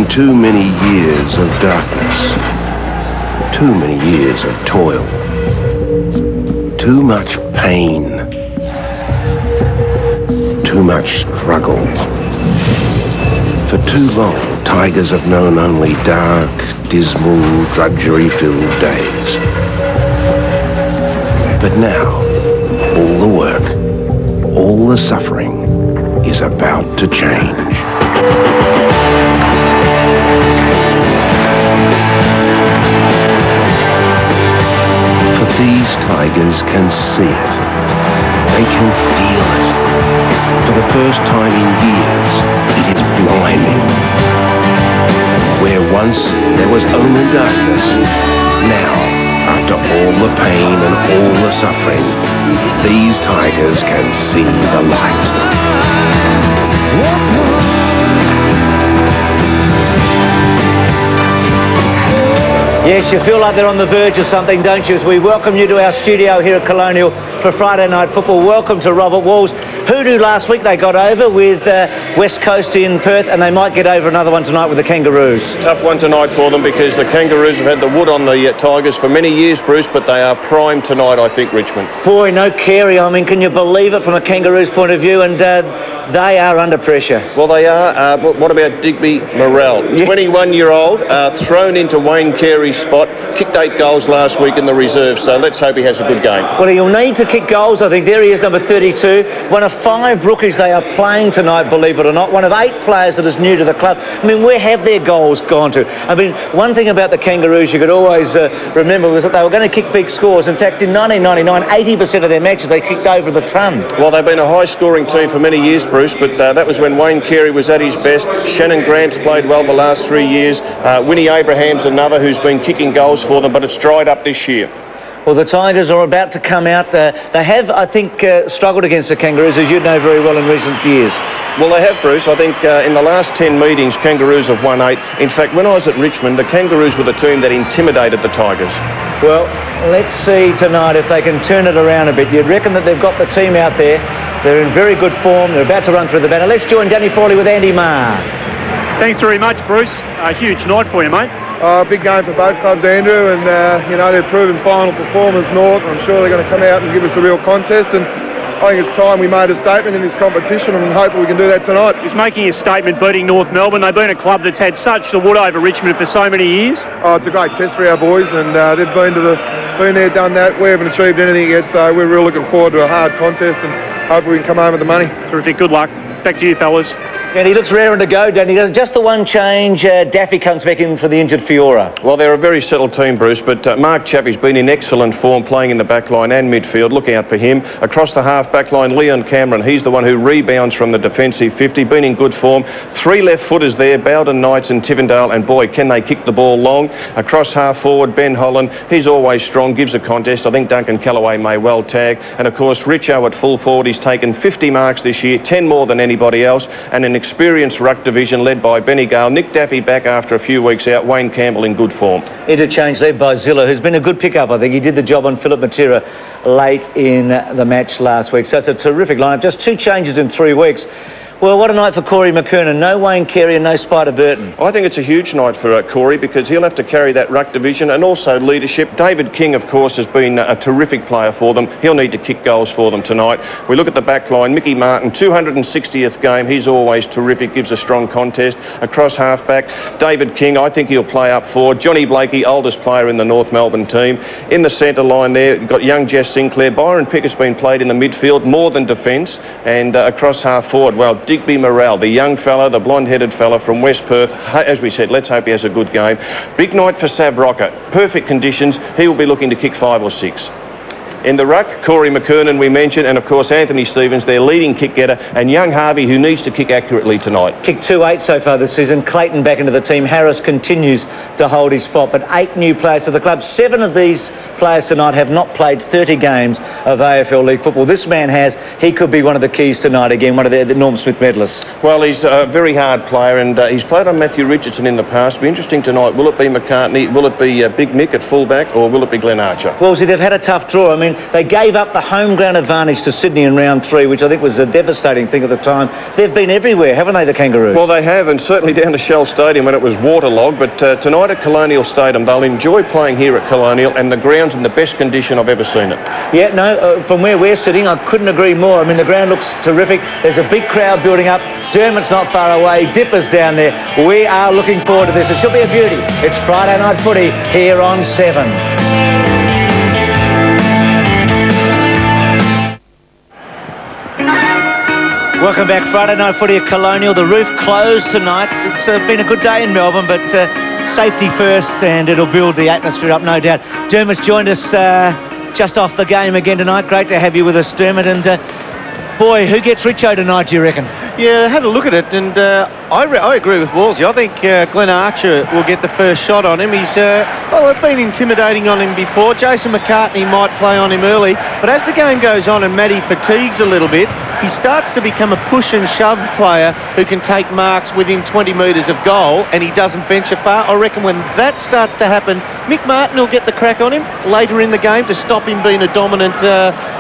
been too many years of darkness, too many years of toil, too much pain, too much struggle. For too long, Tigers have known only dark, dismal, drudgery-filled days. But now, all the work, all the suffering is about to change. For these Tigers can see it. They can feel it. For the first time in years, it is blinding. Where once there was only darkness, now, after all the pain and all the suffering, these Tigers can see the light. Yes, you feel like they're on the verge of something, don't you? As we welcome you to our studio here at Colonial for Friday Night Football. Welcome to Robert Walls. Who knew last week they got over with West Coast in Perth, and they might get over another one tonight with the Kangaroos. Tough one tonight for them because the Kangaroos have had the wood on the Tigers for many years, Bruce, but they are primed tonight, I think, Richmond. Boy, no Carey. I mean, can you believe it from a Kangaroos point of view? And they are under pressure. Well, they are. What about Digby Morrell? 21-year-old, thrown into Wayne Carey's spot, kicked 8 goals last week in the reserve, so let's hope he has a good game. Well, he'll need to kick goals, I think. There he is, number 32. One of 5 rookies they are playing tonight, believe it or not. One of 8 players that is new to the club. I mean, where have their goals gone to? I mean, one thing about the Kangaroos you could always remember was that they were going to kick big scores. In fact, in 1999, 80% of their matches they kicked over the ton. Well, they've been a high-scoring team for many years, Bruce, but that was when Wayne Carey was at his best. Shannon Grant's played well the last 3 years. Winnie Abraham's another who's been kicking goals for them, but it's dried up this year. Well, the Tigers are about to come out. They have, I think, struggled against the Kangaroos, as you know very well, in recent years. Well, they have, Bruce. I think in the last 10 meetings, Kangaroos have won 8. In fact, when I was at Richmond, the Kangaroos were the team that intimidated the Tigers. Well, let's see tonight if they can turn it around a bit. You'd reckon that they've got the team out there. They're in very good form. They're about to run through the banner. Let's join Danny Frawley with Andy Marr. Thanks very much, Bruce. A huge night for you, mate. Big game for both clubs, Andrew, and you know, they're proven final performers, North. I'm sure they're going to come out and give us a real contest, and I think it's time we made a statement in this competition, and hopefully we can do that tonight. He's making a statement beating North Melbourne. They've been a club that's had such the wood over Richmond for so many years. Oh, it's a great test for our boys, and they've been there, done that. We haven't achieved anything yet, so we're really looking forward to a hard contest, and hopefully we can come home with the money. Terrific. Good luck. Back to you, fellas. And he looks raring to go, Danny. Just the one change, Daffy comes back in for the injured Fiora. Well, they're a very settled team, Bruce, but Mark Chaffey's been in excellent form playing in the back line and midfield. Look out for him. Across the half-back line, Leon Cameron. He's the one who rebounds from the defensive 50, been in good form. 3 left-footers there, Bowden, Knights and Tivendale, and boy, can they kick the ball long. Across half-forward, Ben Holland. He's always strong, gives a contest. I think Duncan Callaway may well tag. And, of course, Richo at full forward. He's taken 50 marks this year, 10 more than anybody else, and an experienced ruck division led by Benny Gale. Nick Daffy back after a few weeks out. Wayne Campbell in good form. Interchange led by Zilla, who's been a good pickup. I think he did the job on Philip Matera late in the match last week. So it's a terrific lineup. Just 2 changes in 3 weeks. Well, what a night for Corey McKernan. No Wayne Carey and no Spider Burton. I think it's a huge night for Corey because he'll have to carry that ruck division and also leadership. David King, of course, has been a terrific player for them. He'll need to kick goals for them tonight. We look at the back line. Mickey Martin, 260th game. He's always terrific, gives a strong contest. Across halfback, David King, I think he'll play up forward. Johnny Blakey, oldest player in the North Melbourne team. In the centre line there, you've got young Jess Sinclair. Byron Pickett's been played in the midfield, more than defence. And across half forward, well, Digby Morrell, the young fella, the blonde-headed fella from West Perth. As we said, let's hope he has a good game. Big night for Sav Rocca. Perfect conditions. He will be looking to kick 5 or 6. In the ruck, Corey McKernan we mentioned, and of course Anthony Stevens, their leading kick getter, and young Harvey, who needs to kick accurately tonight. Kicked 2-8 so far this season. Clayton back into the team. Harris continues to hold his spot, but 8 new players to the club. 7 of these players tonight have not played 30 games of AFL League football. This man has. He could be one of the keys tonight again, one of the Norm Smith medalists. Well, he's a very hard player, and he's played on Matthew Richardson in the past. It'll be interesting tonight. Will it be McCartney? Will it be Big Mick at fullback, or will it be Glenn Archer? Well, see, they've had a tough draw. I mean, mean, they gave up the home ground advantage to Sydney in round 3, which I think was a devastating thing at the time. They've been everywhere, haven't they, the Kangaroos? Well, they have, and certainly down to Shell Stadium when it was waterlogged. But tonight at Colonial Stadium, they'll enjoy playing here at Colonial, and the ground's in the best condition I've ever seen it. Yeah, no, from where we're sitting, I couldn't agree more. I mean, the ground looks terrific. There's a big crowd building up. Dermott's not far away. Dipper's down there. We are looking forward to this. It should be a beauty. It's Friday Night Footy here on 7. Welcome back. Friday Night Footy at Colonial. The roof closed tonight. It's been a good day in Melbourne, but safety first, and it'll build the atmosphere up, no doubt. Dermott's joined us just off the game again tonight. Great to have you with us, Dermott. And boy, who gets Richo tonight, do you reckon? Yeah, I had a look at it, and I agree with Wolsey. I think Glenn Archer will get the first shot on him. He's well, they've been intimidating on him before. Jason McCartney might play on him early, but as the game goes on and Matty fatigues a little bit, he starts to become a push and shove player who can take marks within 20 metres of goal, and he doesn't venture far. I reckon when that starts to happen, Mick Martin will get the crack on him later in the game to stop him being a dominant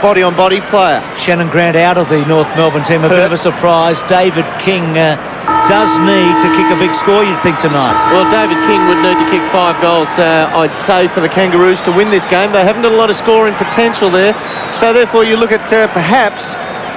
body-on-body player. Shannon Grant out of the North Melbourne team, a bit of a surprise. David King does need to kick a big score, you'd think, tonight. Well, David King would need to kick 5 goals, I'd say, for the Kangaroos to win this game. They haven't got a lot of scoring potential there, so therefore you look at perhaps...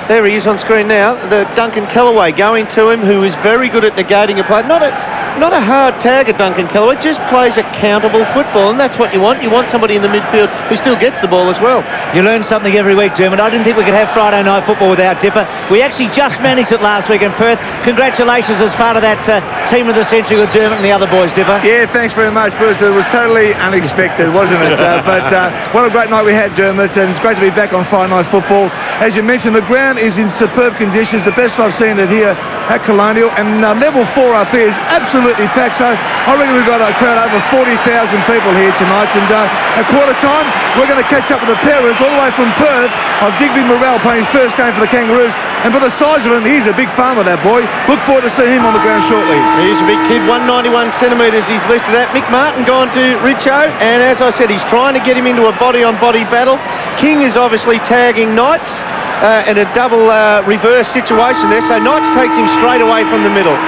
There he is on screen now, the Duncan Kellaway going to him, who is very good at negating a play. Not a hard tagger, Duncan Kellaway, just plays accountable football, and that's what you want. You want somebody in the midfield who still gets the ball as well. You learn something every week, Dermott. I didn't think we could have Friday Night Football without Dipper. We actually just managed it last week in Perth. Congratulations as part of that team of the century with Dermott and the other boys, Dipper. Yeah, thanks very much, Bruce. It was totally unexpected, wasn't it? But what a great night we had, Dermott, and it's great to be back on Friday Night Football. As you mentioned, the ground is in superb conditions, the best I've seen it here at Colonial, and level 4 up here is absolutely packed, so I reckon we've got a crowd over 40,000 people here tonight, and at quarter time we're going to catch up with the parents all the way from Perth of Digby Morrell playing his first game for the Kangaroos, and by the size of him, he's a big farmer, that boy. Look forward to seeing him on the ground shortly. He's a big kid, 191 centimetres he's listed at. Mick Martin gone to Richo, and as I said, he's trying to get him into a body-on-body battle. King is obviously tagging Knights in a double reverse situation there, so Knights takes him straight away from the middle.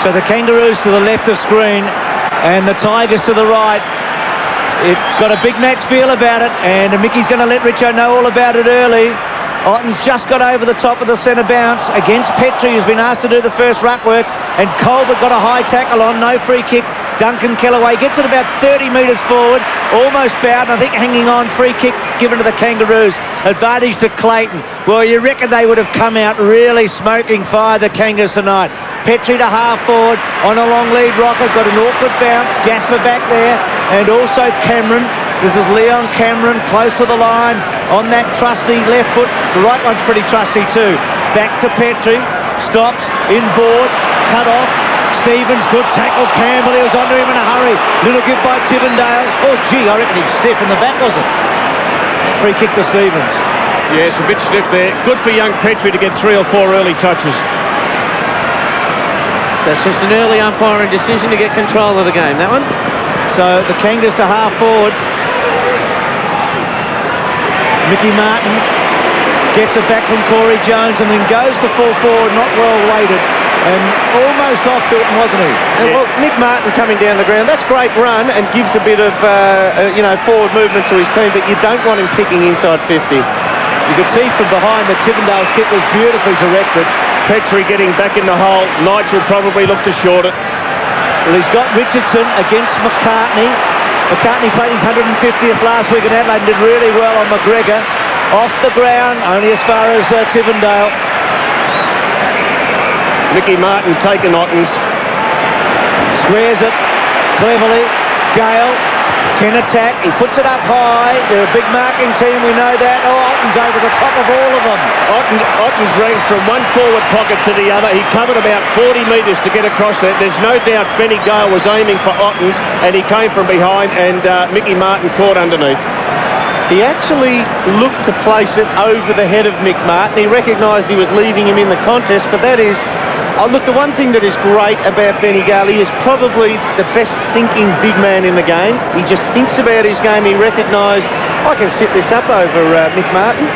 So the Kangaroos to the left of screen and the Tigers to the right. It's got a big match feel about it, and Mickey's going to let Richo know all about it early. Ottens just got over the top of the centre bounce against Petrie, who's been asked to do the first ruck work, and Colbert got a high tackle on, no free kick. Duncan Kellaway gets it about 30 metres forward, almost Bowden, I think, hanging on. Free kick given to the Kangaroos. Advantage to Clayton. Well, you reckon they would have come out really smoking fire, the Kangas tonight. Petrie to half forward on a long lead. Rocca got an awkward bounce. Gasper back there, and also Cameron. This is Leon Cameron close to the line on that trusty left foot. The right one's pretty trusty too. Back to Petrie. Stops, inboard, cut off. Stevens, good tackle. Campbell, he was onto him in a hurry. Little give by Tivendale. Oh, gee, I reckon he's stiff in the back, was it? Free kick to Stevens. Yes, a bit stiff there. Good for young Petrie to get 3 or 4 early touches. That's just an early umpiring decision to get control of the game, that one. So the Kangas to half forward. Mickey Martin gets it back from Corey Jones and then goes to full forward, not well weighted, and almost off Hilton, wasn't he? And well, Mick Martin coming down the ground, that's great run and gives a bit of forward movement to his team, but you don't want him kicking inside 50. You could see from behind that Tivendale's kick was beautifully directed. Petrie getting back in the hole. Knights will probably look to short it. Well, he's got Richardson against McCartney. McCartney played his 150th last week in Adelaide and did really well on McGregor. Off the ground, only as far as Tivendale. Mickey Martin taking Ottens. Squares it cleverly. Gale can attack. He puts it up high. They're a big marking team, we know that. Oh, Ottens over the top of all of them. Ottens ran from one forward pocket to the other. He covered about 40 metres to get across there. There's no doubt Benny Gale was aiming for Ottens, and he came from behind, and Mickey Martin caught underneath. He actually looked to place it over the head of Mick Martin. He recognised he was leaving him in the contest, but that is... Oh, look, the one thing that is great about Benny Gale, he is probably the best thinking big man in the game. He just thinks about his game. He recognised I can sit this up over Mick Martin.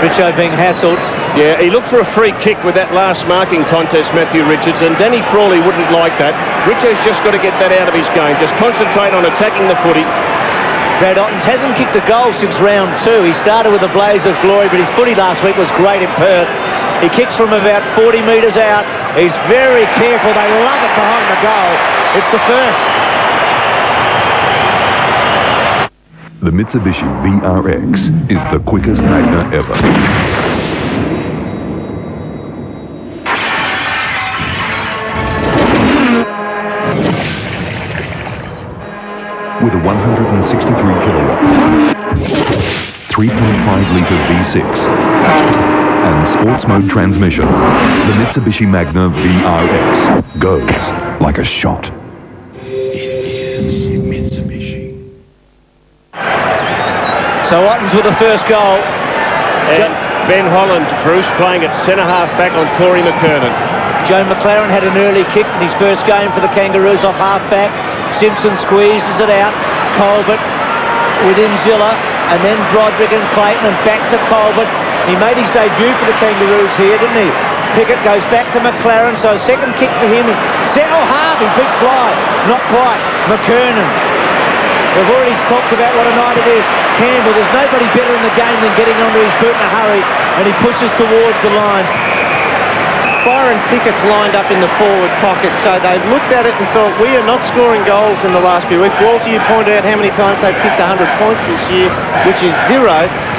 Richo being hassled. Yeah, he looked for a free kick with that last marking contest, Matthew Richardson. Danny Frawley wouldn't like that. Richo's just got to get that out of his game. Just concentrate on attacking the footy. Brad Ottens hasn't kicked a goal since round 2. He started with a blaze of glory, but his footy last week was great in Perth. He kicks from about 40 metres out. He's very careful. They love it behind the goal. It's the first. The Mitsubishi VRX is the quickest Magna ever. With a 163 kilowatt, 3.5 litre V6 and sports mode transmission, the Mitsubishi Magna VRX goes like a shot. So Ottens with the first goal. And Ben Holland, Bruce, playing at centre-half back on Corey McKernan. Joe McLaren had an early kick in his first game for the Kangaroos off half-back. Simpson squeezes it out. Colbert with Zilla, and then Broderick and Clayton, and back to Colbert. He made his debut for the Kangaroos here, didn't he? Pickett goes back to McLaren, so second kick for him. Harvey, big fly. Not quite. McKernan. We've already talked about what a night it is. Campbell, there's nobody better in the game than getting onto his boot in a hurry, and he pushes towards the line. Byron Pickett's lined up in the forward pocket, so they've looked at it and thought, we are not scoring goals in the last few weeks. Walsey, you pointed out how many times they've kicked 100 points this year, which is 0.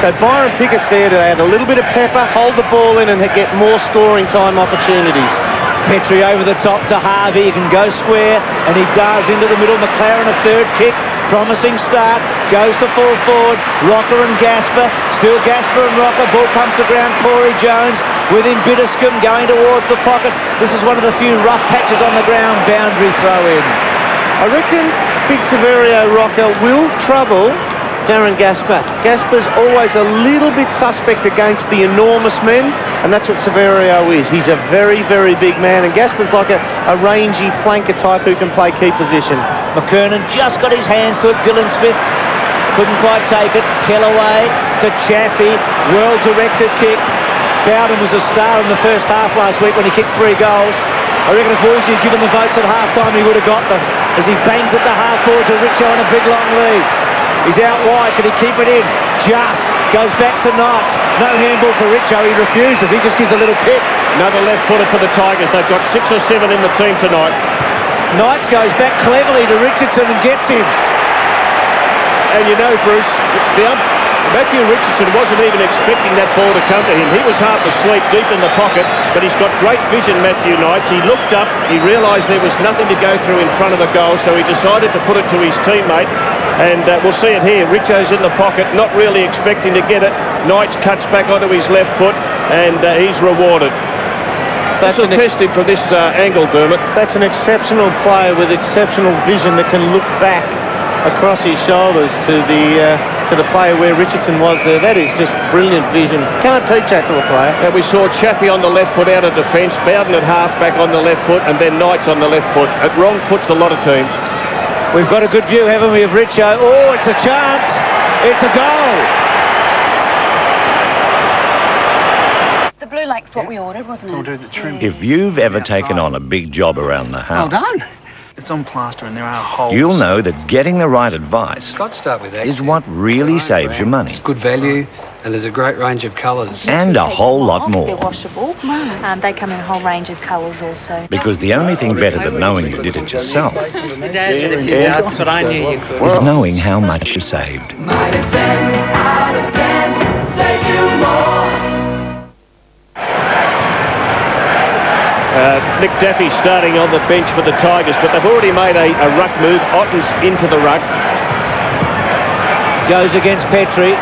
So Byron Pickett's there to add a little bit of pepper, hold the ball in and get more scoring time opportunities. Petrie over the top to Harvey. He can go square, and he does into the middle. McLaren a third kick. Promising start, goes to full forward, Rocca and Gasper, still Gasper and Rocca, ball comes to ground, Corey Jones within Bitterscombe going towards the pocket. This is one of the few rough patches on the ground, boundary throw in. I reckon big Saverio Rocca will trouble Darren Gasper. Gasper's always a little bit suspect against the enormous men, and that's what Saverio is. He's a very, very big man, and Gasper's like a rangy flanker type who can play key position. McKernan just got his hands to it. Dylan Smith couldn't quite take it. Kellaway to Chaffey. Well-directed kick. Bowden was a star in the first half last week when he kicked 3 goals. I reckon if Woolsey had given the votes at half-time, he would have got them. As he bangs at the half-forward to Richo on a big long lead. He's out wide. Can he keep it in? Just goes back to Knights. No handball for Richo. He refuses. He just gives a little kick. Another left-footer for the Tigers. They've got 6 or 7 in the team tonight. Knights goes back cleverly to Richardson and gets him. And you know, Bruce, Matthew Richardson wasn't even expecting that ball to come to him. He was half asleep deep in the pocket, but he's got great vision, Matthew Knights. He looked up, he realised there was nothing to go through in front of the goal, so he decided to put it to his teammate. And we'll see it here. Richo's in the pocket, not really expecting to get it. Knights cuts back onto his left foot, and he's rewarded. That's a testing from this angle, Dermott. That's an exceptional player with exceptional vision that can look back across his shoulders to the player where Richardson was there. That is just brilliant vision. Can't teach that to a player. And we saw Chaffey on the left foot out of defence, Bowden at half-back on the left foot, and then Knights on the left foot. At wrong foot's a lot of teams. We've got a good view, haven't we, of Richo? Oh, it's a chance. It's a goal. Blue Lake's what we ordered, wasn't it? Ordered the trim. If you've ever taken on a big job around the house, Well done. It's on plaster and there are holes. you'll know that getting the right advice Got to start with is what really saves you money. It's good value and there's a great range of colours. And a whole lot They're more. washable. They come in a whole range of colours also. Because the only thing better than knowing you did it yourself That's what I knew you could. is knowing how much you saved. 9 out of 10, save you more. Nick Daffy starting on the bench for the Tigers, but they've already made a ruck move. Ottens into the ruck. Goes against Petrie.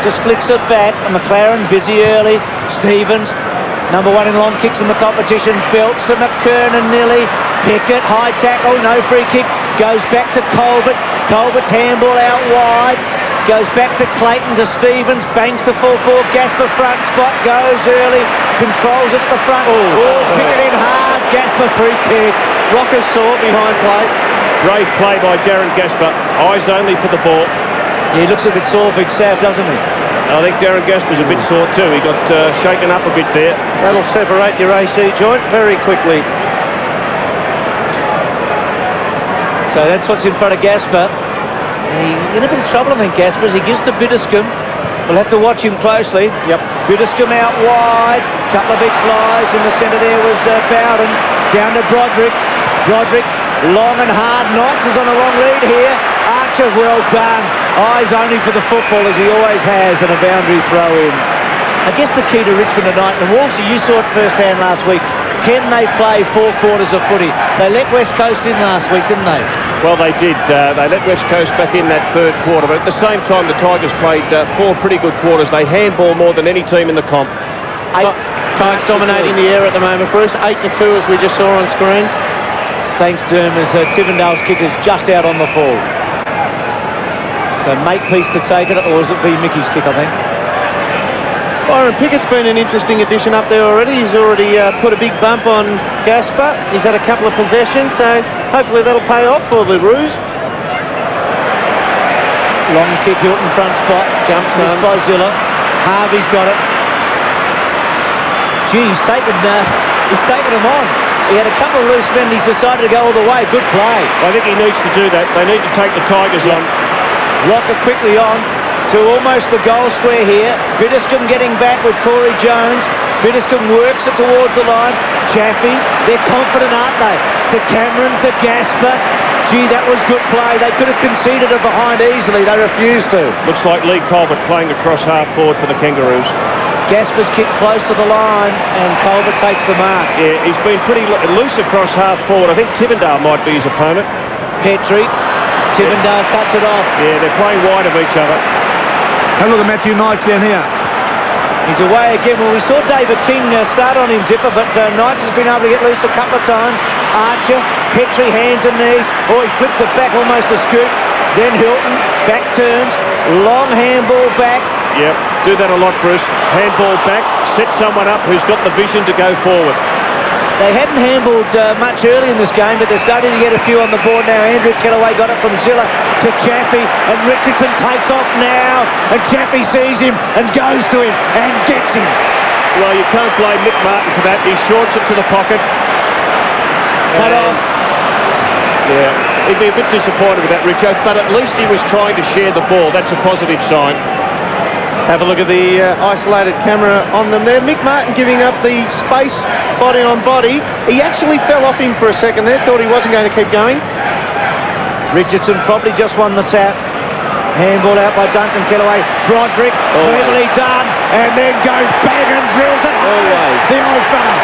Just flicks it back. And McLaren busy early. Stevens, number 1 in long kicks in the competition. Belts to McKernan nearly. Pickett, high tackle, no free kick. Goes back to Colbert. Colbert's handball out wide. Goes back to Clayton, to Stevens, bangs to full forward, Gasper front spot, goes early, controls it at the front. Pickett in hard, Gasper free kick. Rocca saw behind play. Brave play by Darren Gasper, eyes only for the ball. Yeah, he looks a bit sore, Big Sav, doesn't he? I think Darren Gasper's a bit sore too. He got shaken up a bit there. That'll separate your AC joint very quickly. So that's what's in front of Gasper. He's in a bit of trouble, I think, Gasper, as he gives to Bitterscombe. We'll have to watch him closely. Yep. Bitterscombe out wide. Couple of big flies. In the centre there was Bowden. Down to Broderick. Broderick, long and hard. Knights is on a long lead here. Archer, well done. Eyes only for the football, as he always has, and a boundary throw in. I guess the key to Richmond tonight, and Wolsey, you saw it firsthand last week, can they play 4 quarters of footy? They let West Coast in last week, didn't they? Well, they did. They let West Coast back in that third quarter, but at the same time, the Tigers played 4 pretty good quarters. They handball more than any team in the comp. Tigers dominating the air at the moment, Bruce. 8-2, as we just saw on screen. Thanks, Derm, as Tivendale's kick is just out on the fall. So Makepeace to take it, or is it be Mickey's kick, I think? Byron Pickett's been an interesting addition up there already. He's already put a big bump on Gasper. He's had a couple of possessions, so hopefully that'll pay off for the Roos. Long kick, Hilton front spot. Jumps this by Zilla. Harvey's got it. Gee, he's taken him on. He had a couple of loose men. He's decided to go all the way. Good play. I think he needs to do that. They need to take the Tigers on. Rocca quickly on to almost the goal square here. Bitterscombe getting back with Corey Jones. Bitterscombe works it towards the line. Chaffey, they're confident, aren't they? To Cameron, to Gasper. Gee, that was good play. They could have conceded it behind easily. They refused to. Looks like Leigh Colbert playing across half forward for the Kangaroos. Gasper's kicked close to the line and Colbert takes the mark. Yeah, he's been pretty loose across half forward. I think Tivendale might be his opponent. Petrie. Tivendale cuts it off. Yeah, they're playing wide of each other. Have a look at Matthew Knights down here. He's away again. Well, we saw David King start on him, Dipper, but Knights has been able to get loose a couple of times. Archer, Petrie, hands and knees. Oh, he flipped it back, almost a scoop. Then Hilton, back turns, long handball back. Yep, do that a lot, Bruce. Handball back, set someone up who's got the vision to go forward. They hadn't handballed much early in this game, but they're starting to get a few on the board now. Andrew Kellaway got it from Zilla to Chaffey, and Richardson takes off now, and Chaffey sees him and goes to him and gets him. Well, you can't blame Nick Martin for that. He shorts it to the pocket. Cut off. Yeah, he'd be a bit disappointed with that, Richo, but at least he was trying to share the ball. That's a positive sign. Have a look at the isolated camera on them there. Mick Martin giving up the space body on body. He actually fell off him for a second there, thought he wasn't going to keep going. Richardson probably just won the tap. Handball out by Duncan Kellaway. Broderick, cleverly done, and then goes bang and drills it. Always. The old fella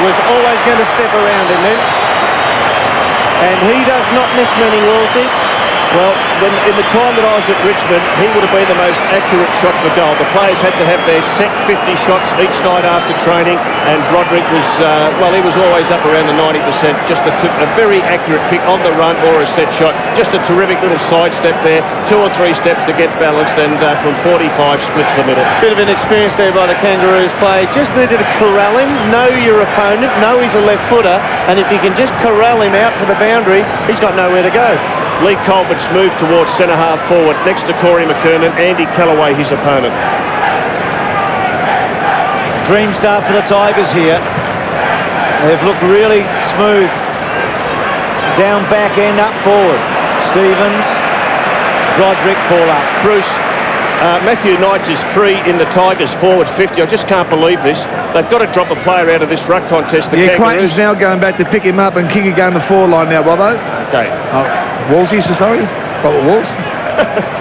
was always going to step around him then. And he does not miss many, Wolsey. Well, in the time that I was at Richmond, he would have been the most accurate shot for goal. The players had to have their set 50 shots each night after training, and Broderick was, well, he was always up around the 90%. Just a very accurate kick on the run or a set shot. Just a terrific little side step there. 2 or 3 steps to get balanced, and from 45 splits the middle. Bit of an experience there by the Kangaroos play. Just needed to corral him, know your opponent, know he's a left footer, and if you can just corral him out to the boundary, he's got nowhere to go. Leigh Colbert's moved towards centre half forward next to Corey McKernan. Andy Kellaway, his opponent. Dream start for the Tigers here. They've looked really smooth. Down back end, up forward. Stevens, Broderick, ball up. Bruce, Matthew Knights is free in the Tigers forward 50. I just can't believe this. They've got to drop a player out of this ruck contest. The Clayton's now going back to pick him up and kick again the forward line now, Robbo. Okay. Wolsey, sorry. Robert Walls.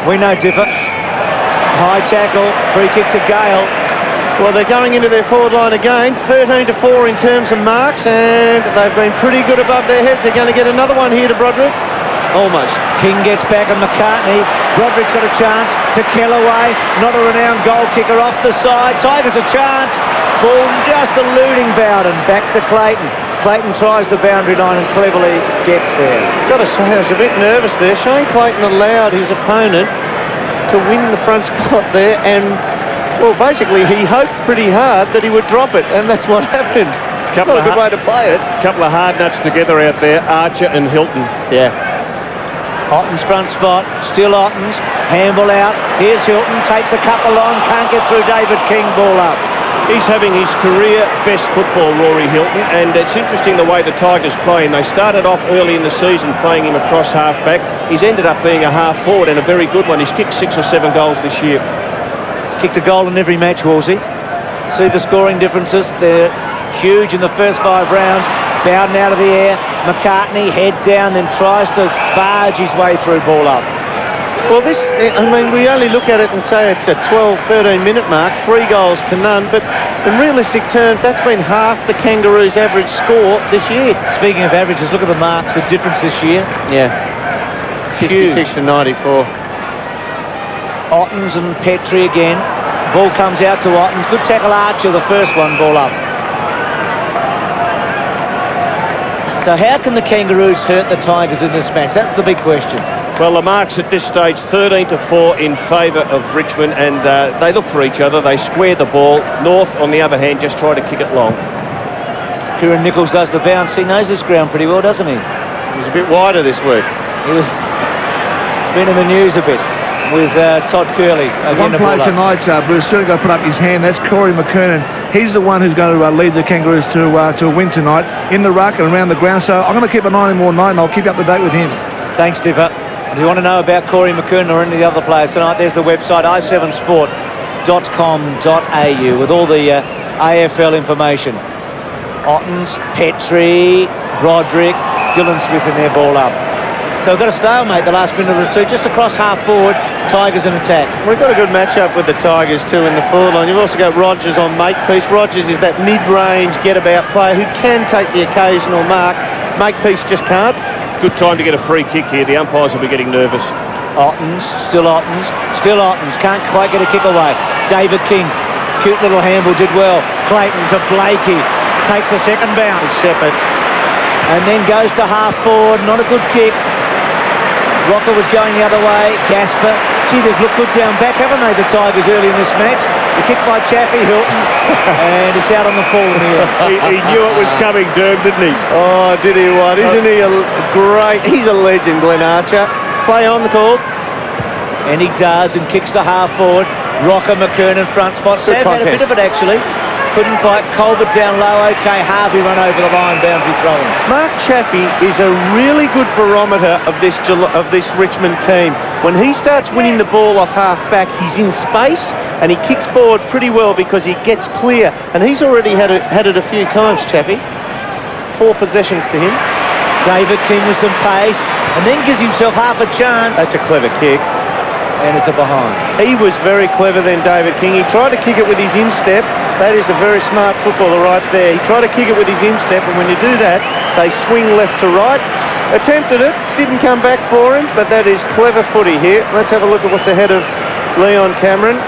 We know Dipper. High tackle, free kick to Gale. Well, they're going into their forward line again. 13-4 in terms of marks, and they've been pretty good above their heads. They're going to get another one here to Broderick. Almost. King gets back on McCartney. Broderick's got a chance to Kellaway. Not a renowned goal kicker off the side. Tigers a chance. Ball just eluding Bowden. Back to Clayton. Clayton tries the boundary line and cleverly gets there. Got to say, I was a bit nervous there. Shane Clayton allowed his opponent to win the front spot there, and, well, basically he hoped pretty hard that he would drop it, and that's what happened. Not a good way to play it. Couple of hard nuts together out there, Archer and Hilton. Yeah. Ottens front spot, still Ottens, handball out, here's Hilton, takes a couple on, can't get through David King, ball up. He's having his career best football, Rory Hilton, and it's interesting the way the Tigers play. And they started off early in the season playing him across half-back. He's ended up being a half-forward and a very good one. He's kicked 6 or 7 goals this year. He's kicked a goal in every match, Wolsey. See the scoring differences, they're huge in the first 5 rounds. Bowden out of the air, McCartney head down, then tries to barge his way through, ball up. Well, this, I mean, we only look at it and say it's a 12, 13-minute mark, 3 goals to none, but in realistic terms, that's been half the Kangaroos' average score this year. Speaking of averages, look at the marks, the difference this year. Yeah. 66 to 94. Ottens and Petrie again. Ball comes out to Ottens. Good tackle, Archer, the first one, ball up. So how can the Kangaroos hurt the Tigers in this match? That's the big question. Well, the marks at this stage, 13-4 in favour of Richmond, and they look for each other. They square the ball. North, on the other hand, just try to kick it long. Kieran Nichols does the bounce. He knows this ground pretty well, doesn't he? He was a bit wider this week. It's been in the news a bit with Todd Curley. One player tonight, Bruce, certainly got to put up his hand. That's Corey McKernan. He's the one who's going to lead the Kangaroos to a win tonight in the ruck and around the ground. So I'm going to keep an eye on him all night, and I'll keep you up to date with him. Thanks, Dipper. If you want to know about Corey McKernan or any of the other players tonight, there's the website i7sport.com.au with all the AFL information. Ottens, Petrie, Broderick, Dylan Smith in their, ball up. So we've got a stalemate the last minute or two, just across half forward, Tigers in attack. We've got a good matchup with the Tigers too in the forward line. You've also got Rogers on Makepeace. Rogers is that mid-range get-about player who can take the occasional mark. Makepeace just can't. Good time to get a free kick here. The umpires will be getting nervous. Ottens, still Ottens, still Ottens. Can't quite get a kick away. David King, cute little handball, did well. Clayton to Blakey, takes a second bounce. Shepherd. And then goes to half forward, not a good kick. Rocca was going the other way. Gasper. Gee, they've looked good down back, haven't they, the Tigers, early in this match? The kick by Chaffey, Hilton, and it's out on the full in the end. He knew it was coming, Derm, didn't he? Oh, did he what? Isn't he a great... He's a legend, Glenn Archer. Play on the call. And he does, and kicks to half forward. Rocca, McKernan, front spot. Sav had a bit of it, actually. Couldn't quite. Colbert down low. OK, Harvey run over the line, boundary throwing. Mark Chaffey is a really good barometer of this Richmond team. When he starts winning the ball off half-back, he's in space and he kicks forward pretty well because he gets clear. And he's already had it a few times, Chaffey. 4 possessions to him. David King with some pace and then gives himself half a chance. That's a clever kick. And it's a behind. He was very clever then, David King. He tried to kick it with his instep. That is a very smart footballer right there. He tried to kick it with his instep, and when you do that, they swing left to right. Attempted it, didn't come back for him, but that is clever footy here. Let's have a look at what's ahead of Leon Cameron.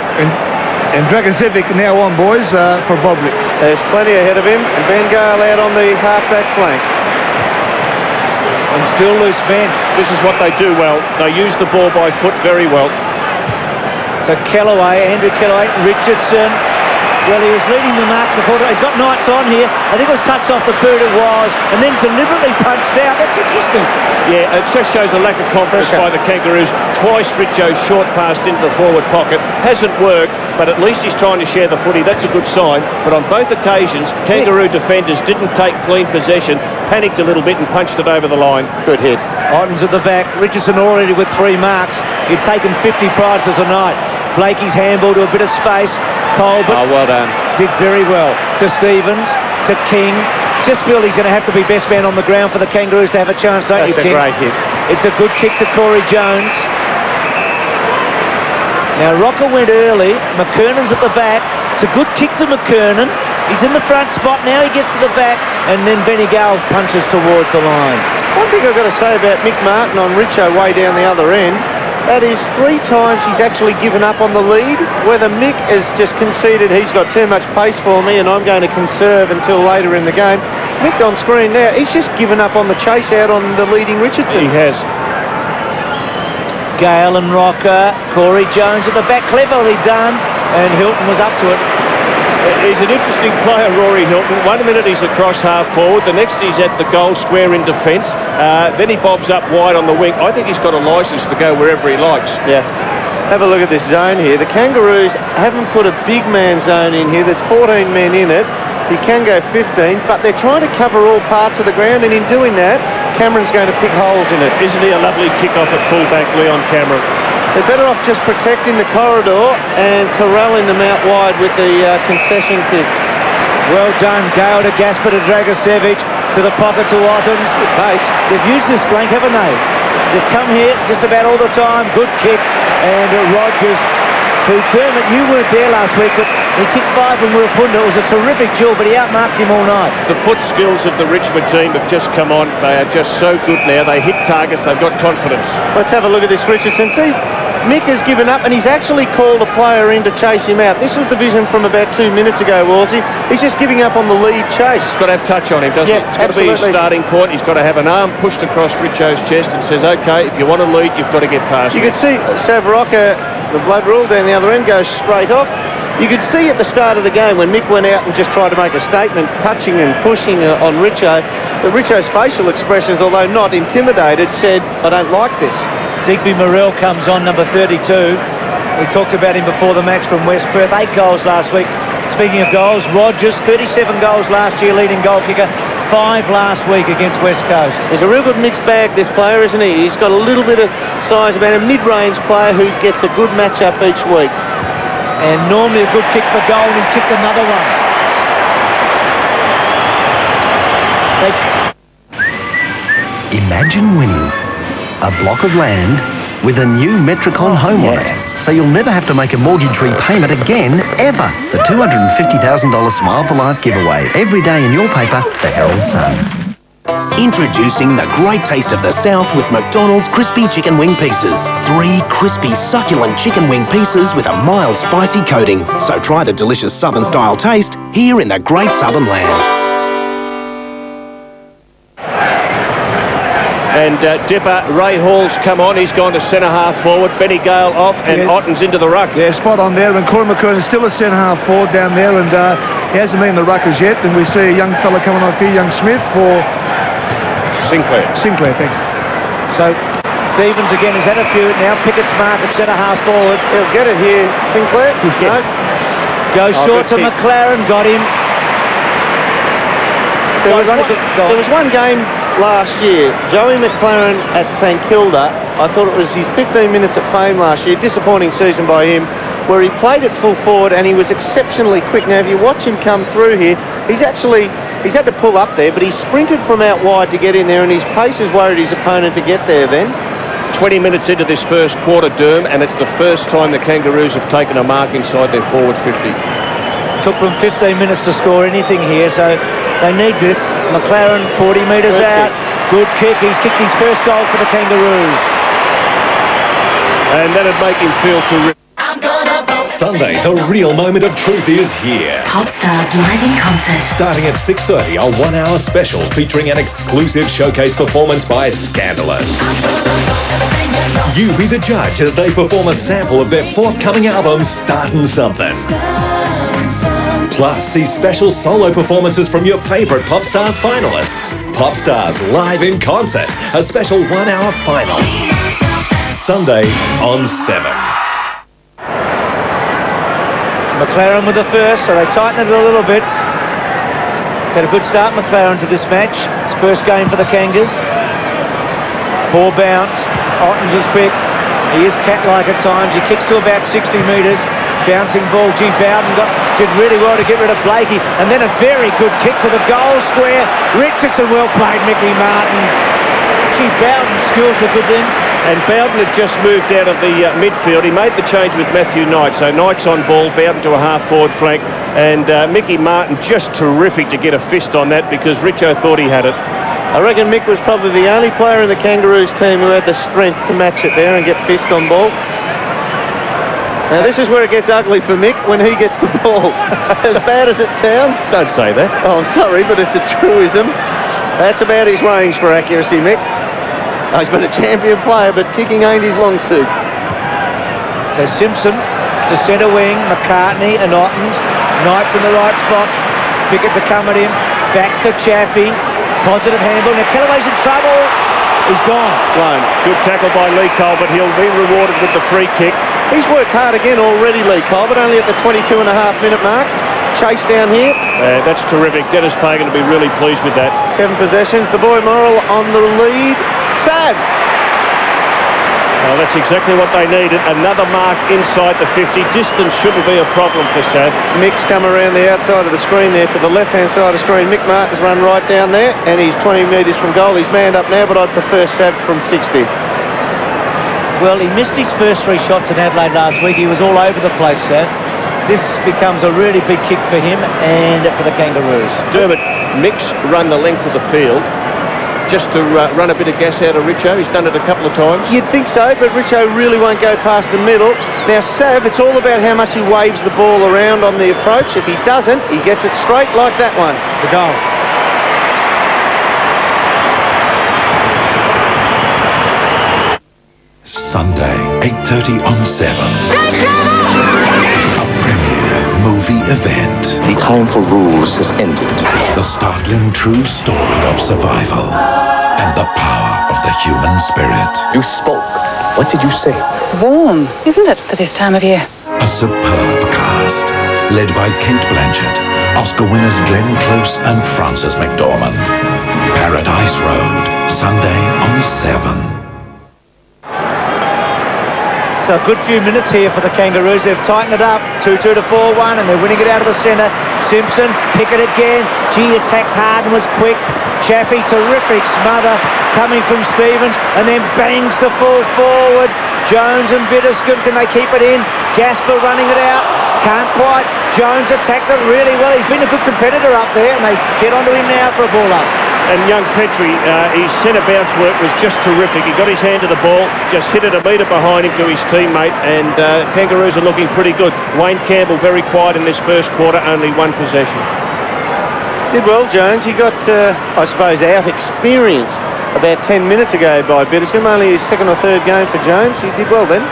And Dragocevic now on, boys, for Broderick. There's plenty ahead of him, and Ben Gale out on the half-back flank. And still loose men. This is what they do well. They use the ball by foot very well. So Kellaway, Andrew Kellaway, Richardson. Well, he was leading the marks before. He's got Knights on here. I think it was touched off the boot, it was, and then deliberately punched out. That's interesting. Yeah, it just shows a lack of confidence by the Kangaroos. Twice Richo short passed into the forward pocket. Hasn't worked, but at least he's trying to share the footy. That's a good sign. But on both occasions, Kangaroo defenders didn't take clean possession, panicked a little bit and punched it over the line. Good hit. Ottens at the back. Richardson already with 3 marks. He'd taken 50 prizes a night. Blakey's handball to a bit of space. Colbert. Oh, well done. Did very well. To Stevens, to King. Just feel he's going to have to be best man on the ground for the Kangaroos to have a chance, don't you, King? That's a great hit. It's a good kick to Corey Jones. Now, Rocca went early. McKernan's at the back. It's a good kick to McKernan. He's in the front spot. Now he gets to the back. And then Benny Gale punches towards the line. One thing I've got to say about Mick Martin on Richo way down the other end, that is 3 times he's actually given up on the lead. Whether Mick has just conceded he's got too much pace for me and I'm going to conserve until later in the game. Mick on screen now, he's just given up on the chase out on the leading Richardson. He has. Gale and Rocca, Corey Jones at the back, cleverly done, and Hilton was up to it. He's an interesting player, Rory Hilton. 1 minute he's across half forward, the next he's at the goal square in defence. Then he bobs up wide on the wing. I think he's got a licence to go wherever he likes. Yeah. Have a look at this zone here. The Kangaroos haven't put a big man zone in here. There's 14 men in it. He can go 15, but they're trying to cover all parts of the ground, and in doing that, Cameron's going to pick holes in it. Isn't he a lovely kick-off at fullback, Leon Cameron? They're better off just protecting the corridor and corralling them out wide with the concession kick. Well done, Gale to Gasper to Dragicevic, to the pocket to Ottens. Good pace. They've used this flank, haven't they? They've come here just about all the time. Good kick. And Rogers, who Dermott, you weren't there last week, but he kicked 5 from Murapunda. It was a terrific duel, but he outmarked him all night. The foot skills of the Richmond team have just come on. They are just so good now. They hit targets. They've got confidence. Let's have a look at this, Richardson. See, Mick has given up, and he's actually called a player in to chase him out. This was the vision from about 2 minutes ago, Wolsey. He's just giving up on the lead chase. He's got to have touch on him, doesn't he? It's got to be his starting point. He's got to have an arm pushed across Richo's chest and says, OK, if you want to lead, you've got to get past You me. can see Rocca, the blood rule down the other end, goes straight off. You could see at the start of the game when Mick went out and just tried to make a statement, touching and pushing on Richo, that Richo's facial expressions, although not intimidated, said, I don't like this. Digby Morrell comes on, number 32. We talked about him before the match from West Perth. 8 goals last week. Speaking of goals, Rogers, 37 goals last year, leading goal kicker. 5 last week against West Coast. He's a real good mixed bag, this player, isn't he? He's got a little bit of size, about a mid-range player who gets a good match-up each week. And normally a good kick for goal, and he's kicked another one. Imagine winning a block of land with a new Metricon home on it. So you'll never have to make a mortgage repayment again, ever. The $250,000 Smile for Life giveaway. Every day in your paper, the Herald Sun. Introducing the great taste of the South with McDonald's crispy chicken wing pieces. 3 crispy, succulent chicken wing pieces with a mild, spicy coating. So try the delicious Southern-style taste here in the great Southern land. And Dipper, Ray Hall's come on. He's gone to centre-half forward. Benny Gale off and Ottens into the ruck. Yeah, spot on there. And Corey McCurran still a centre-half forward down there, and he hasn't been in the ruck as yet. And we see a young fella coming off here, young Smith, for Sinclair, thank you. So Stevens again has had a few. Now Pickett's mark at centre-half forward. He'll get it here, Sinclair. No. Goes short to McLaren, got him. There was one game last year, Joey McLaren at St Kilda. I thought it was his 15 minutes at Fame last year. Disappointing season by him, where he played at full forward and he was exceptionally quick. Now, if you watch him come through here, he's had to pull up there, but he sprinted from out wide to get in there, and his pace has worried his opponent to get there then. 20 minutes into this first quarter, Derm, and it's the first time the Kangaroos have taken a mark inside their forward 50. Took them 15 minutes to score anything here, so they need this. McLaren 40 metres out. Good kick. He's kicked his first goal for the Kangaroos. And that'd make him feel terrific. Sunday, the real moment of truth is here. Pop Stars live in concert. Starting at 6:30, a 1-hour special featuring an exclusive showcase performance by Scandalous. You be the judge as they perform a sample of their forthcoming album, Startin' Something. Plus, see special solo performances from your favourite Pop Stars finalists. Pop Stars live in concert, a special 1-hour final. Sunday on 7. McLaren with the first, so they tighten it a little bit. He's had a good start, McLaren, to this match. His first game for the Kangas. Poor bounce. Ottens is quick. He is cat-like at times. He kicks to about 60 metres. Bouncing ball. Gee, Bowden did really well to get rid of Blakey. And then a very good kick to the goal square. Richardson, well played, Mickey Martin. Gee, Bowden's skills were good then. And Bowden had just moved out of the midfield. He made the change with Matthew Knight. So Knight's on ball, Bowden to a half-forward flank. And Mickey Martin just terrific to get a fist on that because Richo thought he had it. I reckon Mick was probably the only player in the Kangaroos team who had the strength to match it there and get fist on ball. Now this is where it gets ugly for Mick when he gets the ball. As bad as it sounds. Don't say that. Oh, I'm sorry, but it's a truism. That's about his range for accuracy, Mick. Oh, he's been a champion player, but kicking ain't his long suit. So Simpson to centre wing, McCartney and Ottens. Knight's in the right spot. Pickett to come at him. Back to Chaffey. Positive handball. Now Kellaway's in trouble. He's gone. Blown. Good tackle by Leigh Colbert. He'll be rewarded with the free kick. He's worked hard again already, Leigh Colbert, only at the 22.5-minute mark. Chase down here. That's terrific. Dennis Pagan will be really pleased with that. 7 possessions. The boy Morrell on the lead. Sav. Well, that's exactly what they needed. Another mark inside the 50. Distance shouldn't be a problem for Sav. Mick's come around the outside of the screen there to the left-hand side of the screen. Mick Martin's run right down there, and he's 20 metres from goal. He's manned up now, but I'd prefer Sav from 60. Well, he missed his first 3 shots in Adelaide last week. He was all over the place, Sav. This becomes a really big kick for him and for the Kangaroos. Dermott, Mick's run the length of the field just to run a bit of gas out of Richo. He's done it a couple of times. You'd think so, but Richo really won't go past the middle. Now, Sav, it's all about how much he waves the ball around on the approach. If he doesn't, he gets it straight like that one. To goal. Sunday, 8:30 on 7. A premiere movie event. The time for rules has ended. The startling true story of survival and the power of the human spirit. You spoke. What did you say? Warm, isn't it, for this time of year? A superb cast, led by Kate Blanchett, Oscar winners Glenn Close and Frances McDormand. Paradise Road, Sunday on 7. So a good few minutes here for the Kangaroos. They've tightened it up, 2-2 to 4-1, and they're winning it out of the centre. Simpson, Pickett again. Gee, attacked hard and was quick. Chaffey, terrific smother coming from Stevens, and then bangs to full forward. Jones and Bitterscombe, can they keep it in? Gasper running it out, can't quite. Jones attacked it really well. He's been a good competitor up there, and they get onto him now for a ball up. And young Petrie, his centre bounce work was just terrific. He got his hand to the ball, just hit it a metre behind him to his teammate, and Kangaroos are looking pretty good. Wayne Campbell very quiet in this first quarter, only 1 possession. Did well, Jones. He got, I suppose, out-experienced about 10 minutes ago by Bitterscombe. Only his 2nd or 3rd game for Jones. He did well then.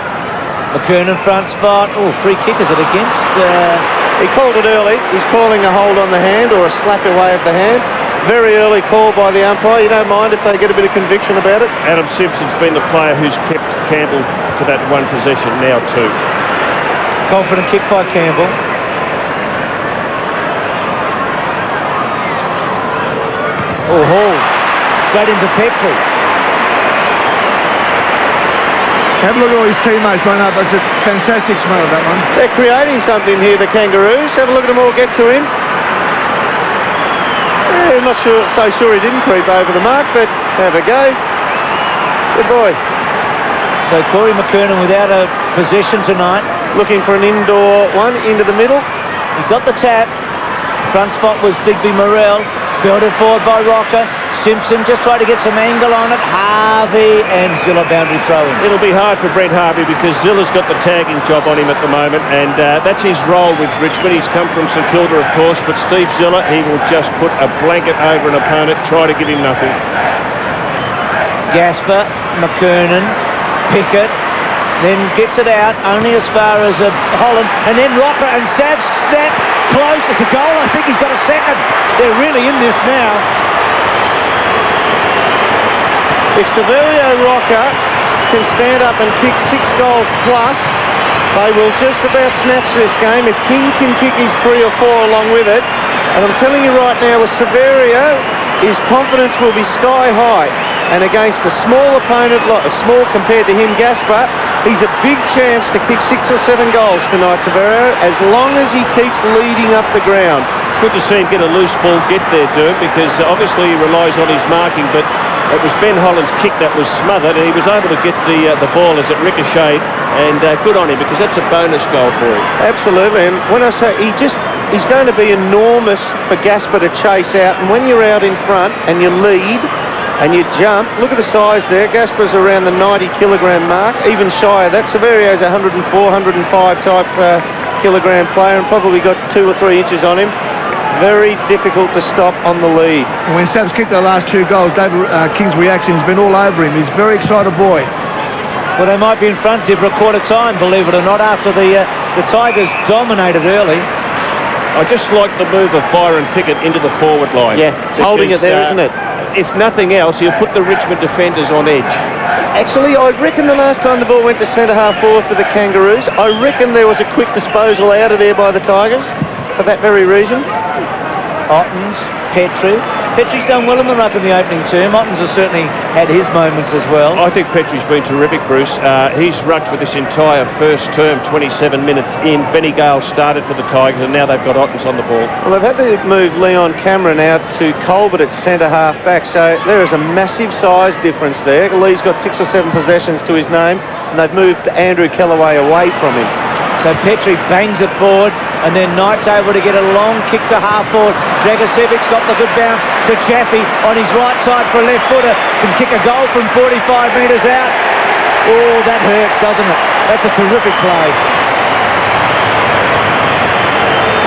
McKernan front spot. Oh, free kick is it against? He called it early. He's calling a hold on the hand or a slap away of the hand. Very early call by the umpire. You don't mind if they get a bit of conviction about it? Adam Simpson's been the player who's kept Campbell to that 1 possession, now 2. Confident kick by Campbell. Oh, Hall. Straight into Petrie. Have a look at all his teammates run up. That's a fantastic smell of that one. They're creating something here, the Kangaroos. Have a look at them all get to him. Yeah, I'm not so sure he didn't creep over the mark, but have a go. Good boy. So Corey McKernan without a possession tonight. Looking for an indoor one into the middle. He got the tap. Front spot was Digby Morrell. Built forward by Rocca. Simpson just tried to get some angle on it. Harvey and Zilla boundary throw-in. It'll be hard for Brent Harvey because Zilla's got the tagging job on him at the moment, and that's his role with Richmond. He's come from St Kilda, of course, but Steve Zilla, he will just put a blanket over an opponent, try to give him nothing. Gasper, McKernan, Pickett, then gets it out only as far as Holland, and then Rocca and Sav's snap close. It's a goal. I think he's got a second. They're really in this now. If Saverio Rocca can stand up and kick 6 goals plus, they will just about snatch this game. If King can kick his 3 or 4 along with it, and I'm telling you right now, with Saverio, his confidence will be sky high. And against a small opponent, small compared to him, Gasper, he's a big chance to kick 6 or 7 goals tonight, Saverio, as long as he keeps leading up the ground. Good to see him get a loose ball, get there, Derm, because obviously he relies on his marking, but it was Ben Holland's kick that was smothered, and he was able to get the ball as it ricocheted, and good on him, because that's a bonus goal for him. Absolutely, and when I say he's going to be enormous for Gasper to chase out, and when you're out in front and you lead and you jump, look at the size there. Gasper's around the 90-kilogram mark, even shy of that. Saverio's 104, 105 type kilogram player, and probably got 2 or 3 inches on him. Very difficult to stop on the lead. And when Sav's kicked the last 2 goals, David King's reaction has been all over him. He's a very excited boy. Well, they might be in front, Dibra, quarter time, believe it or not, after the Tigers dominated early. I just like the move of Byron Pickett into the forward line. Yeah, holding it there, isn't it? If nothing else, he'll put the Richmond defenders on edge. Actually, I reckon the last time the ball went to centre-half forward for the Kangaroos, I reckon there was a quick disposal out of there by the Tigers for that very reason. Ottens, Petrie. Petrie's done well in the ruck in the opening term. Ottens has certainly had his moments as well. I think Petrie's been terrific, Bruce. He's rucked for this entire first term, 27 minutes in. Benny Gale started for the Tigers, and now they've got Ottens on the ball. Well, they've had to move Leon Cameron out to Colbert at centre-half back, so there is a massive size difference there. Leigh's got 6 or 7 possessions to his name, and they've moved Andrew Kellaway away from him. So Petrie bangs it forward, and then Knight's able to get a long kick to half forward. Dragosevic's got the good bounce to Chaffey on his right side for a left footer. Can kick a goal from 45 metres out. Oh, that hurts, doesn't it? That's a terrific play.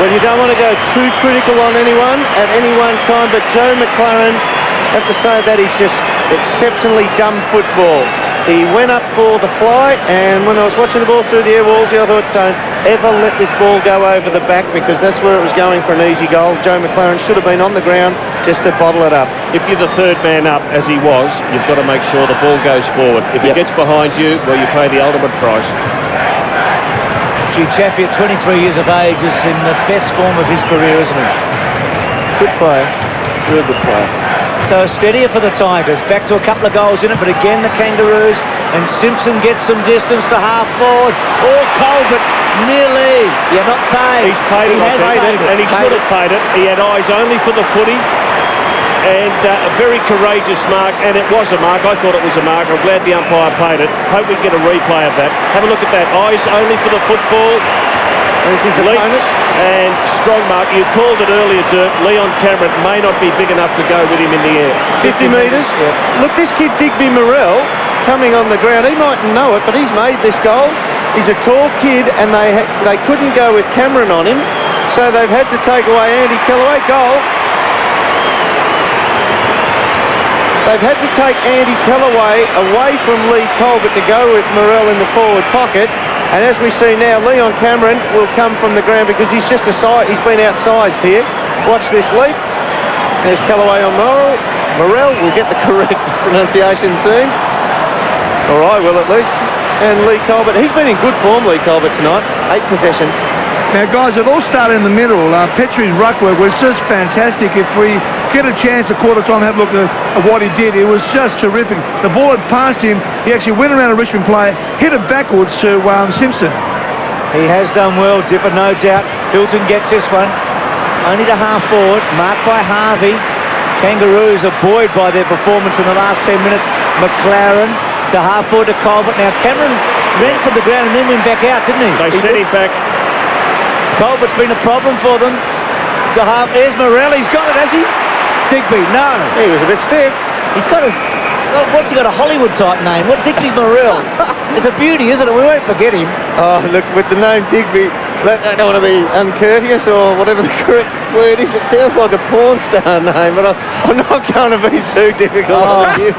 Well, you don't want to go too critical on anyone at any one time, but Joe McLaren, I have to say that is just exceptionally dumb football. He went up for the fly, and when I was watching the ball through the air, Wolsey, I thought, don't ever let this ball go over the back, because that's where it was going for an easy goal. Joe McLaren should have been on the ground just to bottle it up. If you're the third man up, as he was, you've got to make sure the ball goes forward. If it gets behind you, well, you pay the ultimate price. Gee, Chaffey at 23 years of age is in the best form of his career, isn't he? Good player. Real good player. So steadier for the Tigers, back to a couple of goals in it, but again the Kangaroos, and Simpson gets some distance to half forward. Oh, Colbert, nearly. You're not paid. He's paid it, and he should have paid it. He had eyes only for the footy, and a very courageous mark, and it was a mark. I thought it was a mark. I'm glad the umpire paid it. Hope we get a replay of that. Have a look at that. Eyes only for the football. There's his opponent. And strong mark. You called it earlier, Dirk. Leon Cameron may not be big enough to go with him in the air. 50 metres. Yeah. Look, this kid Digby Morrell coming on the ground. He mightn't know it, but he's made this goal. He's a tall kid, and they couldn't go with Cameron on him, so they've had to take away Andy Kellaway. Goal. They've had to take Andy Kellaway away from Leigh Colbert to go with Morrell in the forward pocket. And as we see now, Leon Cameron will come from the ground because he's just he's been outsized here. Watch this leap. There's Kellaway on Morrell. Morrell will get the correct pronunciation soon. Or I will at least. And Leigh Colbert, he's been in good form, Leigh Colbert, tonight. 8 possessions. Now, guys, it all started in the middle. Petrie's ruck work was just fantastic. If we get a chance at quarter time, have a look at what he did. It was just terrific. The ball had passed him. He actually went around a Richmond player, hit it backwards to Simpson. He has done well, Dipper, no doubt. Hilton gets this one. Only to half forward, marked by Harvey. Kangaroos are buoyed by their performance in the last 10 minutes. McLaren to half forward to Colbert. Now, Cameron ran from the ground and then went back out, didn't he? They sent him back. Colbert's been a problem for them. To half, there's Morrell. He's got it, has he? Digby, no. He was a bit stiff. He's got a, what's he got, a Hollywood type name? What, Digby Morrell? It's a beauty, isn't it? We won't forget him. Oh, look, with the name Digby, I don't want to be uncourteous or whatever the correct word is. It sounds like a porn star name, but I'm not going to be too difficult on you.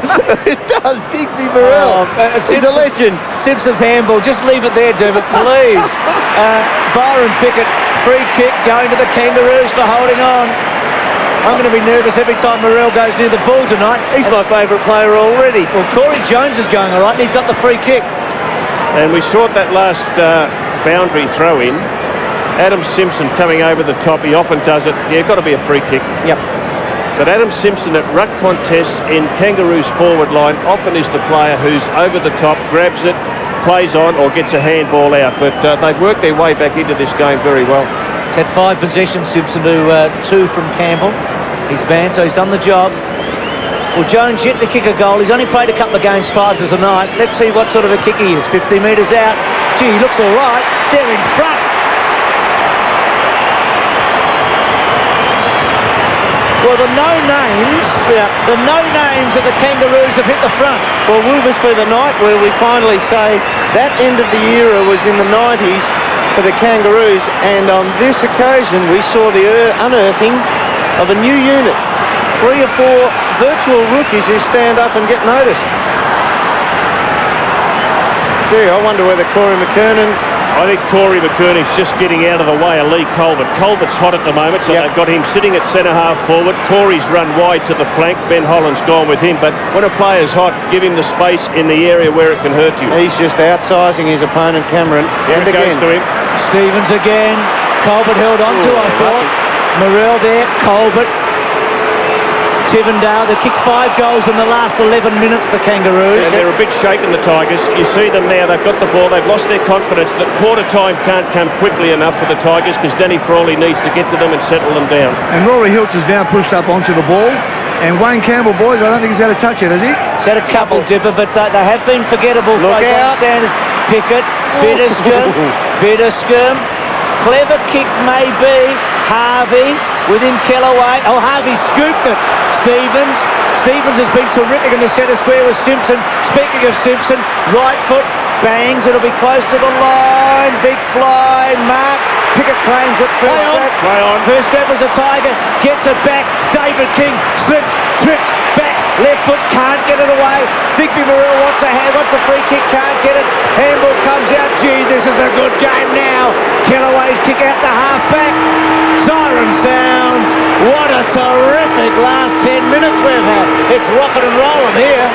It does, Digby Morrell. He's a legend. Simpson's handball. Just leave it there, Dermott, please. Byron Pickett, free kick going to the Kangaroos for holding on. I'm going to be nervous every time Morrell goes near the ball tonight. He's my favourite player already. Well, Corey Jones is going all right, and he's got the free kick. And we saw that last boundary throw in. Adam Simpson coming over the top. He often does it. Yeah, got to be a free kick. Yep. But Adam Simpson at ruck contests in Kangaroos forward line often is the player who's over the top, grabs it, plays on, or gets a handball out. But they've worked their way back into this game very well. He's had 5 possessions, Simpson, to 2 from Campbell. He's banned, so he's done the job. Well, Jones yet to kick a goal. He's only played a couple of games prior to tonight. Let's see what sort of a kick he is. 50 metres out. Gee, he looks all right. They're in front. Well, the no-names of the Kangaroos have hit the front. Well, will this be the night where we finally say that end of the era was in the 90s for the Kangaroos, and on this occasion we saw the unearthing of a new unit. 3 or 4 virtual rookies who stand up and get noticed. Gee, I wonder whether Corey McKernan I think Corey McKerney's just getting out of the way of Leigh Colbert. Colbert's hot at the moment, so they've got him sitting at centre-half forward. Corey's run wide to the flank. Ben Holland's gone with him, but when a player's hot, give him the space in the area where it can hurt you. He's just outsizing his opponent, Cameron. Here it goes to him. Stevens again. Colbert held on to, I thought. Morrell there, Colbert. Tivendale, they kicked 5 goals in the last 11 minutes, the Kangaroos. Yeah, they're a bit shaken, the Tigers. You see them now, they've got the ball, they've lost their confidence. The quarter time can't come quickly enough for the Tigers because Danny Frawley needs to get to them and settle them down. And Rory Hilton's now pushed up onto the ball. And Wayne Campbell, boys, I don't think he's had a touch yet, has he? He's had a couple, Dipper, but they have been forgettable. Look out. Pickett, Bitterscombe. Clever kick maybe. Harvey within Kellaway. Oh, Harvey scooped it. Stevens has been terrific in the centre square with Simpson. Speaking of Simpson, right foot bangs. It'll be close to the line. Big fly. Mark. Pickett claims it. First grab. First grab was a Tiger. Gets it back. David King slips, trips back. Left foot can't get it away. Digby Morrell wants a hand, wants a free kick, can't get it. Handball comes out. Gee, this is a good game now. Kellaway's kick out the half back. Siren sounds. What a terrific last 10 minutes we've had. It's rocking and rolling here.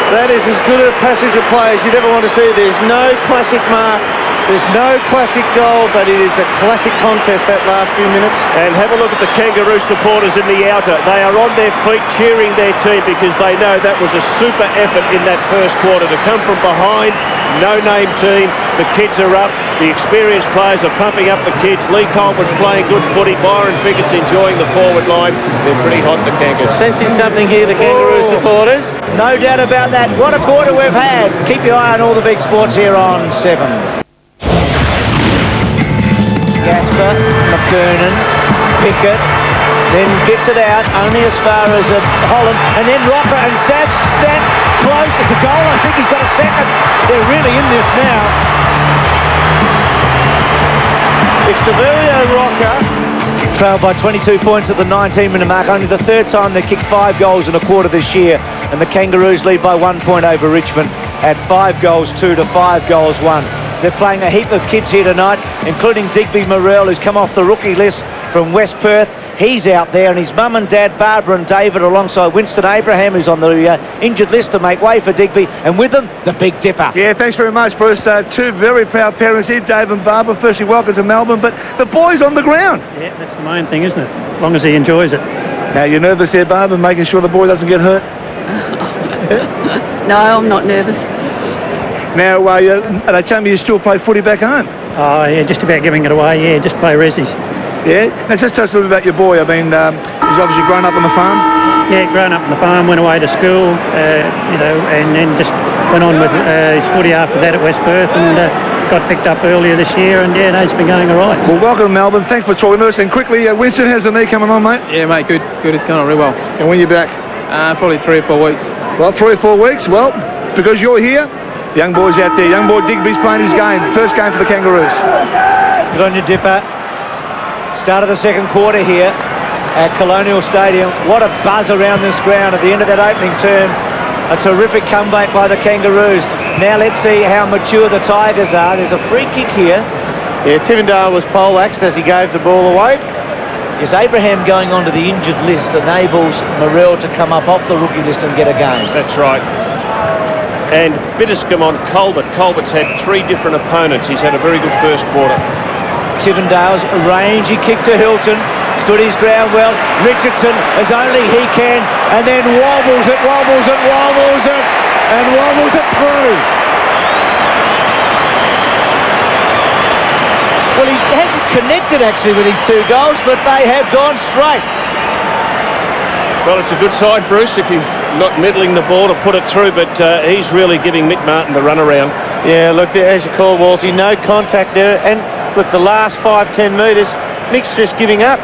That is as good a passage of play as you'd ever want to see. There's no classic mark. There's no classic goal, but it is a classic contest that last few minutes. And have a look at the Kangaroo supporters in the outer. They are on their feet cheering their team because they know that was a super effort in that first quarter. To come from behind, no-name team, the kids are up, the experienced players are pumping up the kids. Leigh Colbert's playing good footy, Byron Pickett's enjoying the forward line. They're pretty hot, the Kangaroos. Sensing something here, the Kangaroo supporters. No doubt about that. What a quarter we've had. Keep your eye on all the big sports here on 7. Gasper, McKernan, Pickett, then gets it out only as far as Holland, and then Rocca and Savs stand close. It's a goal. I think he's got a second. They're really in this now. It's Saverio, Rocca. Trailed by 22 points at the 19-minute mark. Only the third time they kicked 5 goals in a quarter this year, and the Kangaroos lead by 1 point over Richmond at 5 goals 2 to 5 goals 1. They're playing a heap of kids here tonight, including Digby Morrell, who's come off the rookie list from West Perth. He's out there, and his mum and dad, Barbara and David, alongside Winston Abraham, who's on the injured list to make way for Digby, and with them, the Big Dipper. Yeah, thanks very much, Bruce. 2 very proud parents here, Dave and Barbara. Firstly, welcome to Melbourne, but the boy's on the ground. Yeah, that's the main thing, isn't it? As long as he enjoys it. Now, you're nervous here, Barbara, making sure the boy doesn't get hurt? No, I'm not nervous. Now, they tell me you still play footy back home? Oh, yeah, just about giving it away, yeah, just play resis. Yeah? Now, just tell us a little bit about your boy. I mean, he's obviously grown up on the farm? Yeah, grown up on the farm, went away to school, and then just went on with his footy after that at West Perth, and got picked up earlier this year, and yeah, it's been going all right. Well, welcome to Melbourne. Thanks for talking to us. And quickly, Winston, how's the knee coming on, mate? Yeah, mate, good. It's going on really well. And when are you back? Probably 3 or 4 weeks. Well, 3 or 4 weeks. Well, because you're here, young boys out there. Young boy Digby's playing his game. First game for the Kangaroos. Good on you, Dipper. Start of the second quarter here at Colonial Stadium. What a buzz around this ground at the end of that opening term. A terrific comeback by the Kangaroos. Now let's see how mature the Tigers are. There's a free kick here. Yeah, Tivendale was poleaxed as he gave the ball away. Is Abraham going onto the injured list enables Morrell to come up off the rookie list and get a game? That's right. And Bitterscombe on Colbert. Colbert's had 3 different opponents. He's had a very good first quarter. Tivendale's rangy kick to Hilton. Stood his ground well. Richardson, as only he can, and then wobbles it, and wobbles it through. Well, he hasn't connected actually with his 2 goals, but they have gone straight. Well, it's a good side, Bruce, if you're not middling the ball to put it through, but he's really giving Mick Martin the run around. Yeah, look, as you call, Walsey, no contact there, and look, the last 5-10 metres, Mick's just giving up.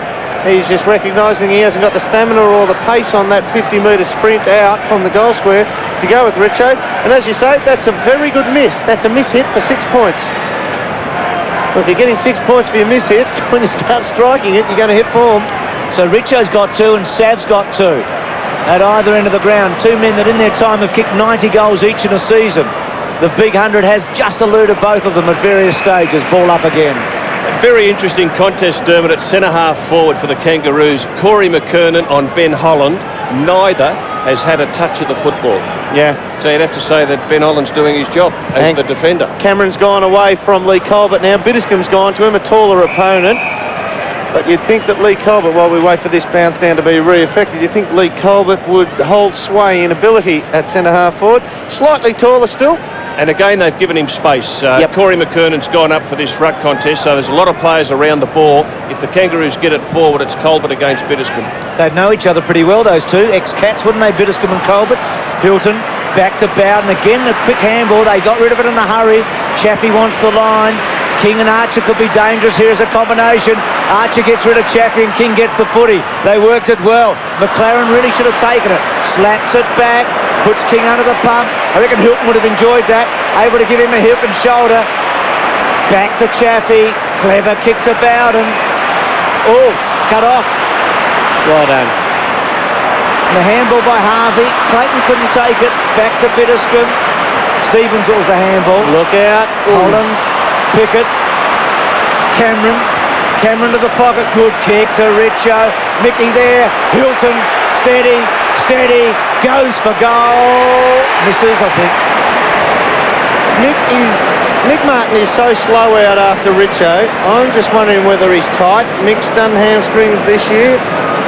He's just recognising he hasn't got the stamina or the pace on that 50-metre sprint out from the goal square to go with Richo. And as you say, that's a very good miss. That's a miss hit for 6 points. Well, if you're getting 6 points for your miss hits, when you start striking it, you're going to hit form. So Richo's got 2 and Sav's got 2 at either end of the ground. 2 men that in their time have kicked 90 goals each in a season. The big 100 has just eluded both of them at various stages. Ball up again. A very interesting contest, Dermott, at centre-half forward for the Kangaroos. Corey McKernan on Ben Holland. Neither has had a touch of the football. Yeah. So you'd have to say that Ben Holland's doing his job as the defender. Cameron's gone away from Leigh Colbert now. Bitterscombe's gone to him, a taller opponent. But you'd think that Leigh Colbert, while we wait for this bounce down to be re-effected, you'd think Leigh Colbert would hold sway in ability at centre-half forward. Slightly taller still. And again, they've given him space. Corey McKernan's gone up for this ruck contest, so there's a lot of players around the ball. If the Kangaroos get it forward, it's Colbert against Bitterscombe. They'd know each other pretty well, those two. Ex-Cats, wouldn't they? Bitterscombe and Colbert. Hilton back to Bowden. Again, a quick handball. They got rid of it in a hurry. Chaffey wants the line. King and Archer could be dangerous here as a combination. Archer gets rid of Chaffey and King gets the footy. They worked it well. McLaren really should have taken it. Slaps it back, puts King under the pump. I reckon Hilton would have enjoyed that. Able to give him a hip and shoulder. Back to Chaffey. Clever kick to Bowden. Oh, cut off. Well done. And the handball by Harvey. Clayton couldn't take it. Back to Bitterscombe. Stevens was the handball. Look out. Holland. Pickett, Cameron to the pocket, good kick to Richo, Mickey there, Hilton, steady, goes for goal, misses I think. Nick Martin is so slow out after Richo. I'm just wondering whether he's tight. Mick's done hamstrings this year.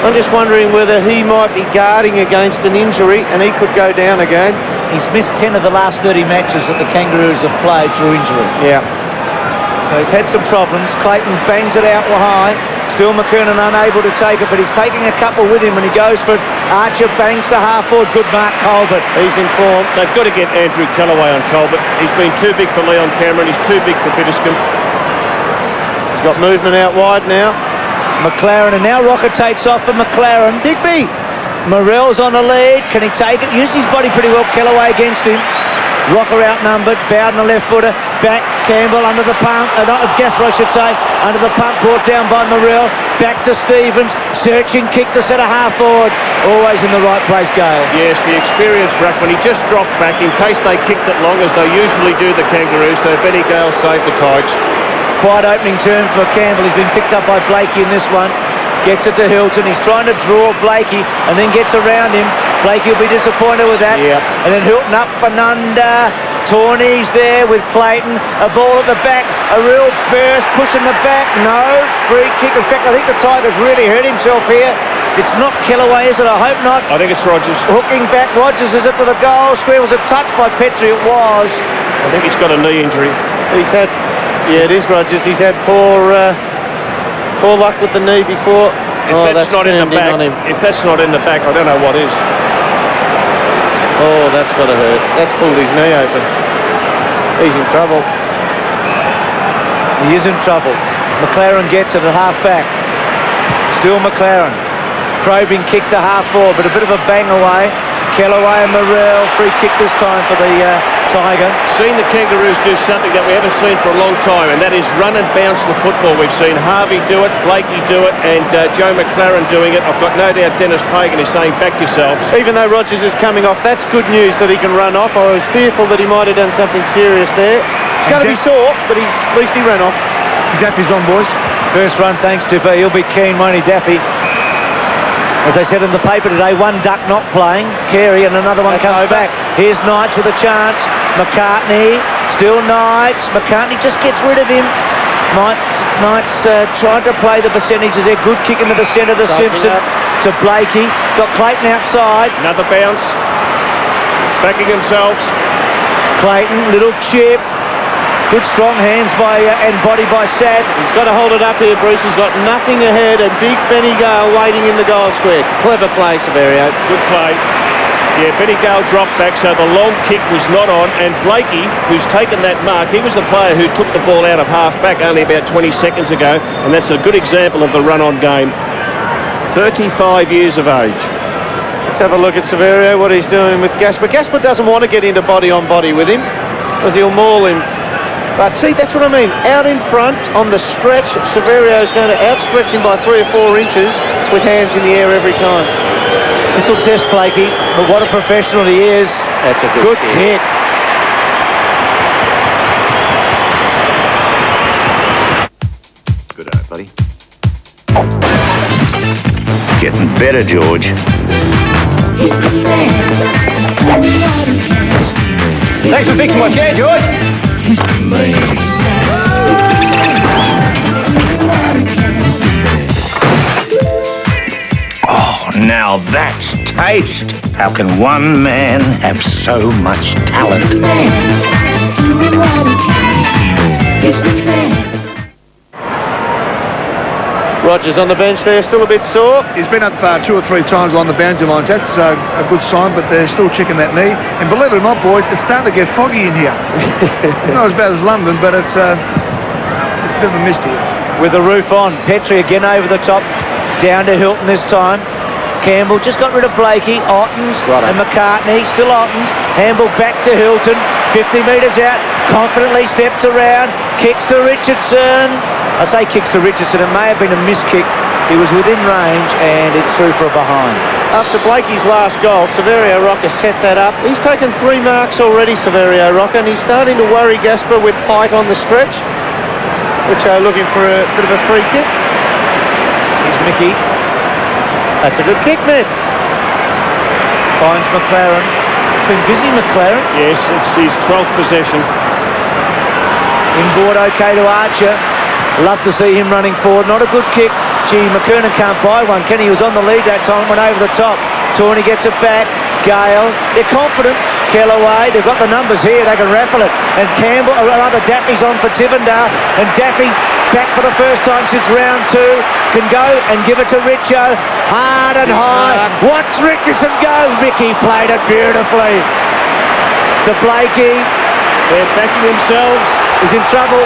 I'm just wondering whether he might be guarding against an injury and he could go down again. He's missed 10 of the last 30 matches that the Kangaroos have played through injury. Yeah. So he's had some problems. Clayton bangs it out high. Still McKernan unable to take it, but he's taking a couple with him when he goes for it. Archer bangs to half forward. Good mark, Colbert. He's in form. They've got to get Andrew Callaway on Colbert. He's been too big for Leon Cameron. He's too big for Bitterscombe. He's got movement out wide now. McLaren, and now Rocca takes off for McLaren. Digby. Morrell's on the lead. Can he take it? Used his body pretty well. Callaway against him. Rocca outnumbered. Bowden the left footer. Back. Campbell under the pump. Gasper, I should say. Under the pump. Brought down by Morrell. Back to Stevens. Searching kick to centre half forward. Always in the right place, Gale. Yes, the experienced ruckman. He just dropped back in case they kicked it long as they usually do, the Kangaroos. So Benny Gale saved the Tigers. Quite opening turn for Campbell. He's been picked up by Blakey in this one. Gets it to Hilton. He's trying to draw Blakey and then gets around him. Blakey will be disappointed with that. Yep. And then Hilton up and under. Tawny's there with Clayton. A ball at the back. A real burst. Pushing the back. No. Free kick. In fact, I think the Tigers really hurt himself here. It's not Callaway, is it? I hope not. I think it's Rogers. Hooking back. Rogers is it for the goal square. Was it touched by Petrie? It was. I think he's got a knee injury. He's had... Yeah, it is Rogers. He's had poor luck with the knee before. If that's not in the back, if that's not in the back, I don't know what is. Oh, that's got to hurt. That's pulled his knee open. He's in trouble. He is in trouble. McLaren gets it at half back. Still McLaren. Probing kick to half forward, but a bit of a bang away. Callaway and Morrell. Free kick this time for the Tiger. Seen the Kangaroos do something that we haven't seen for a long time, and that is run and bounce the football. We've seen Harvey do it, Blakey do it, and Joe McLaren doing it. I've got no doubt Dennis Pagan is saying back yourselves. Even though Rogers is coming off, that's good news that he can run off. I was fearful that he might have done something serious there. It's going to be sore, but at least he ran off. Daffy's on, boys. First run thanks to He'll be keen, won't he, Daffy? As they said in the paper today, one duck not playing, Carey, and another one comes back. Here's Knights with a chance. McCartney, still Knights. McCartney just gets rid of him. Knights tried to play the percentages there. Good kick into the centre, the Simpson to Blakey. It's got Clayton outside. Another bounce. Backing themselves. Clayton, little chip. Good strong hands by and body by Sad. He's got to hold it up here, Bruce. He's got nothing ahead, and big Benny Gale waiting in the goal square. Clever play, Saverio. Good play. Yeah, Benny Gale dropped back, so the long kick was not on, and Blakey, who's taken that mark, he was the player who took the ball out of half-back only about 20 seconds ago, and that's a good example of the run-on game. 35 years of age. Let's have a look at Saverio, what he's doing with Gasper. Gasper doesn't want to get into body-on-body with him, because he'll maul him. But see, that's what I mean. Out in front, on the stretch, Saverio's going to outstretch him by 3 or 4 inches with hands in the air every time. This will test Blakey, but what a professional he is. That's a good kick. getting better, George. Thanks for fixing my chair, George. Oh, now that's taste. How can one man have so much talent? Rogers on the bench there, still a bit sore. He's been up 2 or 3 times on the boundary lines. That's a good sign, but they're still checking that knee. And believe it or not, boys, it's starting to get foggy in here. It's not as bad as London, but it's a bit of a mist here. With the roof on, Petrie again over the top, down to Hilton this time. Campbell just got rid of Blakey, Ottens and McCartney, still Ottens. Campbell back to Hilton, 50 metres out, confidently steps around, kicks to Richardson. I say kicks to Richardson, it may have been a missed kick. He was within range and it's through for a behind. After Blakey's last goal, Saverio Rocca set that up. He's taken 3 marks already, Saverio Rocca, and he's starting to worry Gasper with height on the stretch, which are looking for a bit of a free kick. Here's Mickey. That's a good kick, Ned. Finds McLaren. Been busy, McLaren. Yes, it's his 12th possession. Inboard okay to Archer. Love to see him running forward. Not a good kick. Gee, McKernan can't buy one. Kenny was on the lead that time, went over the top. Tawney gets it back. Gale. They're confident. Kellaway, they've got the numbers here. They can raffle it. And Campbell, or rather Daffy's on for Tivendale. And Daffy, back for the first time since round 2, can go and give it to Richo. Hard and high. Watch Richardson go. Mickey played it beautifully. To Blakey. They're backing themselves. He's in trouble.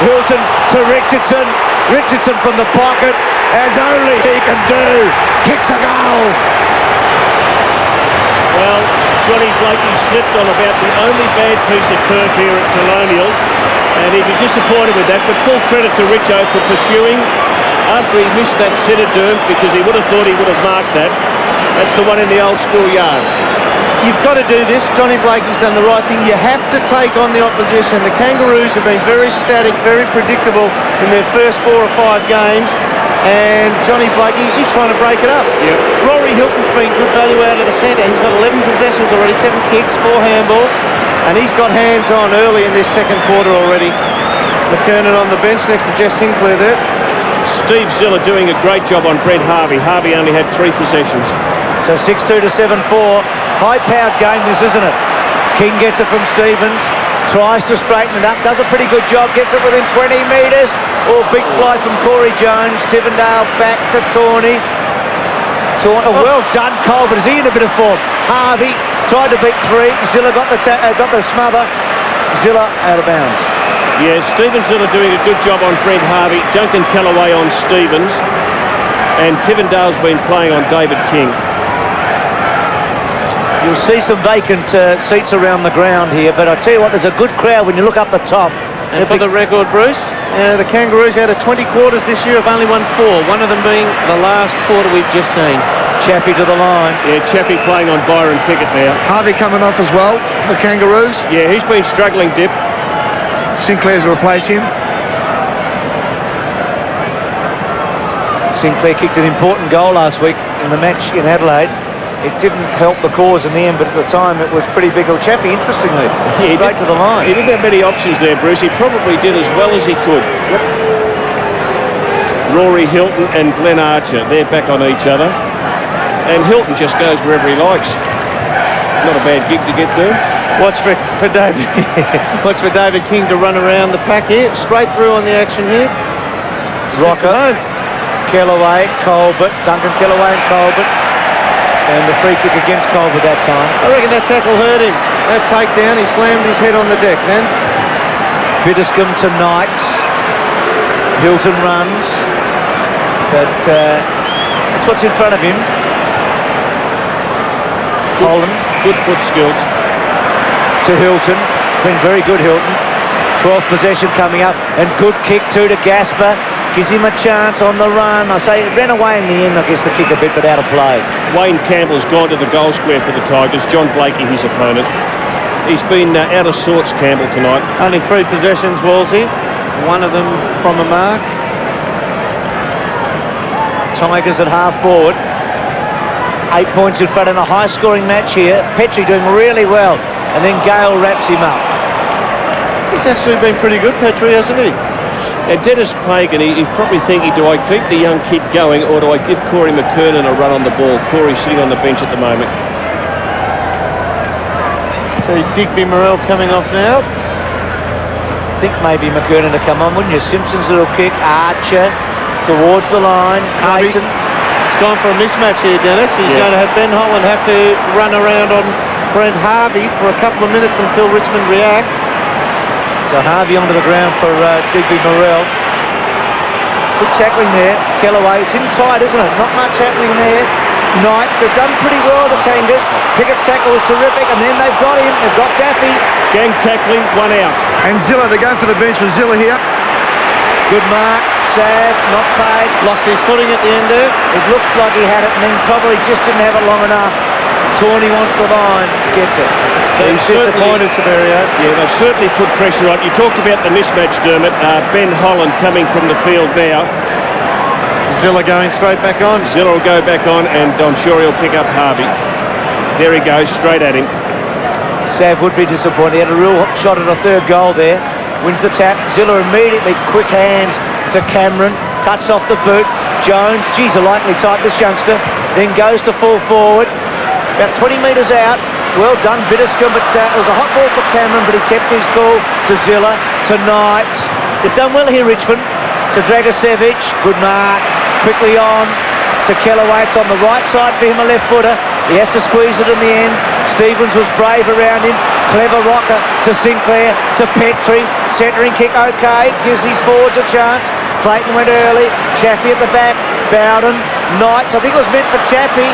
Hilton to Richardson. Richardson from the pocket, as only he can do. Kicks a goal. Well, Johnny Blakey slipped on about the only bad piece of turf here at Colonial, and he'd be disappointed with that, but full credit to Richo for pursuing after he missed that centre derm, because he would have thought he would have marked that. That's the one in the old school yard. You've got to do this. Johnny Blakey's done the right thing. You have to take on the opposition. The Kangaroos have been very static, very predictable in their first 4 or 5 games, and Johnny Blakey, he's trying to break it up. Yep. Rory Hilton's been good value out of the centre. He's got 11 possessions already, 7 kicks, 4 handballs, and he's got hands on early in this second quarter already. McKernan on the bench next to Jess Sinclair there. Steve Ziller doing a great job on Brent Harvey. Harvey only had 3 possessions. So 6-2 to 7-4. High-powered game this, isn't it? King gets it from Stevens, tries to straighten it up, does a pretty good job, gets it within 20 metres. Oh, big fly from Corey Jones. Tivendale back to Tawney. Well done, Colbert. Is he in a bit of form? Harvey tried to beat 3. Ziller got the smother. Ziller out of bounds. Yeah, Stephen Ziller doing a good job on Brent Harvey. Duncan Kellaway on Stevens. And Tivendale's been playing on David King. You'll see some vacant seats around the ground here, but I tell you what, there's a good crowd when you look up the top. And for the record, Bruce, the Kangaroos out of 20 quarters this year have only won 4, one of them being the last quarter we've just seen. Chaffey to the line. Yeah, Chaffey playing on Byron Pickett now. Harvey coming off as well for the Kangaroos. Yeah, he's been struggling, Dip. Sinclair's replaced him. Sinclair kicked an important goal last week in the match in Adelaide. It didn't help the cause in the end, but at the time it was pretty big. Chaffey, interestingly, straight to the line. He didn't have many options there, Bruce. He probably did as well as he could. Yep. Rory Hilton and Glenn Archer, they're back on each other. And Hilton just goes wherever he likes. Not a bad gig to get there. Watch for David. Watch for David King to run around the pack here. Straight through on the action here. Rocca, Kellaway, Colbert, Duncan Kellaway and Colbert. And the free kick against Colbert that time. I reckon that tackle hurt him. That takedown, he slammed his head on the deck then. Biddiscombe to Knights. Hilton runs. But that's what's in front of him. Holland. Good foot skills. To Hilton. Been very good, Hilton. 12th possession coming up. And good kick too to Gasper. Gives him a chance on the run. I say it ran away in the end, I guess, the kick a bit, but out of play. Wayne Campbell's gone to the goal square for the Tigers. John Blakey, his opponent. He's been out of sorts, Campbell, tonight. Only 3 possessions, Wolsey. One of them from a mark. Tigers at half forward. 8 points in front in a high-scoring match here. Petrie doing really well, and then Gale wraps him up. He's actually been pretty good, Petrie, hasn't he? And Dennis Pagan, he's probably thinking, do I keep the young kid going or do I give Corey McKernan a run on the ball? Corey's sitting on the bench at the moment. So Digby Morrell coming off now. I think maybe McKernan to come on, wouldn't you? Simpson's little kick, Archer towards the line, Clayton. It's gone for a mismatch here, Dennis. He's going to have Ben Holland have to run around on Brent Harvey for a couple of minutes until Richmond react. So Harvey onto the ground for Digby Morrell. Good tackling there. Kellaway, it's in tight, isn't it? Not much happening there. Knights, they've done pretty well, the Kangas. Pickett's tackle was terrific, and then they've got him. They've got Daffy. Gang tackling, 1 out. And Zilla, they're going for the bench for Zilla here. Good mark. Sav, not paid. Lost his footing at the end there. It looked like he had it, and then probably just didn't have it long enough. Tawney wants the line, gets it. He's disappointed, Saverio. Yeah, they've certainly put pressure on. You talked about the mismatch, Dermott. Ben Holland coming from the field now. Zilla going straight back on. Zilla will go back on, and I'm sure he'll pick up Harvey. There he goes, straight at him. Sav would be disappointed. He had a real shot at a third goal there. Wins the tap. Zilla immediately, quick hands to Cameron. Touched off the boot. Jones, geez, a likely type, this youngster. Then goes to full forward. About 20 metres out. Well done, Bitterscombe, but it was a hot ball for Cameron, but he kept his cool to Zilla, to Knights. They've done well here, Richmond. To Dragicevic, good mark. Quickly on to Kellaway. It's on the right side for him, a left footer. He has to squeeze it in the end. Stevens was brave around him. Clever Rocca to Sinclair, to Petrie. Centering kick, okay. Gives his forwards a chance. Clayton went early. Chaffey at the back. Bowden. Knights, I think it was meant for Chaffey.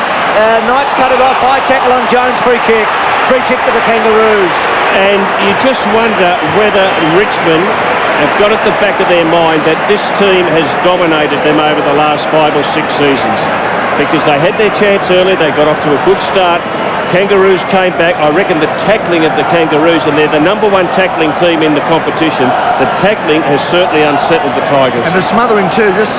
Knights cut it off. High tackle on Jones. Free kick. Free kick to the Kangaroos. And you just wonder whether Richmond have got at the back of their mind that this team has dominated them over the last 5 or 6 seasons. Because they had their chance early, they got off to a good start. Kangaroos came back. I reckon the tackling of the Kangaroos, and they're the #1 tackling team in the competition, the tackling has certainly unsettled the Tigers. And the smothering too, just...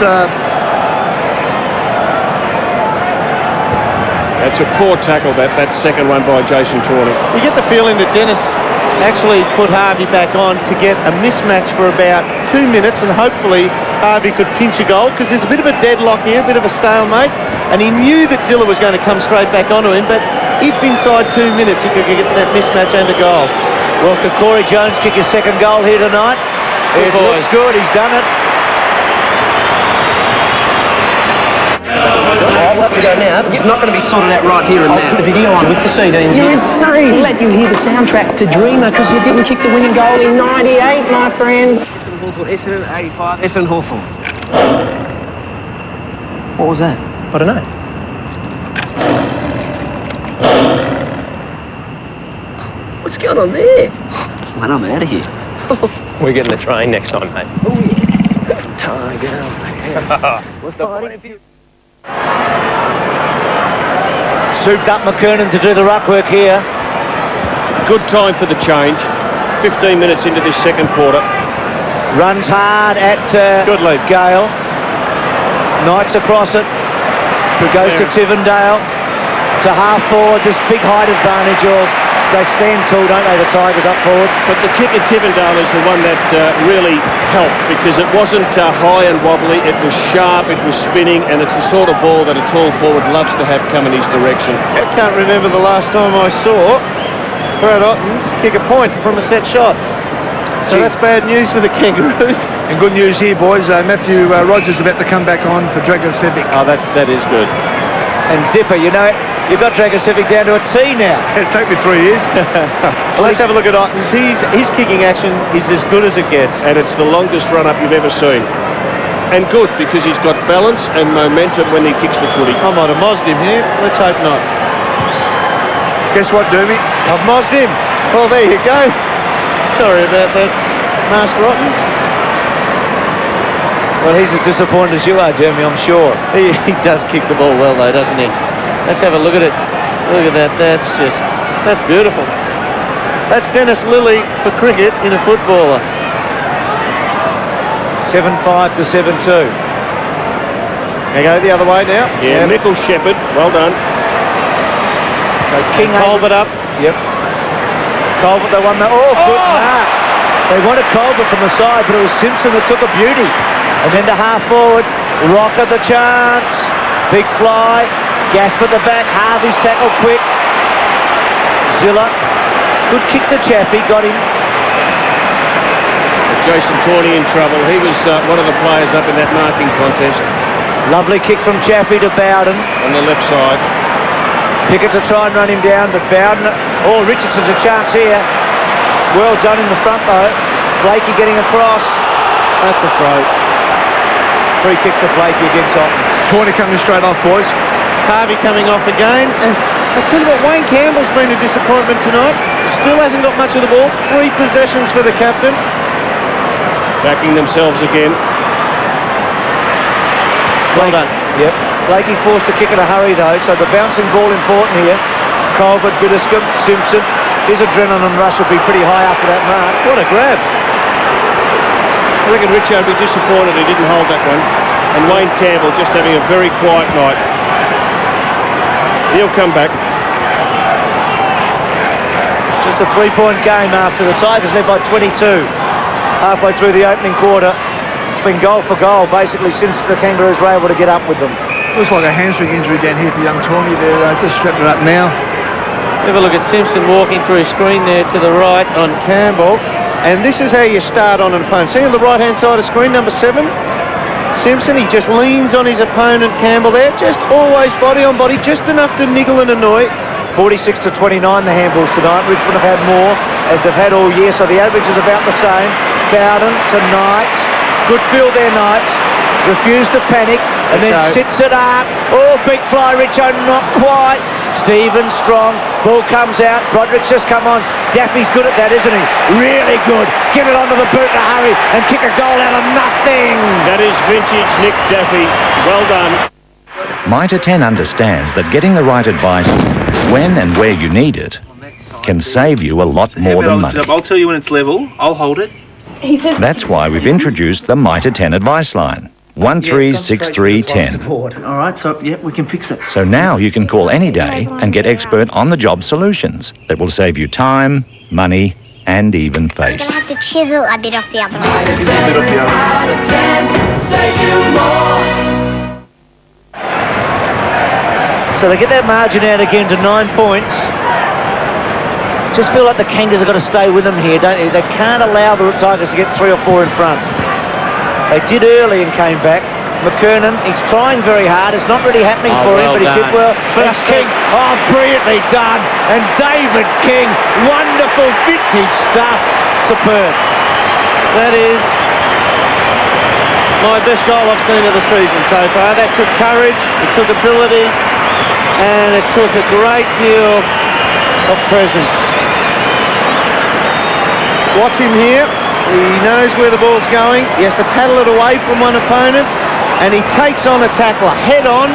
That's a poor tackle, that second one by Jason Tawney. You get the feeling that Dennis actually put Harvey back on to get a mismatch for about 2 minutes, and hopefully Harvey could pinch a goal, because there's a bit of a deadlock here, a bit of a stalemate, and he knew that Zilla was going to come straight back onto him, but if inside 2 minutes he could get that mismatch and a goal. Well, could Corey Jones kick his second goal here tonight? It looks good, he's done it. We'll have to go now, but it's not going to be sorted out right here and now. I'll put the video on with the CD. You're insane! Let you hear the soundtrack to Dreamer because you didn't kick the winning goal in '98, my friend. Essendon Hawthorn, Essendon 85, Essendon Hawthorn. What was that? I don't know. What's going on there? Man, I'm out of here. We're getting the train next time, mate. Oh, yeah. Tiger. What's the point of view? Souped up McKernan to do the ruck work here. Good time for the change. 15 minutes into this second quarter. Runs hard at Gale. Knights across it. Who goes to Tivendale. To half forward. This big height advantage of they stand tall, don't they, the Tigers up forward? But the kick at Tivendale is the one that really helped, because it wasn't high and wobbly, it was sharp, it was spinning, and it's the sort of ball that a tall forward loves to have come in his direction. I can't remember the last time I saw Brad Ottens kick a point from a set shot. So that's bad news for the Kangaroos. And good news here, boys. Matthew Rogers about to come back on for Dragicevic. Oh, that is good. And Dipper, you know, you've got Dragicevic down to a T now. It's taken me 3 years. Well, let's have a look at Ottens. His kicking action is as good as it gets. And it's the longest run-up you've ever seen. And good, because he's got balance and momentum when he kicks the footy. I might have mozzed him here. Let's hope not. Guess what, Dermy? I've mozzed him. Well, there you go. Sorry about that, Master Ottens. Well, he's as disappointed as you are, Jeremy, I'm sure. He does kick the ball well, though, doesn't he? Let's have a look at it. Look at that. That's beautiful. That's Dennis Lilly for cricket in a footballer. 7-5 to 7-2. They go the other way now. Yeah, Michael Shepherd, well done. So King Colbert up. Yep. Colbert, they won that. Oh, good mark. They wanted Colbert from the side, but it was Simpson that took a beauty. And then to half forward, Rocca the chance. Big fly. Gasp at the back. Harvey's tackle quick. Zilla. Good kick to Chaffey. Got him. Jason Tawney in trouble. He was one of the players up in that marking contest. Lovely kick from Chaffey to Bowden. On the left side. Pickett to try and run him down, but Bowden... Oh, Richardson's a chance here. Well done in the front, though. Blakey getting across. That's a throw. Free kick to Blakey against Ottens. Tawney coming straight off, boys. Harvey coming off again. And I tell you what, Wayne Campbell's been a disappointment tonight. Still hasn't got much of the ball. 3 possessions for the captain. Backing themselves again. Well done. Yep. Blakey forced to kick in a hurry, though, so the bouncing ball important here. Colbert, Biddiscombe, Simpson. His adrenaline rush will be pretty high after that mark. What a grab. I reckon Richard would be disappointed he didn't hold that one. And Wayne Campbell just having a very quiet night. He'll come back. Just a 3-point game after the Tigers led by 22. Halfway through the opening quarter. It's been goal for goal basically since the Kangaroos were able to get up with them. Looks like a hamstring injury down here for young Tawney. They're just strapping it up now. Have a look at Simpson walking through his screen there to the right on Campbell. And this is how you start on an opponent. See on the right-hand side of screen, number 7. Simpson, he just leans on his opponent, Campbell there. Just always body on body, just enough to niggle and annoy. 46 to 29 the handballs tonight. Richmond have had more, as they've had all year, so the average is about the same. Bowden to Knights. Good field there, Knights. Refused to panic, and then sits it up. Oh, big fly, Richo, not quite. Stephen strong. Ball comes out. Broderick's just come on. Daffy's good at that, isn't he? Really good. Give it onto the boot in a hurry and kick a goal out of nothing. That is vintage Nick Daffy. Well done. Mitre 10 understands that getting the right advice when and where you need it can save you a lot more than money. I'll tell you when it's level. I'll hold it. That's why we've introduced the Mitre 10 advice line. 136310. All right, so yeah, we can fix it. So now you can call any day and get expert on-the-job solutions that will save you time, money, and even face. I'm gonna have to chisel a bit off the other Out of 10, save you more. So they get that margin out again to 9 points. Just feel like the Kangaroos have got to stay with them here, don't they? They can't allow the Tigers to get 3 or 4 in front. They did early and came back. McKernan, he's trying very hard. It's not really happening for him, but he did well. And King, oh, brilliantly done. And David King, wonderful vintage stuff. Superb. That is my best goal I've seen of the season so far. That took courage, it took ability, and it took a great deal of presence. Watch him here. He knows where the ball's going. He has to paddle it away from one opponent, and he takes on a tackler head on,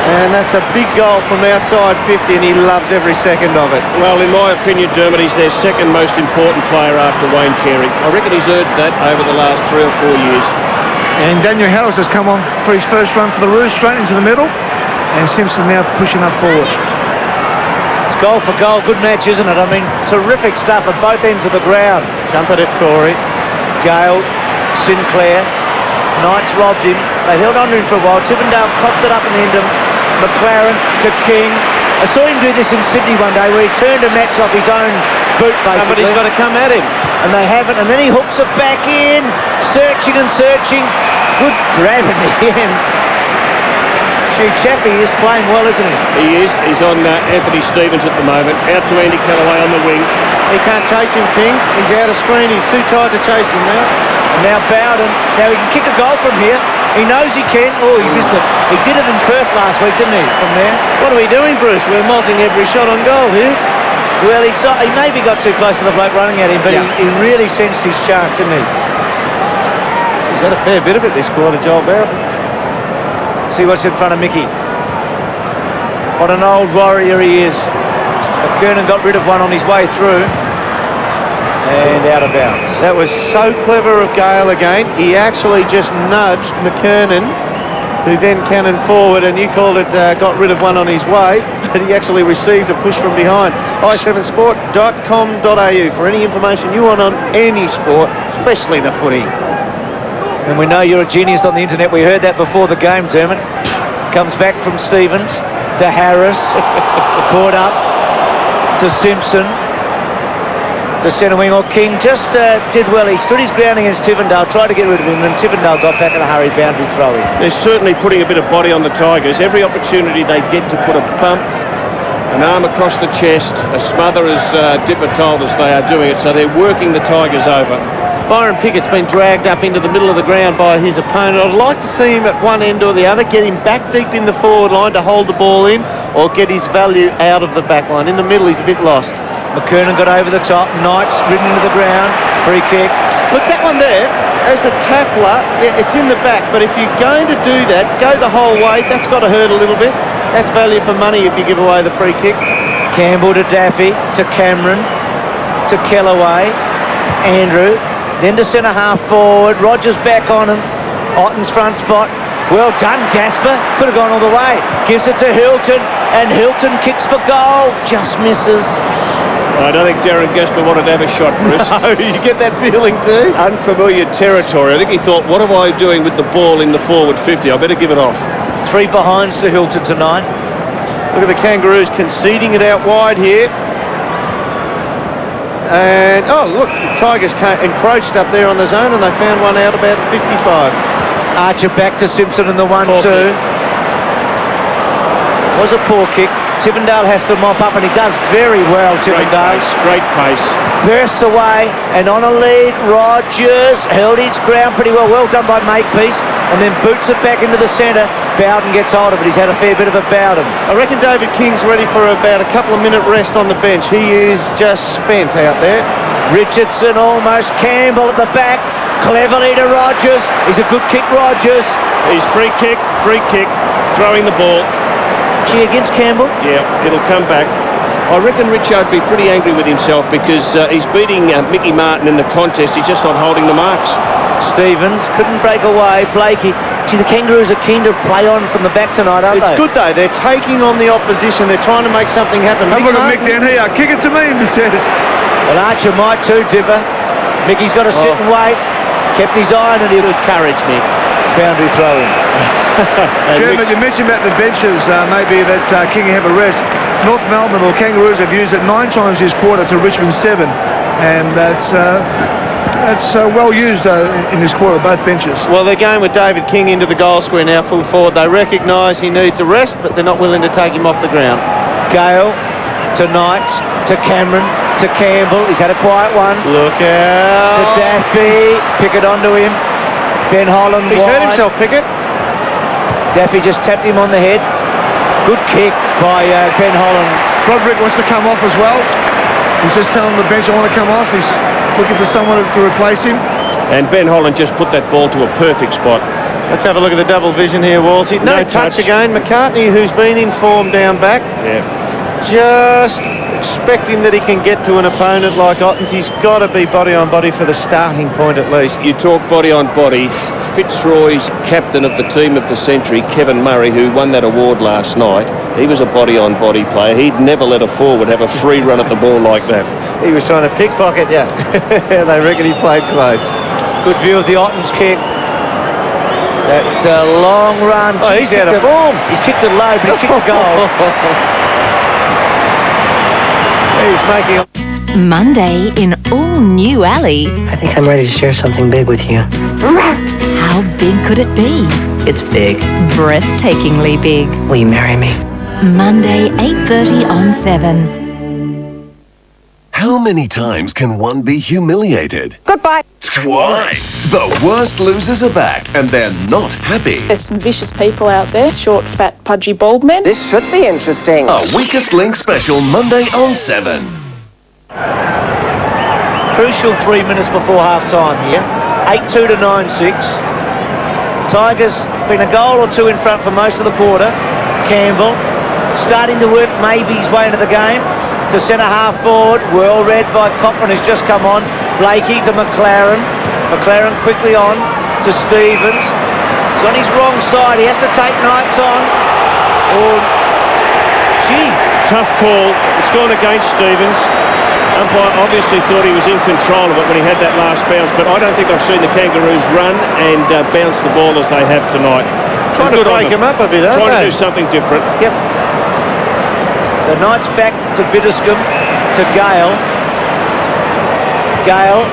and that's a big goal from outside 50, and he loves every second of it. Well, in my opinion, Dermott, he's their second most important player after Wayne Carey. I reckon he's earned that over the last 3 or 4 years. And Daniel Harris has come on for his first run for the Roos, straight into the middle, and Simpson now pushing up forward. It's goal for goal. Good match, isn't it? I mean, terrific stuff at both ends of the ground. Jump at it, Corey. Gale, Sinclair, Knights robbed him. They held on to him for a while. Tippendale coughed it up in the end of McLaren to King. I saw him do this in Sydney one day where he turned a match off his own boot, basically. Somebody's got to come at him. And they haven't. And then he hooks it back in, searching and searching. Good grab in the end. Chaffey is playing well, isn't he? He is. He's on Anthony Stevens at the moment. Out to Andy Callaway on the wing. He can't chase him, King. He's out of screen. He's too tight to chase him now. And now Bowden. Now he can kick a goal from here. He knows he can. Oh, he missed it. He did it in Perth last week, didn't he, from there? What are we doing, Bruce? We're mozzing every shot on goal here. Well, he maybe got too close to the bloke running at him, but he really sensed his chance, didn't he? He's had a fair bit of it this quarter, Joel Bowden. See what's in front of Mickey. What an old warrior he is. McKernan got rid of one on his way through. And out of bounds. That was so clever of Gale again. He actually just nudged McKernan who then cannoned forward, and you called it got rid of one on his way, but he actually received a push from behind. i7sport.com.au for any information you want on any sport, especially the footy. And we know you're a genius on the internet. We heard that before the game, Dermott. Comes back from Stevens to Harris. Caught up to Simpson. To centre wing, or King just did well. He stood his ground against Tivendale, tried to get rid of him, and Tivendale got back in a hurry, boundary throwing. They're certainly putting a bit of body on the Tigers. Every opportunity they get to put a bump, an arm across the chest, a smother, as Dipper told us they are doing it, so they're working the Tigers over. Byron Pickett's been dragged up into the middle of the ground by his opponent. I'd like to see him at one end or the other, get him back deep in the forward line to hold the ball in, or get his value out of the back line. In the middle, he's a bit lost. McKernan got over the top. Knight's ridden into the ground. Free kick. Look, that one there, as a tackler, yeah, it's in the back, but if you're going to do that, go the whole way. That's got to hurt a little bit. That's value for money if you give away the free kick. Campbell to Daffy, to Cameron, to Kellaway, Andrew, then to centre half forward. Rogers back on him. Ottens front spot. Well done, Gasper. Could have gone all the way. Gives it to Hilton, and Hilton kicks for goal. Just misses. I don't think Darren Gasper wanted to have a shot, Bruce. No, you get that feeling too? Unfamiliar territory. I think he thought, what am I doing with the ball in the forward 50? I better give it off. 3 behinds to Hilton tonight. Look at the Kangaroos conceding it out wide here. And, oh, look, the Tigers encroached up there on the zone, and they found one out about 55. Archer back to Simpson in the 1-2. Was a poor kick. Tivendale has to mop up, and he does very well, Tivendale. Great pace. Bursts away, and on a lead, Rogers held his ground pretty well. Well done by Makepeace, and then boots it back into the centre. Bowden gets hold of it. He's had a fair bit of a Bowden. I reckon David King's ready for about a couple of minute rest on the bench. He is just spent out there. Richardson almost. Campbell at the back. Cleverly to Rogers. He's a good kick, Rogers. He's free kick, throwing the ball. She against Campbell? Yeah, it'll come back. I reckon Richard would be pretty angry with himself because he's beating Mickey Martin in the contest. He's just not holding the marks. Stevens couldn't break away. Blakey. Gee, the Kangaroos are keen to play on from the back tonight, aren't they? It's good though. They're taking on the opposition. They're trying to make something happen. Have a look at Mick down here. Kick it to me, he says. Well, Archer might too, Dipper. Mickey's got to sit and wait. Kept his eye on it. He'll encourage me. Boundary throwing. Dermott, you mentioned about the benches, maybe that King have a rest. North Melbourne or Kangaroos have used it 9 times this quarter to Richmond 7, and that's well used in this quarter, both benches. Well, they're going with David King into the goal square now, full forward. They recognise he needs a rest, but they're not willing to take him off the ground. Gale to Knight, to Cameron, to Campbell. He's had a quiet one. Look out. To Daffy. Pickett onto him. Ben Holland He's hurt himself, Pickett. Daffy just tapped him on the head. Good kick by Ben Holland. Broderick wants to come off as well. He's just telling the bench, I want to come off. He's looking for someone to replace him. And Ben Holland just put that ball to a perfect spot. Let's have a look at the double vision here, Wolsey. No touch again. McCartney, who's been in form down back. Yeah. Just expecting that he can get to an opponent like Ottens. He's got to be body on body for the starting point at least. You talk body on body. Fitzroy's captain of the team of the century, Kevin Murray, who won that award last night, he was a body on body player. He'd never let a forward have a free run at the ball like that. He was trying to pickpocket you. They reckon he played close. Good view of the Ottens kick. That long run. Oh, he's out of form. He's kicked it low, but he's kicked a goal. He's making a... Monday in all new alley. I think I'm ready to share something big with you. How big could it be? It's big. Breathtakingly big. Will you marry me? Monday, 8:30 on 7. How many times can one be humiliated? Goodbye. Twice. The worst losers are back, and they're not happy. There's some vicious people out there. Short, fat, pudgy, bald men. This should be interesting. A Weakest Link special Monday on 7. Crucial 3 minutes before half-time here. 8-2 to 9-6. Tigers been a goal or two in front for most of the quarter. Campbell starting to work maybe his way into the game. To centre half forward. Well read by Cochrane, who's just come on. Blakey to McLaren. McLaren quickly on to Stevens. He's on his wrong side. He has to take Knights on. Oh, gee. Tough call. It's gone against Stevens. Umpire obviously thought he was in control of it when he had that last bounce, but I don't think I've seen the Kangaroos run and bounce the ball as they have tonight. Trying to break him up a bit, aren't Trying they? to do something different. Yep. So Knights back to Biddiscombe, to Gale. Gale,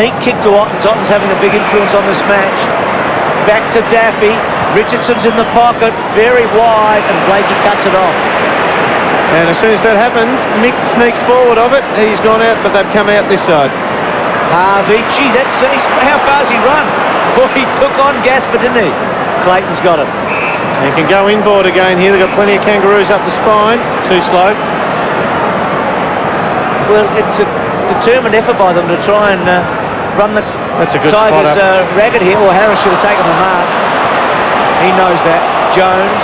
neat kick to Ottens. Ottens having a big influence on this match. Back to Daffy. Richardson's in the pocket, very wide, and Blakey cuts it off. And as soon as that happens, Mick sneaks forward of it. He's gone out, but they've come out this side. Harvey, gee, how far's he run? Boy, he took on Gasper, didn't he? Clayton's got it. He can go inboard again here. They've got plenty of Kangaroos up the spine. Too slow. Well, it's a determined effort by them to try and run the That's a good Tigers spot up. ragged here. Well, Harris should have taken the mark. He knows that. Jones.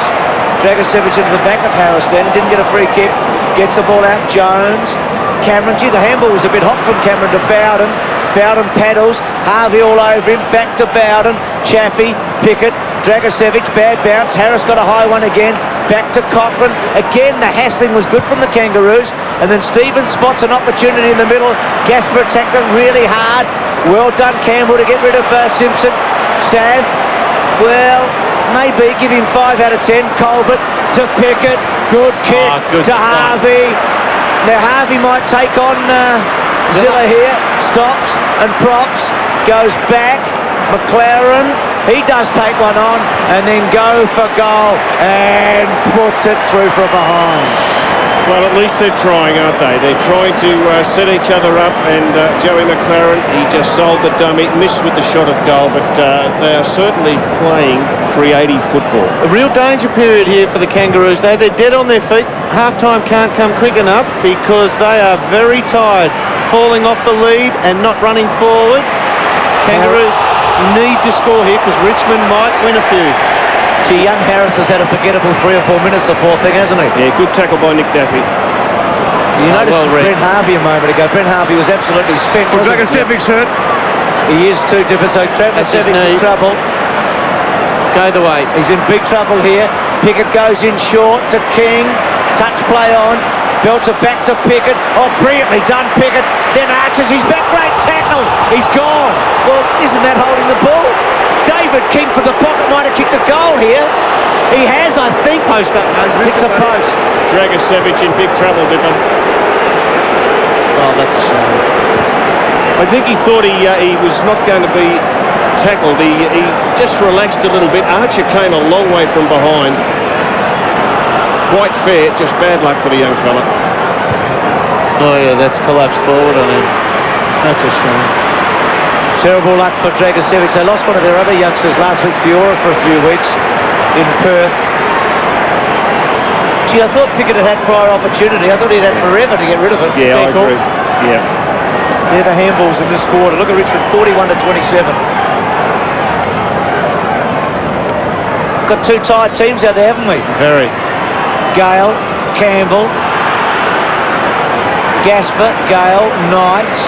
Dragicevic into the back of Harris then. Didn't get a free kick. Gets the ball out. Jones. Cameron. Gee, the handball was a bit hot from Cameron to Bowden. Bowden paddles. Harvey all over him. Back to Bowden. Chaffey. Pickett. Dragicevic. Bad bounce. Harris got a high one again. Back to Cochrane. Again, the hassling was good from the Kangaroos. And then Stevens spots an opportunity in the middle. Gasper attacked it really hard. Well done, Campbell, to get rid of Simpson. Sav. Well, maybe give him 5 out of 10. Colbert to Pickett. Good kick to Harvey. Now Harvey might take on Zilla here. Stops and props. Goes back. McLaren. He does take one on and then go for goal and puts it through from behind. Well, at least they're trying, aren't they? They're trying to set each other up, and Joey McLaren, he just sold the dummy, missed with the shot at goal, but they are certainly playing creative football. A real danger period here for the Kangaroos. They're dead on their feet. Half-time can't come quick enough because they are very tired, falling off the lead and not running forward. Kangaroos need to score here because Richmond might win a few. Gee, young Harris has had a forgettable 3 or 4 minutes, the poor thing, hasn't he? Yeah, good tackle by Nick Daffy. You noticed Brent Harvey a moment ago. Brent Harvey was absolutely spent. Well, Dragosevic's hurt. He is too, Dipper, so Dragosevic's in trouble. Go the way. He's in big trouble here. Pickett goes in short to King. Touch play on. Belts it back to Pickett. Oh, brilliantly done, Pickett. Then Archers, he's back. Great tackle. He's gone. Well, isn't that holding the ball? David King from the pocket might have kicked a goal here. He has, I think. Post up. It's a post. Dragicevic in big trouble, Dipper. Oh, that's a shame. I think he thought he was not going to be tackled. He just relaxed a little bit. Archer came a long way from behind. Quite fair, just bad luck for the young fella. Oh yeah, that's collapsed forward on him. That's a shame. Terrible luck for Dragicevic. They lost one of their other youngsters last week, Fiora, for a few weeks in Perth. Gee, I thought Pickett had prior opportunity. I thought he'd had forever to get rid of it. Yeah, I agree. Yeah. They're the handballs in this quarter. Look at Richmond, 41-27. Got 2 tired teams out there, haven't we? Very. Gale, Campbell, Gasper, Gale, Knights.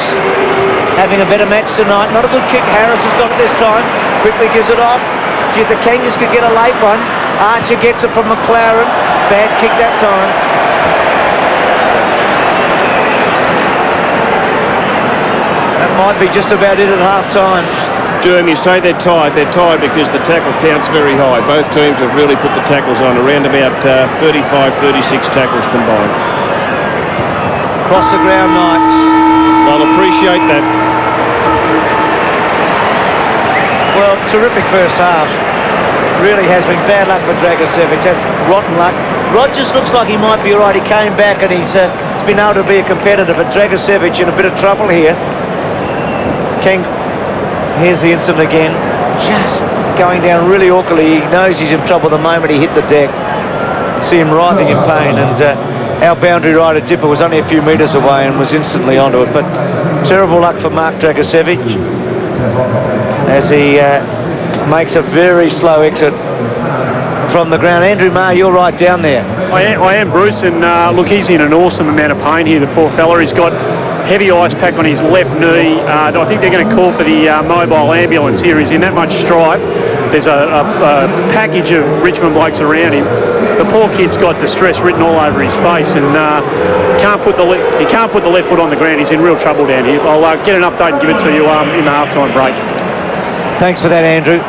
Having a better match tonight. Not a good kick. Harris has got it this time. Quickly gives it off. Gee, if the Kangas could get a late one. Archer gets it from McLaren. Bad kick that time. That might be just about it at half-time. Derm, you say they're tired. They're tired because the tackle count's very high. Both teams have really put the tackles on, around about 35, 36 tackles combined. Across the ground, Knights. They'll appreciate that. Well, terrific first half. Really has been bad luck for Dragicevic. That's rotten luck. Rogers looks like he might be all right. He came back and he's been able to be a competitor, but Dragicevic in a bit of trouble here. King, here's the incident again. Just going down really awkwardly. He knows he's in trouble the moment he hit the deck. See him writhing in pain, and our boundary rider Dipper was only a few metres away and was instantly onto it. But terrible luck for Mark Dragicevic as he makes a very slow exit from the ground. Andrew Maher, you're right down there. I am, Bruce, and look, he's in an awesome amount of pain here, the poor fella. He's got heavy ice pack on his left knee. I think they're going to call for the mobile ambulance here. He's in that much strife. there's a package of Richmond blokes around him. The poor kid's got distress written all over his face, and he can't put the left foot on the ground. He's in real trouble down here. I'll get an update and give it to you in the halftime break. Thanks for that, Andrew.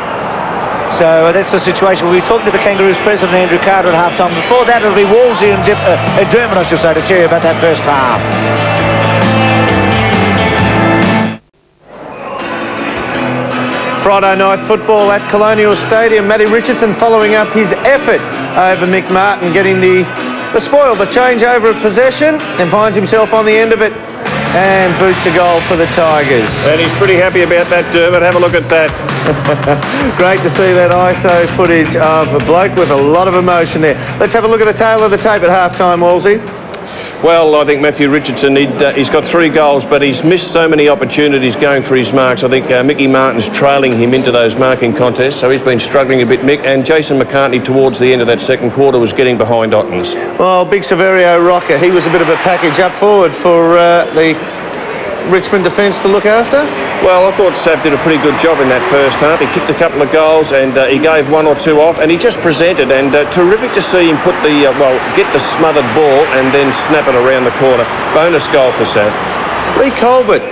So that's the situation. We'll be talking to the Kangaroos president, Andrew Carter, at halftime. Before that, it'll be Wolsey and Dermott, I should say, to tell you about that first half. Friday night football at Colonial Stadium. Matty Richardson following up his effort over Mick Martin, getting the spoil, the changeover of possession, and finds himself on the end of it and boots a goal for the Tigers. And he's pretty happy about that, Dermott. Have a look at that. Great to see that ISO footage of a bloke with a lot of emotion there. Let's have a look at the tail of the tape at half-time, Wolsey. Well, I think Matthew Richardson, he's got 3 goals, but he's missed so many opportunities going for his marks. I think Mickey Martin's trailing him into those marking contests, so he's been struggling a bit, Mick. And Jason McCartney, towards the end of that second quarter, was getting behind Ottens. Well, big Saverio Rocca, he was a bit of a package up forward for the Richmond defence to look after. Well, I thought Sav did a pretty good job in that first half. He kicked a couple of goals, and he gave 1 or 2 off, and he just presented, and terrific to see him put the, get the smothered ball and then snap it around the corner. Bonus goal for Sav. Leigh Colbert,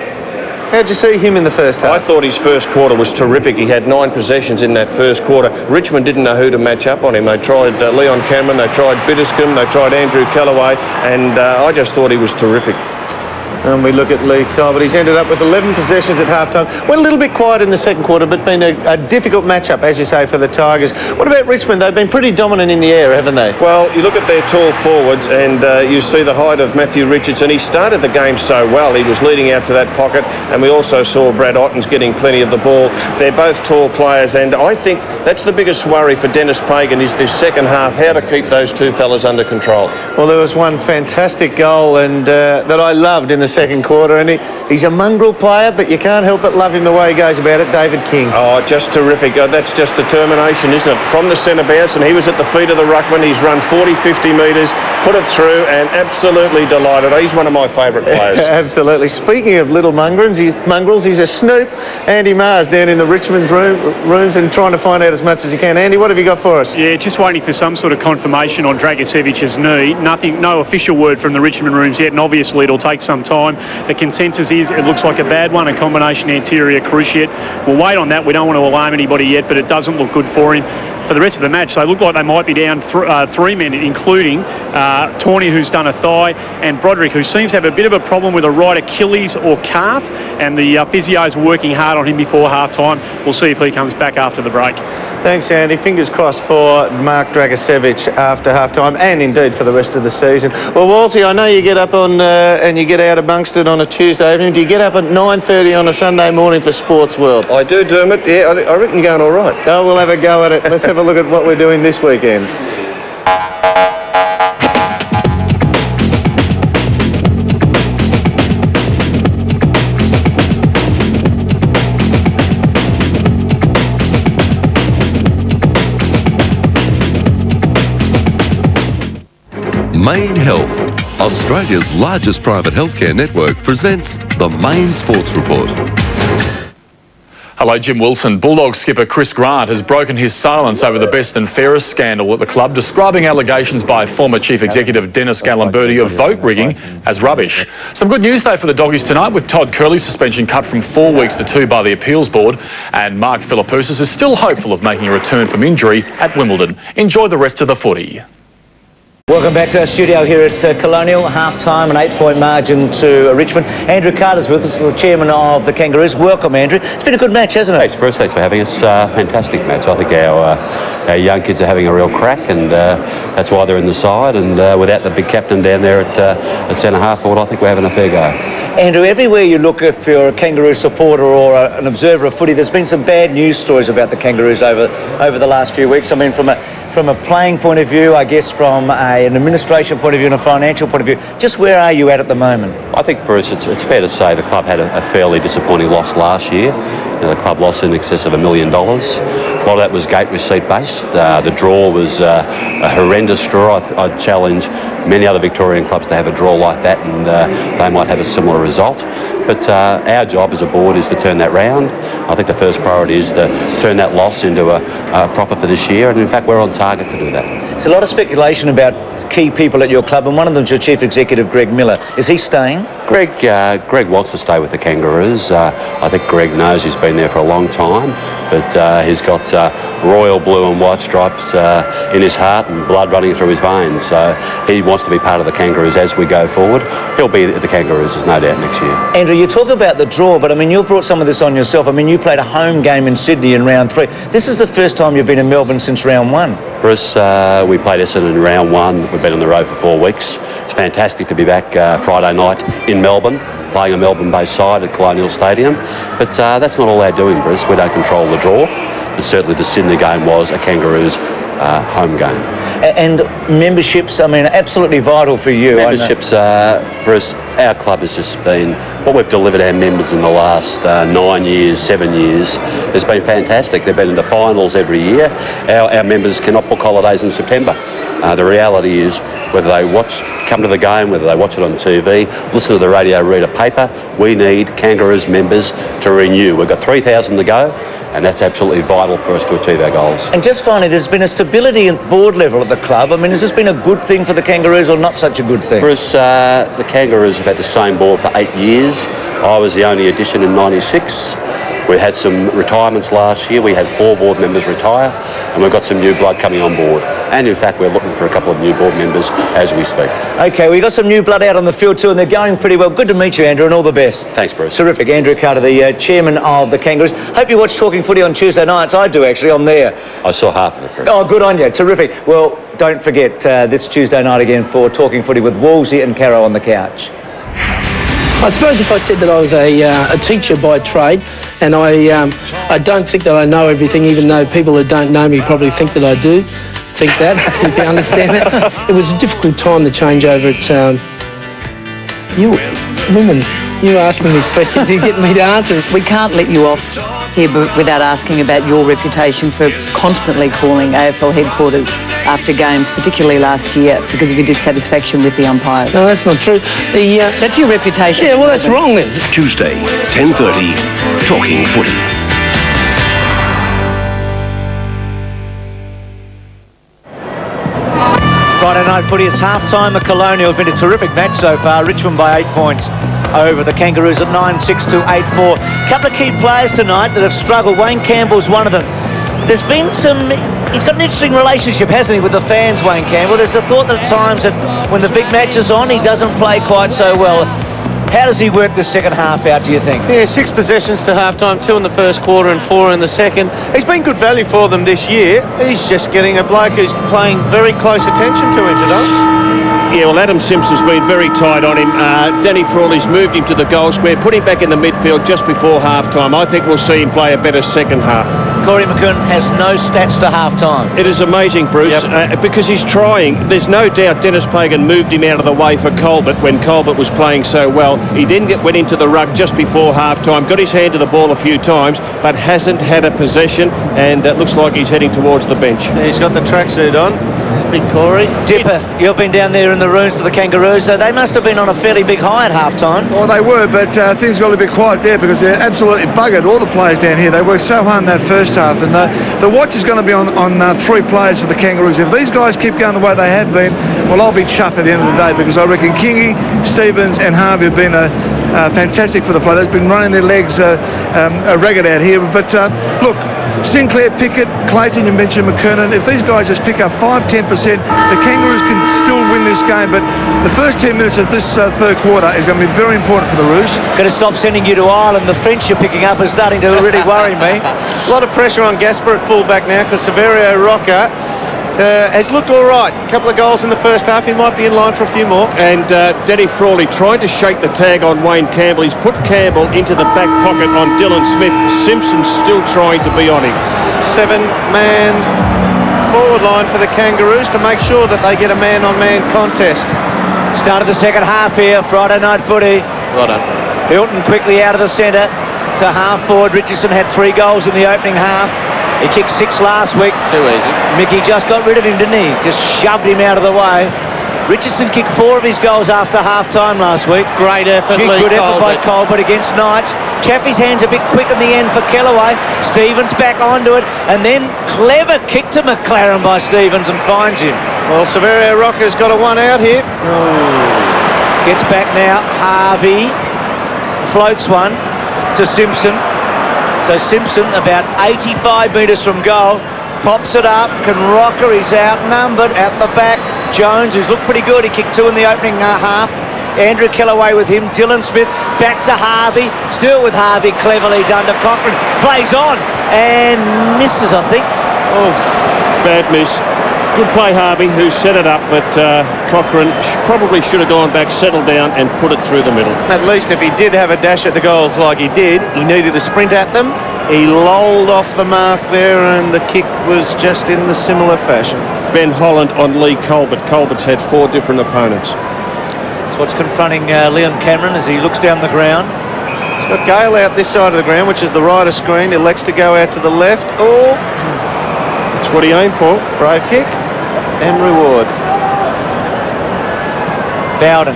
how'd you see him in the first half? I thought his first quarter was terrific. He had 9 possessions in that first quarter. Richmond didn't know who to match up on him. They tried Leon Cameron, they tried Bitterscombe, they tried Andrew Callaway, and I just thought he was terrific. And we look at Leigh Colbert. He's ended up with 11 possessions at halftime. Went a little bit quiet in the second quarter, but been a difficult matchup, as you say, for the Tigers. What about Richmond? They've been pretty dominant in the air, haven't they? Well, you look at their tall forwards, and you see the height of Matthew Richardson. He started the game so well. He was leading out to that pocket, and we also saw Brad Ottens getting plenty of the ball. They're both tall players, and I think that's the biggest worry for Dennis Pagan is this second half, how to keep those 2 fellas under control. Well, there was one fantastic goal and that I loved in the second quarter, and he's a mongrel player, but you can't help but love him the way he goes about it, David King. Oh, just terrific. That's just determination, isn't it? From the centre bounce, and he was at the feet of the ruckman. He's run 40, 50 metres, put it through, and absolutely delighted. He's one of my favourite players. Absolutely. Speaking of little mongrels, he's a snoop. Andy Mars down in the Richmond's rooms and trying to find out as much as he can. Andy, what have you got for us? Yeah, just waiting for some sort of confirmation on Dragosevic's knee. No official word from the Richmond rooms yet, and obviously it'll take some time. The consensus is it looks like a bad one, a combination anterior cruciate. We'll wait on that. We don't want to alarm anybody yet, but it doesn't look good for him. For the rest of the match, they look like they might be down 3 men, including Tawny, who's done a thigh, and Broderick, who seems to have a bit of a problem with a right Achilles or calf, and the physios are working hard on him before half-time. We'll see if he comes back after the break. Thanks, Andy. Fingers crossed for Mark Dragosevic after half-time, and indeed for the rest of the season. Well, Wolsey, I know you get up on and you get out amongst it on a Tuesday evening. Do you get up at 9:30 on a Sunday morning for Sports World? I do, Dermott. Yeah, I reckon you're going all right. Oh, we'll have a go at it. Let's have a look at what we're doing this weekend. Main Health, Australia's largest private healthcare network, presents the Main Sports Report. Hello, Jim Wilson. Bulldogs skipper Chris Grant has broken his silence over the best and fairest scandal at the club, describing allegations by former Chief Executive Dennis Gallimberti of vote rigging as rubbish. Some good news, though, for the Doggies tonight, with Todd Curley's suspension cut from 4 weeks to 2 by the Appeals Board, and Mark Philippoussis is still hopeful of making a return from injury at Wimbledon. Enjoy the rest of the footy. Welcome back to our studio here at Colonial. Half-time, an 8-point margin to Richmond. Andrew Carter's with us, the chairman of the Kangaroos. Welcome, Andrew. It's been a good match, hasn't it? Thanks, Bruce. Thanks for having us. Fantastic match. I think our young kids are having a real crack, and that's why they're in the side. And without the big captain down there at centre-half forward, I think we're having a fair go. Andrew, everywhere you look, if you're a Kangaroo supporter or an observer of footy, there's been some bad news stories about the Kangaroos over the last few weeks. I mean, from a playing point of view, I guess from an administration point of view and a financial point of view, just where are you at the moment? I think, Bruce, it's fair to say the club had a fairly disappointing loss last year. The club lost in excess of $1 million. A lot of that was gate receipt based. The draw was a horrendous draw. I'd challenge many other Victorian clubs to have a draw like that, and they might have a similar result. But our job as a board is to turn that round. I think the first priority is to turn that loss into a profit for this year, and in fact we're on target to do that. There's a lot of speculation about key people at your club, and one of them's your chief executive, Greg Miller. Is he staying? Greg wants to stay with the Kangaroos. I think Greg knows he's been there for a long time, but he's got royal blue and white stripes in his heart and blood running through his veins. So he wants to be part of the Kangaroos as we go forward. He'll be at the Kangaroos, there's no doubt, next year. Andrew, you talk about the draw, but I mean, you brought some of this on yourself. I mean, you played a home game in Sydney in round 3. This is the first time you've been in Melbourne since round 1. Bruce, we played Essendon in round 1. We've been on the road for 4 weeks. It's fantastic to be back Friday night in Melbourne, playing a Melbourne-based side at Colonial Stadium. But that's not all our doing, Bruce. We don't control the draw. But certainly the Sydney game was a Kangaroos home game. And memberships, I mean, absolutely vital for you. Memberships, Bruce, our club has just been, what we've delivered our members in the last 9 years, 7 years, has been fantastic. They've been in the finals every year. Our members cannot book holidays in September. The reality is, whether they come to the game, whether they watch it on TV, listen to the radio, read a paper, we need Kangaroos members to renew. We've got 3,000 to go, and that's absolutely vital for us to achieve our goals. And just finally, there's been a stability at board level at the club. I mean, has this been a good thing for the Kangaroos or not such a good thing? Bruce, the Kangaroos have had the same board for 8 years. I was the only addition in 96. We had some retirements last year. We had 4 board members retire, and we've got some new blood coming on board. And in fact, we're looking for a couple of new board members as we speak. Okay, we've got some new blood out on the field too, and they're going pretty well. Good to meet you, Andrew, and all the best. Thanks, Bruce. Terrific. Andrew Carter, the chairman of the Kangaroos. Hope you watch Talking Footy on Tuesday nights. I do, actually. I'm there. I saw half of it, Bruce. Oh, good on you. Terrific. Well, don't forget this Tuesday night again for Talking Footy with Wolsey and Caro on the couch. I suppose if I said that I was a teacher by trade, and I don't think that I know everything, even though people that don't know me probably think that I do think that, if you understand that. It was a difficult time to change over at... you women, you asking these questions, you get me to answer. We can't let you off here without asking about your reputation for constantly calling AFL headquarters after games, particularly last year, because of your dissatisfaction with the umpires. No, that's not true. That's your reputation. Yeah, well, that's wrong then. Tuesday, 10:30, Talking Footy. Friday night footy, it's half-time at Colonial. It's been a terrific match so far. Richmond by 8 points over the Kangaroos at 9-6 to 8-4. A couple of key players tonight that have struggled. Wayne Campbell's one of them. There's been some... He's got an interesting relationship, hasn't he, with the fans, Wayne Campbell? There's a thought that at times that when the big match is on, he doesn't play quite so well. How does he work the second half out, do you think? Yeah, 6 possessions to half-time, 2 in the first quarter and 4 in the second. He's been good value for them this year. He's just getting a bloke who's paying very close attention to him today. Yeah, well, Adam Simpson's been very tight on him. Danny Frawley's moved him to the goal square, put him back in the midfield just before half-time. I think we'll see him play a better second half. Corey McKern has no stats to half-time. It is amazing, Bruce, because he's trying. There's no doubt Dennis Pagan moved him out of the way for Colbert when Colbert was playing so well. He then went into the ruck just before half-time, got his hand to the ball a few times, but hasn't had a possession, and it looks like he's heading towards the bench. Yeah, he's got the tracksuit on. Big Corey. Dipper, you've been down there in the rooms for the Kangaroos, so they must have been on a fairly big high at half-time. Well, they were, but things got a bit quiet there because they're absolutely buggered, all the players down here. They worked so hard in that first half, and the watch is going to be on 3 players for the Kangaroos. If these guys keep going the way they have been, well, I'll be chuffed at the end of the day because I reckon Kingy, Stevens and Harvey have been fantastic for the play. They've been running their legs ragged out here. But look, Sinclair, Pickett, Clayton, you mentioned McKernan. If these guys just pick up 5-10%, the Kangaroos can still win this game. But the first 10 minutes of this third quarter is going to be very important for the Roos. Got to stop sending you to Ireland. The French you're picking up is starting to really worry me. A lot of pressure on Gasper at fullback now because Saverio Rocca has looked all right. A couple of goals in the first half. He might be in line for a few more. And Danny Frawley trying to shake the tag on Wayne Campbell. He's put Campbell into the back pocket on Dylan Smith. Simpson's still trying to be on him. 7-man forward line for the Kangaroos to make sure that they get a man-on-man contest. Start of the second half here, Friday night footy. Well done. Hilton quickly out of the centre to half forward. Richardson had 3 goals in the opening half. He kicked 6 last week. Too easy. Mickey just got rid of him, didn't he? Just shoved him out of the way. Richardson kicked 4 of his goals after half-time last week. Great effort, Gee, Leigh good effort by Colbert. Colbert against Knights. Chaffey's hand's a bit quick in the end for Kellaway. Stevens back onto it, and then clever kick to McLaren by Stevens and finds him. Well, Saverio Rocca's got a one out here. Gets back now. Harvey floats one to Simpson. So Simpson, about 85 metres from goal, pops it up. Can Rocca, he's outnumbered at the back. Jones, who's looked pretty good. He kicked 2 in the opening half. Andrew Kellaway with him. Dylan Smith back to Harvey. Still with Harvey, cleverly done to Cochrane. Plays on and misses, I think. Oh, bad miss. Good play, Harvey, who set it up, but Cochrane probably should have gone back, settled down and put it through the middle. At least if he did have a dash at the goals like he did, he needed to sprint at them. He lolled off the mark there, and the kick was just in the similar fashion. Ben Holland on Leigh Colbert. Colbert's had 4 different opponents. That's what's confronting Leon Cameron as he looks down the ground. He's got Gale out this side of the ground, which is the right of screen. Elects to go out to the left. Oh, that's what he aimed for. Brave kick and reward. Bowden.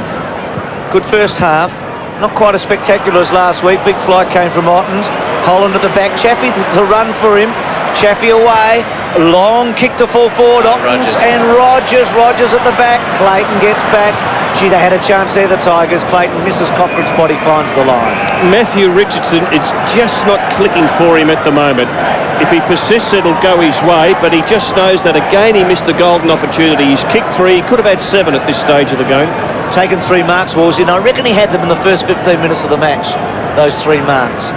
Good first half. Not quite as spectacular as last week. Big fly came from Ottens. Holland at the back. Chaffey to run for him. Chaffey away. Long kick to full forward. Ottens and Rogers. Rogers at the back. Clayton gets back. Gee, they had a chance there, the Tigers. Clayton misses Cochrane's body, finds the line. Matthew Richardson, it's just not clicking for him at the moment. If he persists, it'll go his way, but he just knows that again he missed the golden opportunity. He's kicked 3. He could have had 7 at this stage of the game. Taken 3 marks, Wolsey, and I reckon he had them in the first 15 minutes of the match, those 3 marks.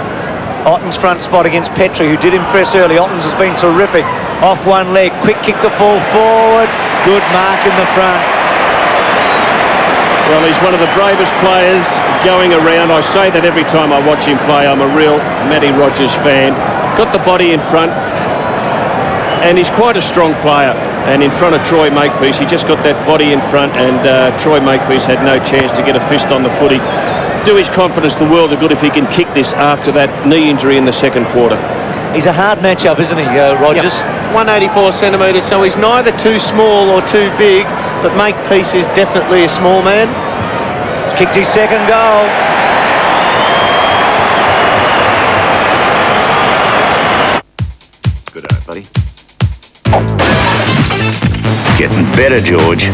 Ottens front spot against Petrie, who did impress early. Ottens has been terrific. Off one leg, quick kick to fall forward. Good mark in the front. Well, he's one of the bravest players going around. I say that every time I watch him play. I'm a real Matty Rogers fan. Got the body in front, and he's quite a strong player. And in front of Troy Makepeace, he just got that body in front, and Troy Makepeace had no chance to get a fist on the footy. Do his confidence the world of good if he can kick this after that knee injury in the second quarter. He's a hard matchup, isn't he, Rogers? Yep. 184 centimetres, so he's neither too small or too big, but Makepeace is definitely a small man. Kicked his second goal. Good eye, buddy. Getting better, George.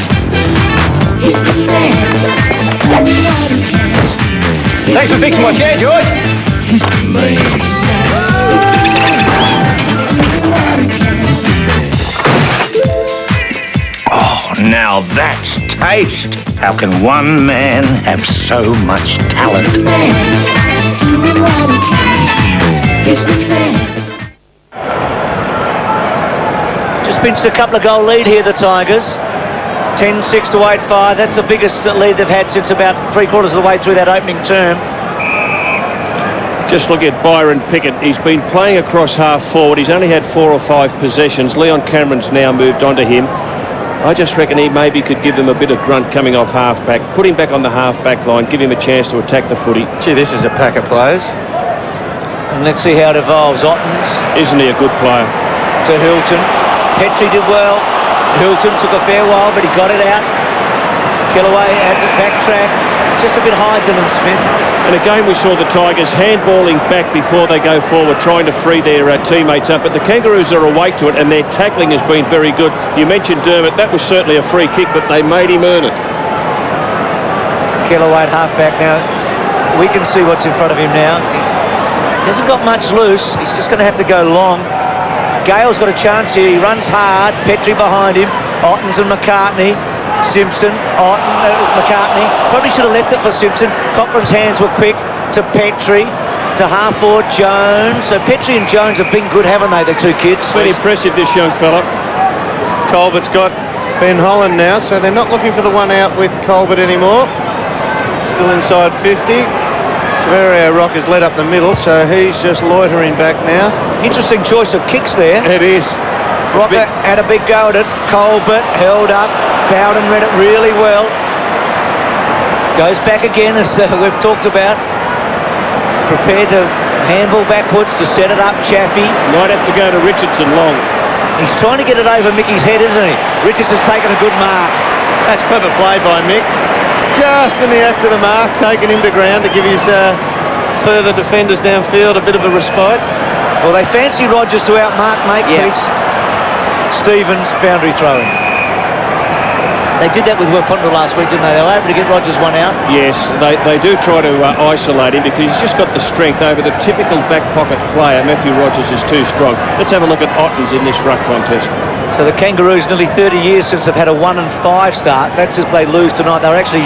Thanks for fixing my chair, George. Oh, now that's taste. How can one man have so much talent? Just pinched a couple of goal lead here, the Tigers. 10-6 to 8-5. That's the biggest lead they've had since about 3/4 of the way through that opening term. Just look at Byron Pickett. He's been playing across half forward. He's only had 4 or 5 possessions. Leon Cameron's now moved on to him. I just reckon he maybe could give them a bit of grunt coming off half-back. Put him back on the half-back line. Give him a chance to attack the footy. Gee, this is a pack of players. And let's see how it evolves. Ottens. Isn't he a good player? To Hilton. Petrie did well. Hilton took a fair while, but he got it out. Kellaway had to backtrack. Just a bit high, Dylan Smith. And again, we saw the Tigers handballing back before they go forward, trying to free their teammates up. But the Kangaroos are awake to it, and their tackling has been very good. You mentioned Dermott. That was certainly a free kick, but they made him earn it. Kellaway at half-back now. We can see what's in front of him now. He hasn't got much loose. He's just going to have to go long. Gale's got a chance here. He runs hard. Petrie behind him. Ottens and McCartney. Simpson. McCartney. Probably should have left it for Simpson. Cochrane's hands were quick to Petrie. To half forward Jones. So Petrie and Jones have been good, haven't they, the 2 kids? Been impressive, this young fella. Colbert's got Ben Holland now, so they're not looking for the one out with Colbert anymore. Still inside 50. Saverio Rocca's led up the middle, so he's just loitering back now. Interesting choice of kicks there. It is. Rocca had a big go at it. Colbert held up. Bowden read it really well. Goes back again, as we've talked about. Prepared to handball backwards to set it up. Chaffey. Might have to go to Richardson long. He's trying to get it over Mickey's head, isn't he? Richardson's taken a good mark. That's clever play by Mick. Just in the act of the mark, taking him to ground to give his further defenders downfield a bit of a respite. Well, they fancy Rogers to outmark Makepeace. Stevens boundary throwing. They did that with Wapunta last week, didn't they? They were able to get Rogers one out. Yes, they do try to isolate him because he's just got the strength over the typical back pocket player. Matthew Rogers is too strong. Let's have a look at Ottens in this ruck contest. So the Kangaroos, nearly 30 years since they've had a 1-5 start. That's if they lose tonight. They were actually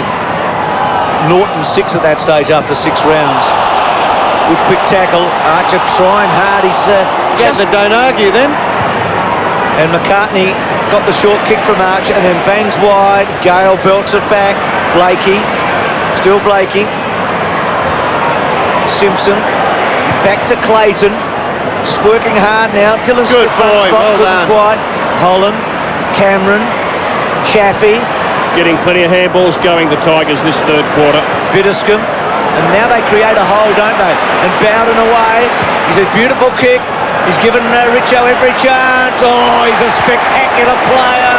0-6 at that stage after 6 rounds. Good quick tackle. Archer trying hard. He's don't argue then. And McCartney got the short kick from Archer and then bangs wide. Gale belts it back. Blakey. Still Blakey. Simpson. Back to Clayton. Just working hard now. Dylan Good Smith boy, well couldn't done. quite. Holland. Cameron. Chaffey. Getting plenty of handballs going, the Tigers, this third quarter. Bitterscombe. And now they create a hole, don't they? And Bowden away. He's a beautiful kick. He's given Richo every chance. Oh, he's a spectacular player.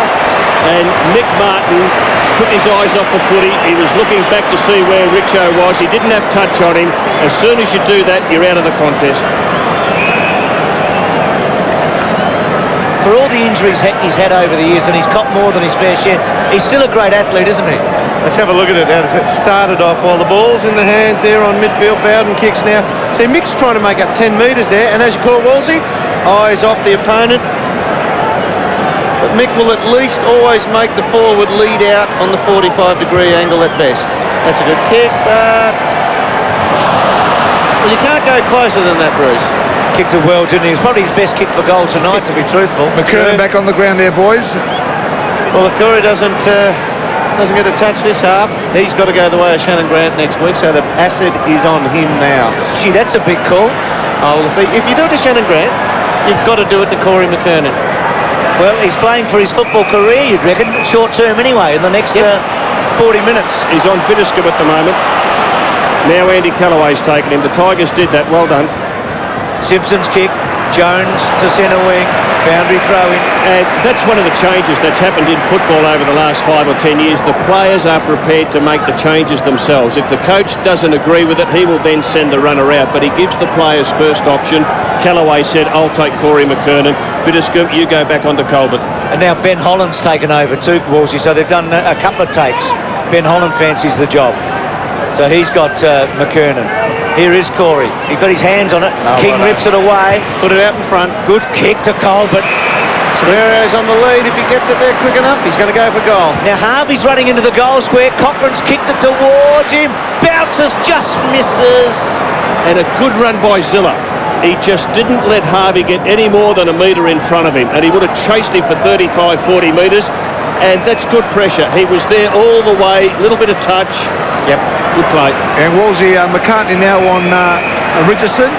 And Nick Martin took his eyes off the footy. He was looking back to see where Richo was. He didn't have touch on him. As soon as you do that, you're out of the contest. For all the injuries he's had over the years, and he's copped more than his fair share, he's still a great athlete, isn't he? Let's have a look at it as it started off. While the ball's in the hands there on midfield, Bowden kicks now. See, Mick's trying to make up 10 metres there, and as you call Wolsey, eyes off the opponent. But Mick will at least always make the forward lead out on the 45-degree angle at best. That's a good kick, but... well, you can't go closer than that, Bruce. Kicked it well, didn't he? It was probably his best kick for goal tonight, to be truthful. McKernan back on the ground there, boys. Well, the Corey doesn't get a touch this half. He's got to go the way of Shannon Grant next week, so the acid is on him now. Gee, that's a big call. Oh, well, if you do it to Shannon Grant, you've got to do it to Corey McKernan. Well, he's playing for his football career, you'd reckon, short term anyway, in the next 40 minutes. He's on Bitterscombe at the moment. Now Andy Callaway's taken him. The Tigers did that. Well done. Simpson's kick. Jones to centre wing. Boundary throw-in. And that's one of the changes that's happened in football over the last 5 or 10 years. The players are prepared to make the changes themselves. If the coach doesn't agree with it, he will then send the runner out. But he gives the players first option. Callaway said, I'll take Corey McKernan. Bitterscombe, you go back onto Colbert. And now Ben Holland's taken over too, Wolsey. So they've done a couple of takes. Ben Holland fancies the job. So he's got McKernan. Here is Corey. He's got his hands on it. King rips it away. Put it out in front. Good kick to Colbert. Saverio's on the lead. If he gets it there quick enough, he's going to go for goal. Now Harvey's running into the goal square. Cochrane's kicked it towards him. Bounces, just misses. And a good run by Zilla. He just didn't let Harvey get any more than a metre in front of him. And he would have chased him for 35, 40 metres. And that's good pressure. He was there all the way. A little bit of touch. Yep, good play. And Wolsey, McCartney now on Richardson.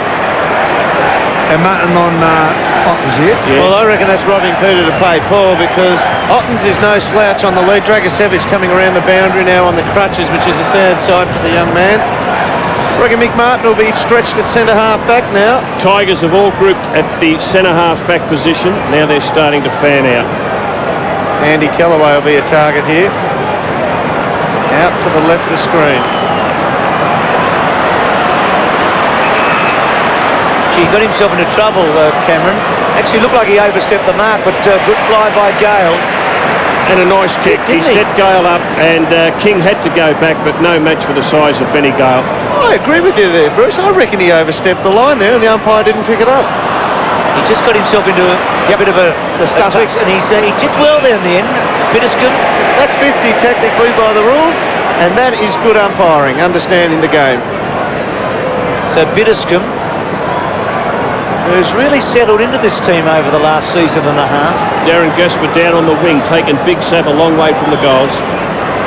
And Martin on Ottens here. Yeah. Well, I reckon that's robbing Peter to pay Paul, because Ottens is no slouch on the lead. Dragicevic coming around the boundary now on the crutches, which is a sad sight for the young man. I reckon Mick Martin will be stretched at centre half back now. Tigers have all grouped at the centre half back position. Now they're starting to fan out. Andy Callaway will be a target here. Out to the left of screen. Gee, he got himself into trouble, Cameron. Actually looked like he overstepped the mark, but good fly by Gale. And a nice kick. He set Gale up, and King had to go back, but no match for the size of Benny Gale. I agree with you there, Bruce. I reckon he overstepped the line there, and the umpire didn't pick it up. He just got himself into a bit of a touch, and he did well there in the end. Bitterscombe. That's 50 technically by the rules, and that is good umpiring, understanding the game. So Bitterscombe, who's really settled into this team over the last season and a half. Darren Gasper down on the wing, taking Big Sab a long way from the goals.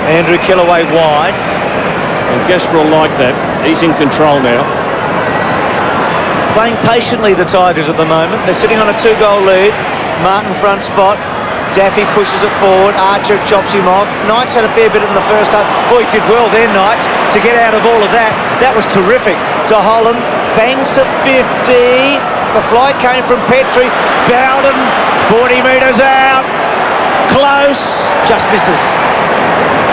Andrew Callaway wide. And Gasper will like that. He's in control now. Playing patiently, the Tigers at the moment. They're sitting on a 2-goal lead. Martin front spot. Daffy pushes it forward. Archer chops him off. Knights had a fair bit in the first half. Oh, he did well there, Knights, to get out of all of that. That was terrific. To Holland. Bangs to 50. The fly came from Petrie. Bowden, 40 metres out. Close. Just misses.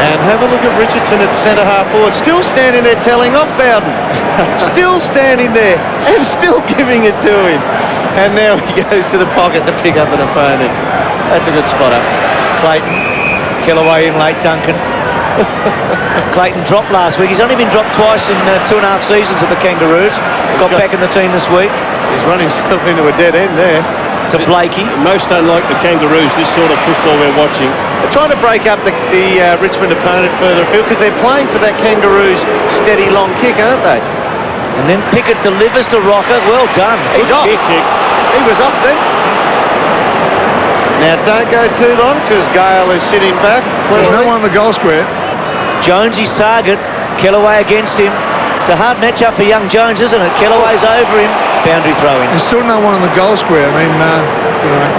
And have a look at Richardson at centre half forward, still standing there telling off Bowden. Still standing there and still giving it to him. And now he goes to the pocket to pick up an opponent. That's a good spot up. Clayton, Kellaway in late, Duncan. Clayton dropped last week. He's only been dropped twice in 2.5 seasons at the Kangaroos. Got back in the team this week. He's run himself into a dead end there. To Blakey. Most unlike the Kangaroos, this sort of football we're watching. They're trying to break up the Richmond opponent further afield because they're playing for that Kangaroos steady long kick, aren't they? And then Pickett delivers to Rocca. Well done. He's off. Kick. He was off then. Now don't go too long because Gale is sitting back. There's no one on the goal square. Jones his target. Kellaway against him. It's a hard matchup for young Jones, isn't it? Kellaway's over him. Boundary throw in. There's still no one on the goal square. I mean, you know.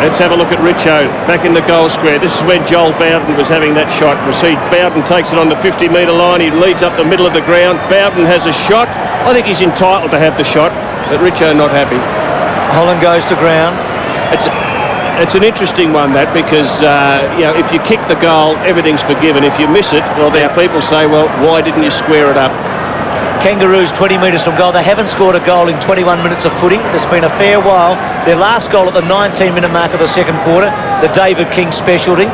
Let's have a look at Richo back in the goal square. This is when Joel Bowden was having that shot. We see Bowden takes it on the 50-metre line. He leads up the middle of the ground. Bowden has a shot. I think he's entitled to have the shot, but Richo not happy. Holland goes to ground. It's an interesting one, that, because you know, if you kick the goal, everything's forgiven. If you miss it, well, then people say, well, why didn't you square it up? Kangaroos 20 metres from goal. They haven't scored a goal in 21 minutes of footing. It's been a fair while. Their last goal at the 19-minute mark of the second quarter, the David King specialty.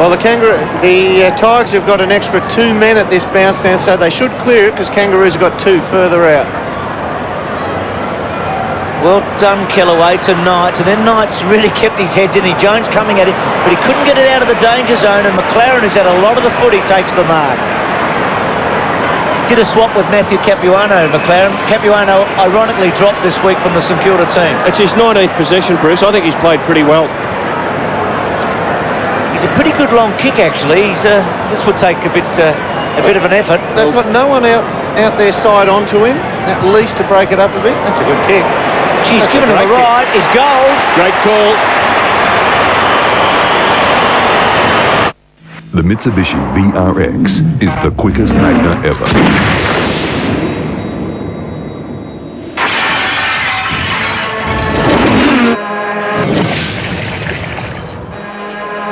Well, the Tigers have got an extra 2 men at this bounce now, so they should clear it because Kangaroos have got 2 further out. Well done, Kellaway, to Knights. And then Knights really kept his head, didn't he? Jones coming at him, but he couldn't get it out of the danger zone, and McLaren, who's had a lot of the footy, takes the mark. Did a swap with Matthew Capuano, McLaren. Capuano ironically dropped this week from the St Kilda team. It's his 19th possession, Bruce. I think he's played pretty well. He's a pretty good long kick, actually. This would take a bit of an effort. They've got no one out their side onto him, at least to break it up a bit. That's a good kick. She's given him a ride. Is gold. Great call. The Mitsubishi VRX is the quickest Magna ever.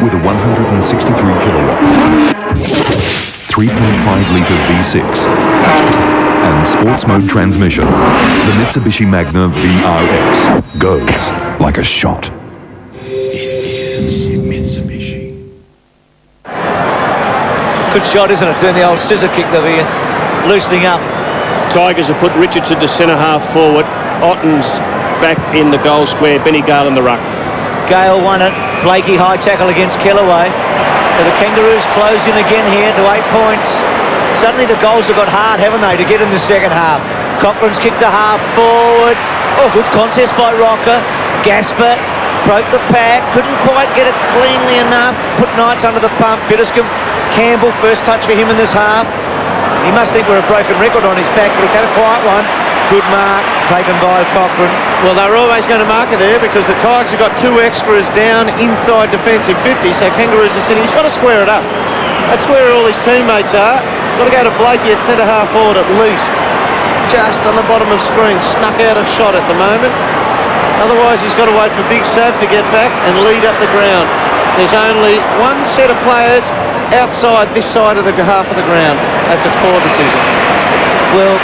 With a 163 kilowatt, 3.5 litre V6 and sports mode transmission, the Mitsubishi Magna VRX goes like a shot. Good shot, isn't it? Doing the old scissor kick that we're loosening up. Tigers have put Richardson to centre half forward. Ottens back in the goal square. Benny Gale in the ruck. Gale won it. Blakey high tackle against Kellaway. So the Kangaroos close in again here to 8 points. Suddenly the goals have got hard, haven't they, to get in the second half. Cochrane's kicked to half forward. Oh, good contest by Rocca. Gasper broke the pack. Couldn't quite get it cleanly enough. Put Knights under the pump. Bitterscombe. Campbell, first touch for him in this half. He must think we're a broken record on his back, but he's had a quiet one. Good mark taken by Cochrane. Well, they're always going to mark it there because the Tigers have got 2 extras down inside defensive 50, so Kangaroos are sitting. He's got to square it up. That's where all his teammates are. Got to go to Blakey at centre half forward at least. Just on the bottom of screen, snuck out a shot at the moment. Otherwise, he's got to wait for Big Sav to get back and lead up the ground. There's only one set of players outside this side of the half of the ground. That's a poor decision. Well,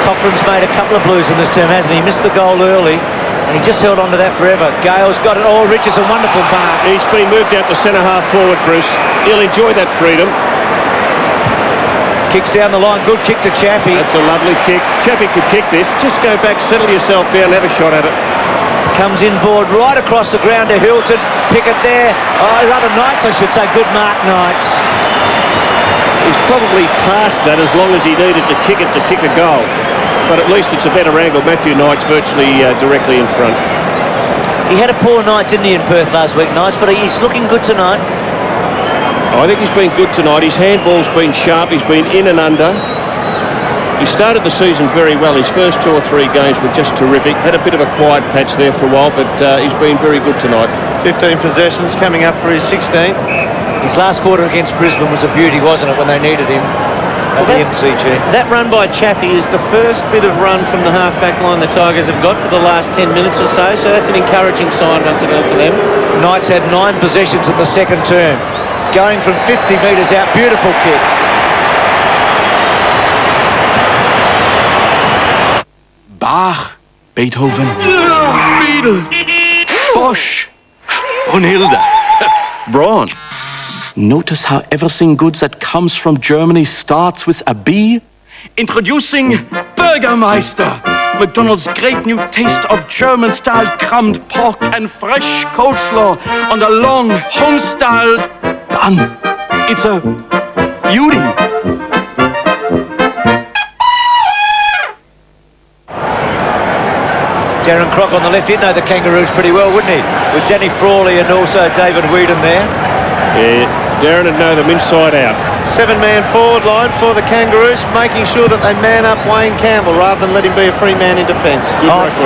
Cochrane's made a couple of blues in this term, hasn't he? He missed the goal early, and he just held on to that forever. Gale's got it. Oh, Richardson, wonderful mark. He's been moved out to centre half forward, Bruce. He'll enjoy that freedom. Kicks down the line. Good kick to Chaffey. That's a lovely kick. Chaffey could kick this. Just go back, settle yourself down, have a shot at it. Comes inboard right across the ground to Hilton. Pickett there. Oh, rather Knights, I should say. Good mark, Knights. He's probably past that as long as he needed to kick it to kick a goal. But at least it's a better angle. Matthew Knights virtually directly in front. He had a poor night, didn't he, in Perth last week, Knights, but he's looking good tonight. I think he's been good tonight. His handball's been sharp. He's been in and under. He started the season very well. His first 2 or 3 games were just terrific. Had a bit of a quiet patch there for a while, but he's been very good tonight. 15 possessions coming up for his 16th. His last quarter against Brisbane was a beauty, wasn't it, when they needed him at the MCG. That run by Chaffey is the first bit of run from the half-back line the Tigers have got for the last 10 minutes or so, so that's an encouraging sign once again for them. Knights had 9 possessions in the second term. going from 50 metres out. Beautiful kick. Bach, Beethoven, Beadle, Bosch, Brunhilde, Braun. Notice how everything good that comes from Germany starts with a B? Introducing Bürgermeister, McDonald's great new taste of German-style crumbed pork and fresh coleslaw on a long home-style bun. It's a beauty. Darren Crock on the left. He'd know the Kangaroos pretty well, wouldn't he? With Danny Frawley and also David Whedon there. Yeah, Darren would know them inside out. 7-man forward line for the Kangaroos, making sure that they man up Wayne Campbell rather than let him be a free man in defence.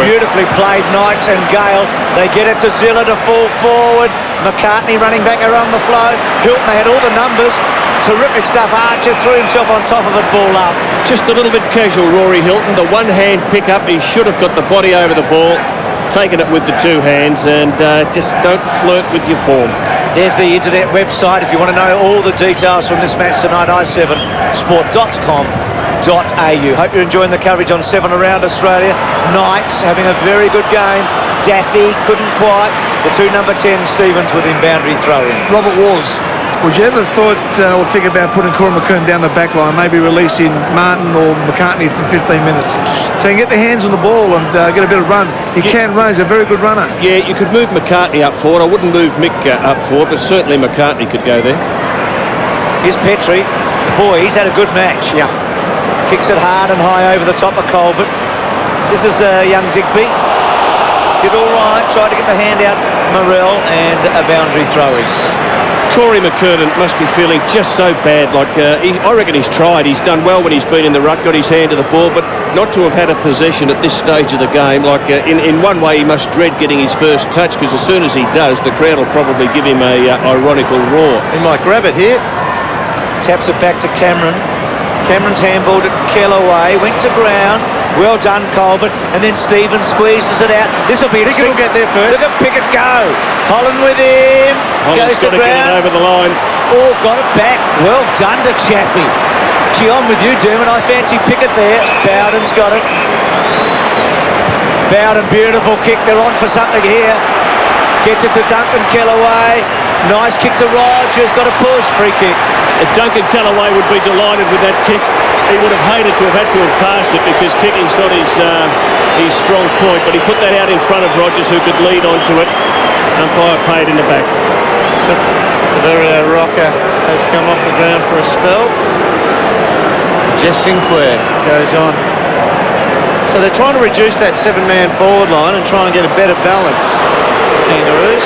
Beautifully played, Knights and Gale. They get it to Zilla to fall forward. McCartney running back around the flow. Hilton, they had all the numbers. Terrific stuff. Archer threw himself on top of it, ball up. Just a little bit casual, Rory Hilton. The one-hand pick-up, he should have got the body over the ball, taken it with the two hands, and just don't flirt with your form. There's the internet website if you want to know all the details from this match tonight, i7sport.com.au. Hope you're enjoying the coverage on 7 around Australia. Knights having a very good game. Daffy couldn't quite. The two number 10 Stevens with him boundary throw-in. Robert Wars. Would you ever thought or think about putting Corey McKern down the back line, maybe releasing Martin or McCartney for 15 minutes? So he can get the hands on the ball and get a bit of run. He can run, he's a very good runner. Yeah, you could move McCartney up forward. I wouldn't move Mick up forward, but certainly McCartney could go there. Here's Petrie. Boy, he's had a good match. Yeah. Kicks it hard and high over the top of Colbert. This is young Digby. Did all right, tried to get the hand out, Morrell, and a boundary throw-in. Corey McKernan must be feeling just so bad. Like I reckon he's tried. He's done well when he's been in the ruck, got his hand to the ball, but not to have had a possession at this stage of the game. Like in one way, he must dread getting his first touch, because as soon as he does, the crowd will probably give him a ironical roar. He might grab it here. Taps it back to Cameron. Cameron's handballed it Kellaway, went to ground. Well done, Colbert. And then Stevens squeezes it out. This will be interesting. Pickett will get there first. Look at Pickett go. Holland with him. Holland's goes to ground. Get it over the line. Oh, got it back. Well done to Chaffey. Gee, I'm with you, Dermott. I fancy Pickett there. Bowden's got it. Bowden, beautiful kick. They're on for something here. Gets it to Duncan Kellaway. Nice kick to Rogers. Got a push. Free kick. Duncan Kellaway would be delighted with that kick. He would have hated to have had to have passed it, because kicking's not his strong point, but he put that out in front of Rogers, who could lead onto it. Umpire paid in the back. Saverio Rocca has come off the ground for a spell. Jess Sinclair goes on. So they're trying to reduce that 7-man forward line and try and get a better balance. Kangaroos.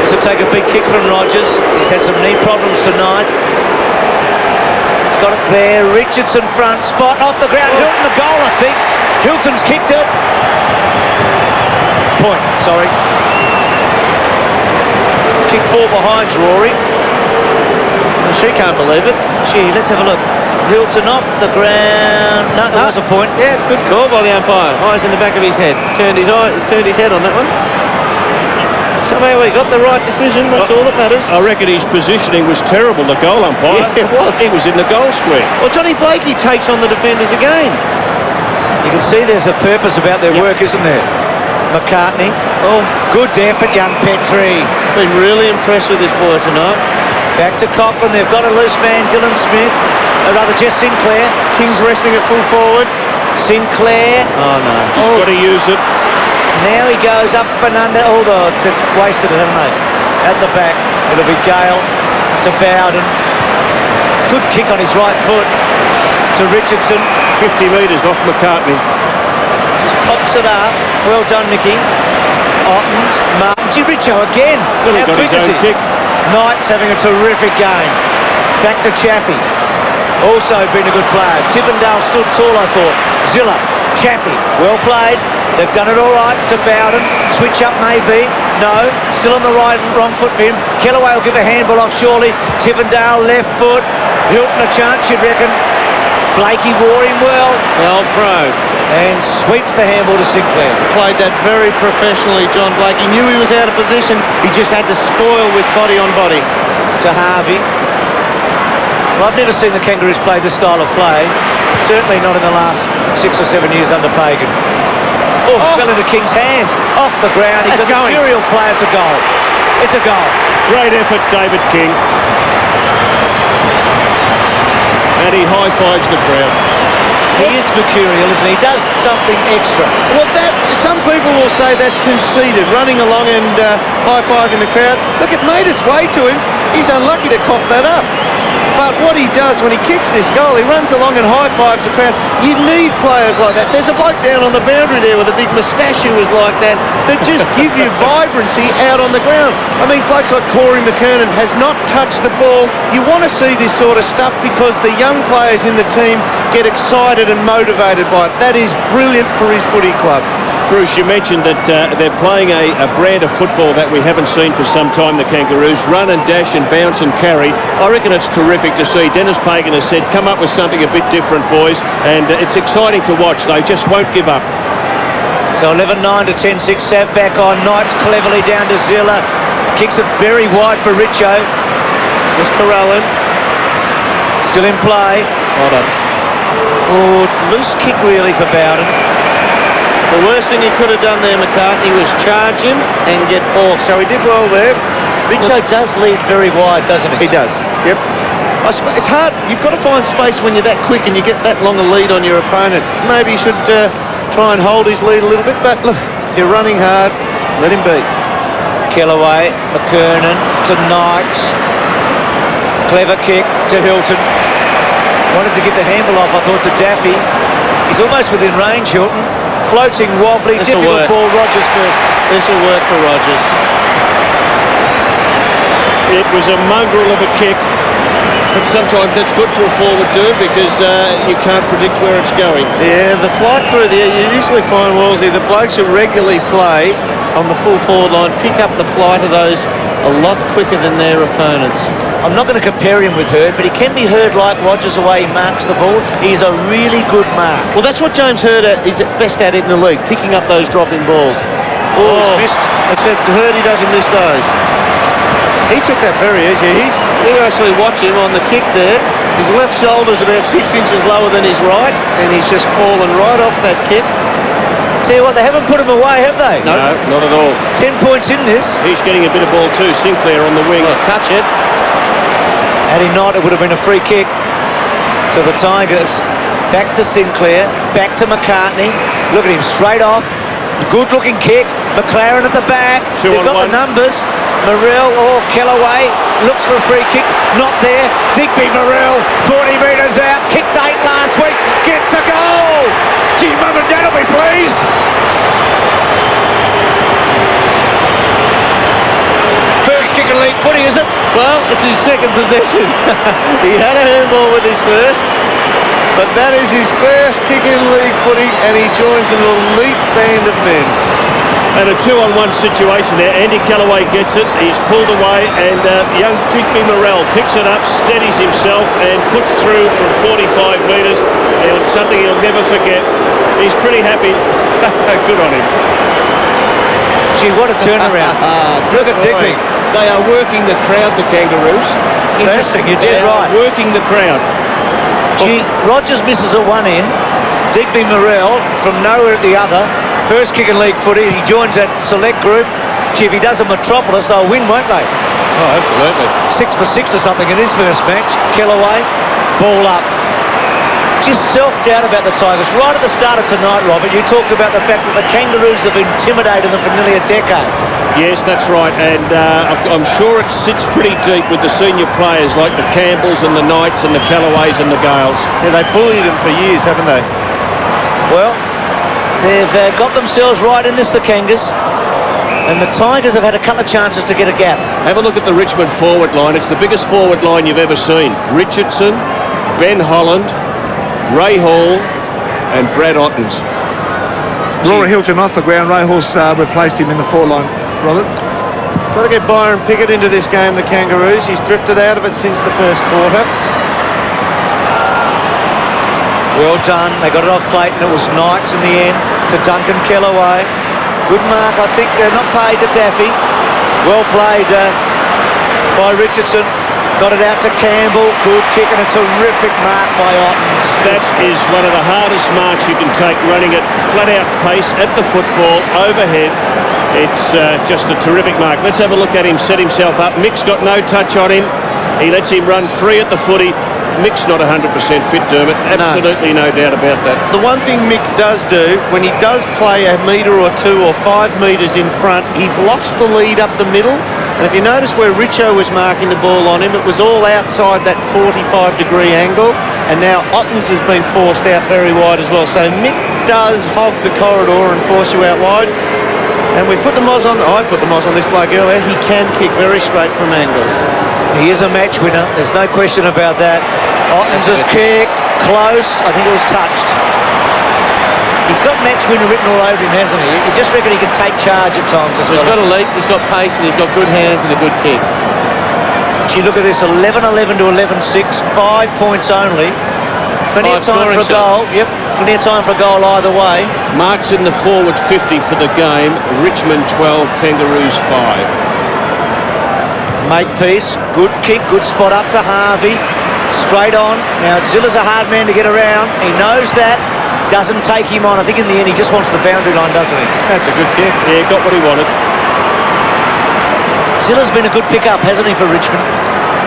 This will take a big kick from Rogers. He's had some knee problems tonight. Got it there. Richardson front spot off the ground. Hilton the goal, I think. Hilton's kicked it. Point, sorry. Kick 4 behinds, Rory. Well, she can't believe it. Gee, let's have a look. Hilton off the ground. No, that was a point. Yeah, good call by the umpire. Eyes in the back of his head. Turned his head on that one. Somehow he got the right decision, that's all that matters. I reckon his positioning was terrible, the goal umpire. Yeah, it was. He was in the goal square. Well, Johnny Blakey takes on the defenders again. You can see there's a purpose about their work, isn't there? McCartney. Oh, good effort, young Petrie. Been really impressed with this boy tonight. Back to Cochrane. They've got a loose man, Dylan Smith. Or rather, Jess Sinclair. King's resting at full forward. Sinclair. Oh, no. He's got to use it. Now he goes up and under. Oh, they've wasted it, haven't they? At the back. It'll be Gale to Bowden. Good kick on his right foot to Richardson. 50 metres off McCartney. Just pops it up. Well done, Mickey. Ottens, Martin. Gee, Richo again. Well, he got his own kick. Knights having a terrific game. Back to Chaffey. Also been a good player. Tivendale stood tall, I thought. Zilla, Chaffey, well played. They've done it all right to Bowden. Switch up maybe. No. Still on the wrong foot for him. Kellaway will give a handball off surely. Tivendale left foot. Hilton a chance, you'd reckon. Blakey wore him well. Well, pro. And sweeps the handball to Sinclair. Played that very professionally, John Blakey. Knew he was out of position. He just had to spoil with body on body. to Harvey. Well, I've never seen the Kangaroos play this style of play. Certainly not in the last 6 or 7 years under Pagan. Oh, fell into King's hands. Off the ground. He's a mercurial player. It's a goal. It's a goal. Great effort, David King. And he high-fives the crowd. He is mercurial, isn't he? He does something extra. Well, some people will say that's conceited, running along and high-fiving the crowd. Look, it made its way to him. He's unlucky to cough that up. But what he does when he kicks this goal, he runs along and high-fives the crowd. You need players like that. There's a bloke down on the boundary there with a big moustache who is like that just give you vibrancy out on the ground. I mean, blokes like Corey McKernan has not touched the ball. You want to see this sort of stuff because the young players in the team get excited and motivated by it. That is brilliant for his footy club. Bruce, you mentioned that they're playing a brand of football that we haven't seen for some time, the Kangaroos. Run and dash and bounce and carry. I reckon it's terrific to see. Dennis Pagan has said, come up with something a bit different, boys. And it's exciting to watch. They just won't give up. So 11-9 to 10-6. Sav back on. Knights cleverly down to Zilla. Kicks it very wide for Richo. Just corralling. Still in play. Hold on. Oh, loose kick really for Bowden. The worst thing he could have done there, McCartney, was charge him and get balked. So he did well there. Richo does lead very wide, doesn't he? He does, yep. It's hard. You've got to find space when you're that quick and you get that long a lead on your opponent. Maybe you should try and hold his lead a little bit. But look, if you're running hard, let him be. Kellaway, McKernan to Knights. Clever kick to Hilton. Wanted to get the handle off, I thought, to Daffy. He's almost within range, Hilton. Floating, wobbly, difficult ball. Rogers first. This will work for Rogers. It was a mongrel of a kick, but sometimes that's good for a forward too because you can't predict where it's going. Yeah, the flight through there, you usually find, Wolsey, the blokes who regularly play on the full forward line pick up the flight of those a lot quicker than their opponents. I'm not going to compare him with Hurd, but he can be Hurd like Rogers the way he marks the ball. He's a really good mark. Well, that's what James Hurd is best at in the league, picking up those dropping balls. Oh, he's missed. Except Hurd, he doesn't miss those. He took that very easy. You actually watch him on the kick there. His left shoulder's about 6 inches lower than his right, and he's just fallen right off that kick. Tell you what, they haven't put him away, have they? No, not at all. 10 points in this. He's getting a bit of ball too. Sinclair on the wing. Oh, touch it. Had he not, it would have been a free kick to the Tigers. Back to Sinclair. Back to McCartney. Look at him, straight off. Good-looking kick. McLaren at the back. They've got the numbers. Morrell or Kellaway looks for a free kick. Not there. Digby Morrell, 40 metres out. Kicked 8 last week. Gets a goal. Gee, Mum and Dad will be pleased. First kick in league footy, is it? Well, it's his second possession. He had a handball with his first, but that is his first kick in league footy, and he joins an elite band of men. And a 2-on-1 situation there. Andy Kellaway gets it. He's pulled away, and young Digby Morrell picks it up, steadies himself, and puts through from 45 metres. It's something he'll never forget. He's pretty happy. Good on him. Gee, what a turnaround. Look at Digby. They are working the crowd, the Kangaroos. Interesting, you did right. Working the crowd. Gee, Rogers misses at one end. Digby Morrell from nowhere at the other. First kick in league footy. He joins that select group. Gee, if he does a Metropolis, they'll win, won't they? Oh, absolutely. 6 for 6 or something in his first match. Kellaway, ball up. Just self-doubt about the Tigers. Right at the start of tonight, Robert, you talked about the fact that the Kangaroos have intimidated them for nearly a decade. Yes, that's right, and I'm sure it sits pretty deep with the senior players like the Campbells and the Knights and the Callaways and the Gales. Yeah, they bullied them for years, haven't they? Well, they've got themselves right in this, the Kangas. And the Tigers have had a couple of chances to get a gap. Have a look at the Richmond forward line. It's the biggest forward line you've ever seen. Richardson, Ben Holland, Ray Hall and Brad Ottens. Rory Hilton off the ground. Ray Hall's replaced him in the forward line, Robert. Got to get Byron Pickett into this game, the Kangaroos. He's drifted out of it since the first quarter. Well done. They got it off Clayton. It was Knights in the end to Duncan Kellaway. Good mark, I think. They're not paid to Daffy. Well played by Richardson. Got it out to Campbell. Good kick and a terrific mark by Ottens. That is one of the hardest marks you can take, running at flat-out pace at the football, overhead. It's just a terrific mark. Let's have a look at him set himself up. Mick's got no touch on him. He lets him run free at the footy. Mick's not 100% fit, Dermott. Absolutely no doubt about that. The one thing Mick does do, when he does play a metre or 2 or 5 metres in front, he blocks the lead up the middle. And if you notice where Richo was marking the ball on him, it was all outside that 45-degree angle. And now Ottens has been forced out very wide as well. So Mick does hog the corridor and force you out wide. And we put the Moz on, I put the Moz on this bloke earlier. He can kick very straight from angles. He is a match winner. There's no question about that. Ottens' kick, close. I think it was touched. He's got match winner written all over him, hasn't he? You just reckon he can take charge at times. So he's got a leap, he's got pace, and he's got good hands and a good kick. Gee, look at this, 11-11 to 11-6, 5 points only. Plenty of time for a goal. Yep, plenty of time for a goal either way. Marks in the forward 50 for the game. Richmond 12, Kangaroos 5. Makepeace, good kick, good spot up to Harvey. Straight on. Now, Zilla's a hard man to get around. He knows that. Doesn't take him on. I think in the end he just wants the boundary line, doesn't he? That's a good kick. Yeah, got what he wanted. Zilla's been a good pick-up, hasn't he, for Richmond?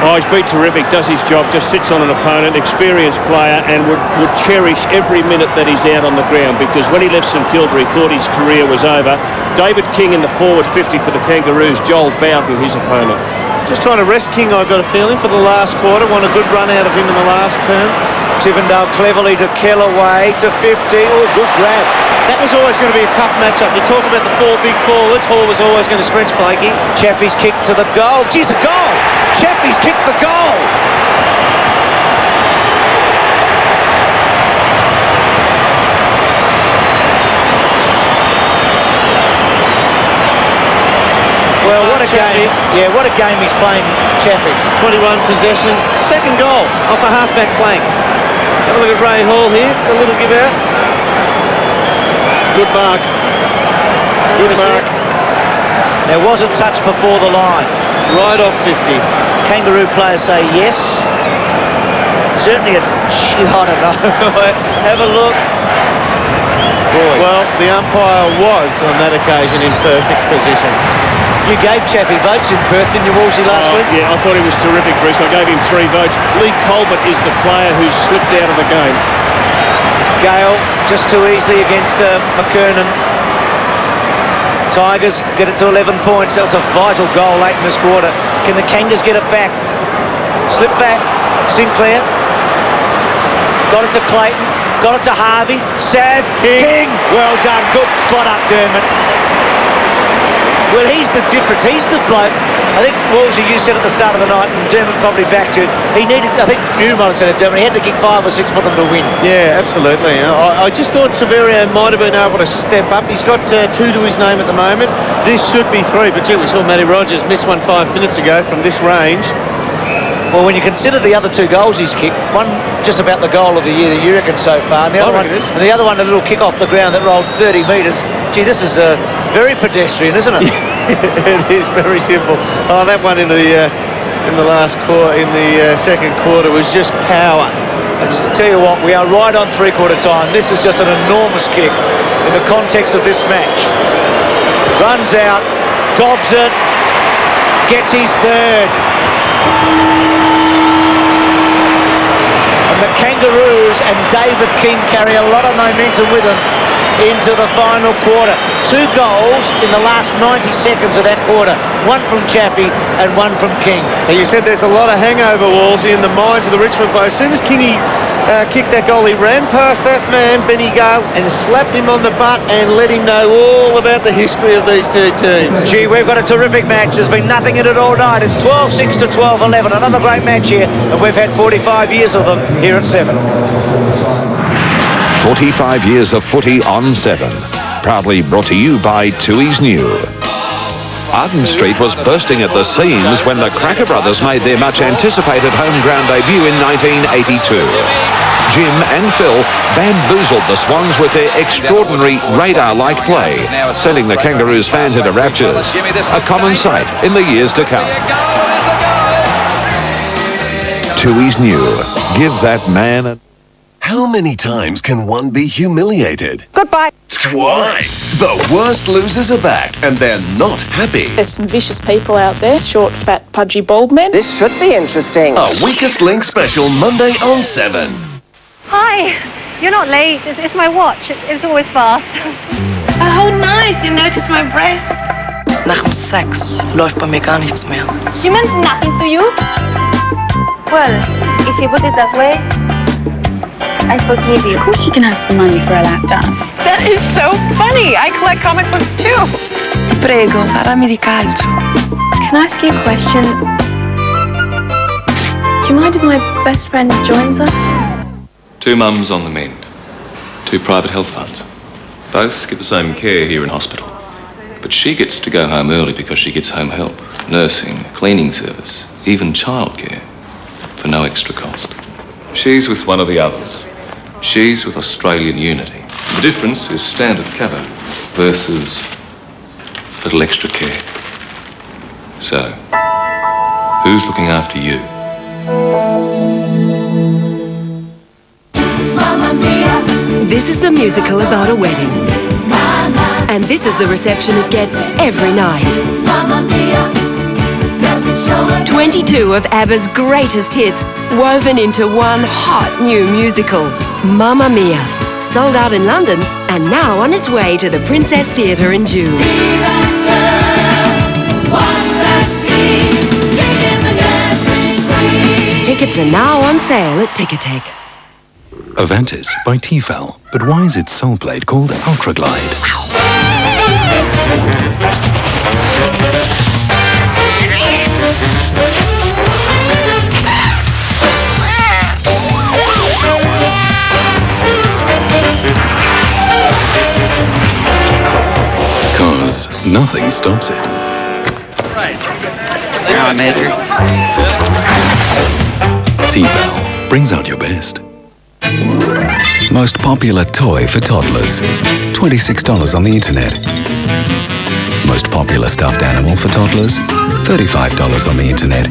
Oh, he's been terrific, does his job, just sits on an opponent, experienced player, and would cherish every minute that he's out on the ground, because when he left St Kilda, he thought his career was over. David King in the forward 50 for the Kangaroos, Joel Bowden, his opponent. Just trying to rest King, I've got a feeling, for the last quarter. Want a good run out of him in the last term. Tivendale cleverly to Kellaway to 50. Oh, good grab. That was always going to be a tough matchup. You talk about the 4 big forwards. Hall was always going to stretch Blakey. Chaffey's kick to the goal. Geez, a goal! Chaffey's kicked the goal! Well, what a game. Yeah, what a game he's playing, Chaffey. 21 possessions. Second goal off a half-back flank. Have a look at Ray Hall here. A little give out. Good mark. Good mark. There was a touch before the line. Right off 50. Kangaroo players say yes. Certainly I don't know. Have a look. Boy. Well, the umpire was on that occasion in perfect position. You gave Chaffey votes in Perth, didn't you, Wolsey, last week? Yeah, I thought he was terrific, Bruce. I gave him 3 votes. Leigh Colbert is the player who's slipped out of the game. Gale just too easily against McKernan. Tigers get it to 11 points. That was a vital goal late in this quarter. Can the Kangas get it back? Slip back. Sinclair. Got it to Clayton. Got it to Harvey. Sav. King. Well done. Good spot up, Dermott. Well, he's the difference. He's the bloke. I think, Wolsey, you said at the start of the night, and Dermott probably backed you. He needed, I think you might have said it, Dermott, he had to kick 5 or 6 for them to win. Yeah, absolutely. I just thought Saverio might have been able to step up. He's got 2 to his name at the moment. This should be 3, but gee, we saw Matty Rogers miss one 5 minutes ago from this range. Well, when you consider the other 2 goals he's kicked, one just about the goal of the year that you reckon so far, and the other one a little kick off the ground that rolled 30 metres. Gee, this is very pedestrian, isn't it? It is very simple. Oh, that one in the last quarter, in the second quarter, was just power. I tell you what, we are right on 3/4 time. This is just an enormous kick in the context of this match. Runs out, dobs it, gets his 3rd. And the Kangaroos and David King carry a lot of momentum with them into the final quarter. 2 goals in the last 90 seconds of that quarter. One from Chaffey and one from King. And you said there's a lot of hangover, Wolsey, in the minds of the Richmond players. As soon as Kingy kicked that goal, he ran past that man, Benny Gale, and slapped him on the butt and let him know all about the history of these 2 teams. Gee, we've got a terrific match. There's been nothing in it all night. It's 12-6 to 12-11. Another great match here, and we've had 45 years of them here at 7. 45 years of footy on 7. Proudly brought to you by Tooheys New. Arden Street was bursting at the seams when the Cracker Brothers made their much-anticipated home ground debut in 1982. Jim and Phil bamboozled the Swans with their extraordinary radar-like play, sending the Kangaroos fans into raptures, a common sight in the years to come. Tooheys New. Give that man a... How many times can one be humiliated? Goodbye. Twice! The worst losers are back, and they're not happy. There's some vicious people out there. Short, fat, pudgy, bald men. This should be interesting. A Weakest Link special Monday on 7. Hi. You're not late. It's my watch. It's always fast. Oh, nice. You noticed my breath. Nach dem Sex läuft bei mir gar nichts mehr. She meant nothing to you? Well, if you put it that way, I forgive you. Of course you can have some money for a lap dance. That is so funny. I collect comic books too. Prego, parlami di calcio. Can I ask you a question? Do you mind if my best friend joins us? 2 mums on the mend. 2 private health funds. Both get the same care here in hospital. But she gets to go home early because she gets home help, nursing, cleaning service, even childcare, for no extra cost. She's with one of the others. She's with Australian Unity. The difference is standard cover versus little extra care. So, who's looking after you? This is the musical about a wedding. And this is the reception it gets every night. 22 of ABBA's greatest hits woven into one hot new musical. Mamma Mia. Sold out in London and now on its way to the Princess Theatre in June. Tickets are now on sale at Ticketek. Avantis by Tefal. But why is its sole blade called Ultra Glide? Because nothing stops it. Now I'm Andrew. Tefal brings out your best. Most popular toy for toddlers. $26 on the internet. Most popular stuffed animal for toddlers. $35 on the internet.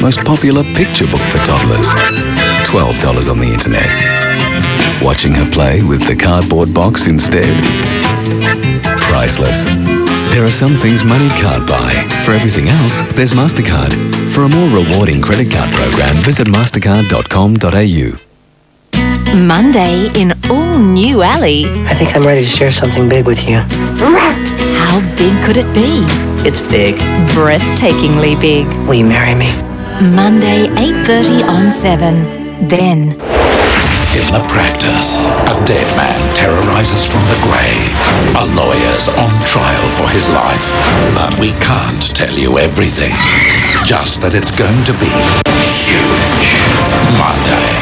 Most popular picture book for toddlers. $12 on the internet. Watching her play with the cardboard box instead? Priceless. There are some things money can't buy. For everything else, there's MasterCard. For a more rewarding credit card program, visit mastercard.com.au. Monday in all new alley. I think I'm ready to share something big with you. How big could it be? It's big. Breathtakingly big. Will you marry me? Monday, 8:30 on 7. Then. In the practice, a dead man terrorizes from the grave. A lawyer's on trial for his life. But we can't tell you everything. Just that it's going to be huge. Monday.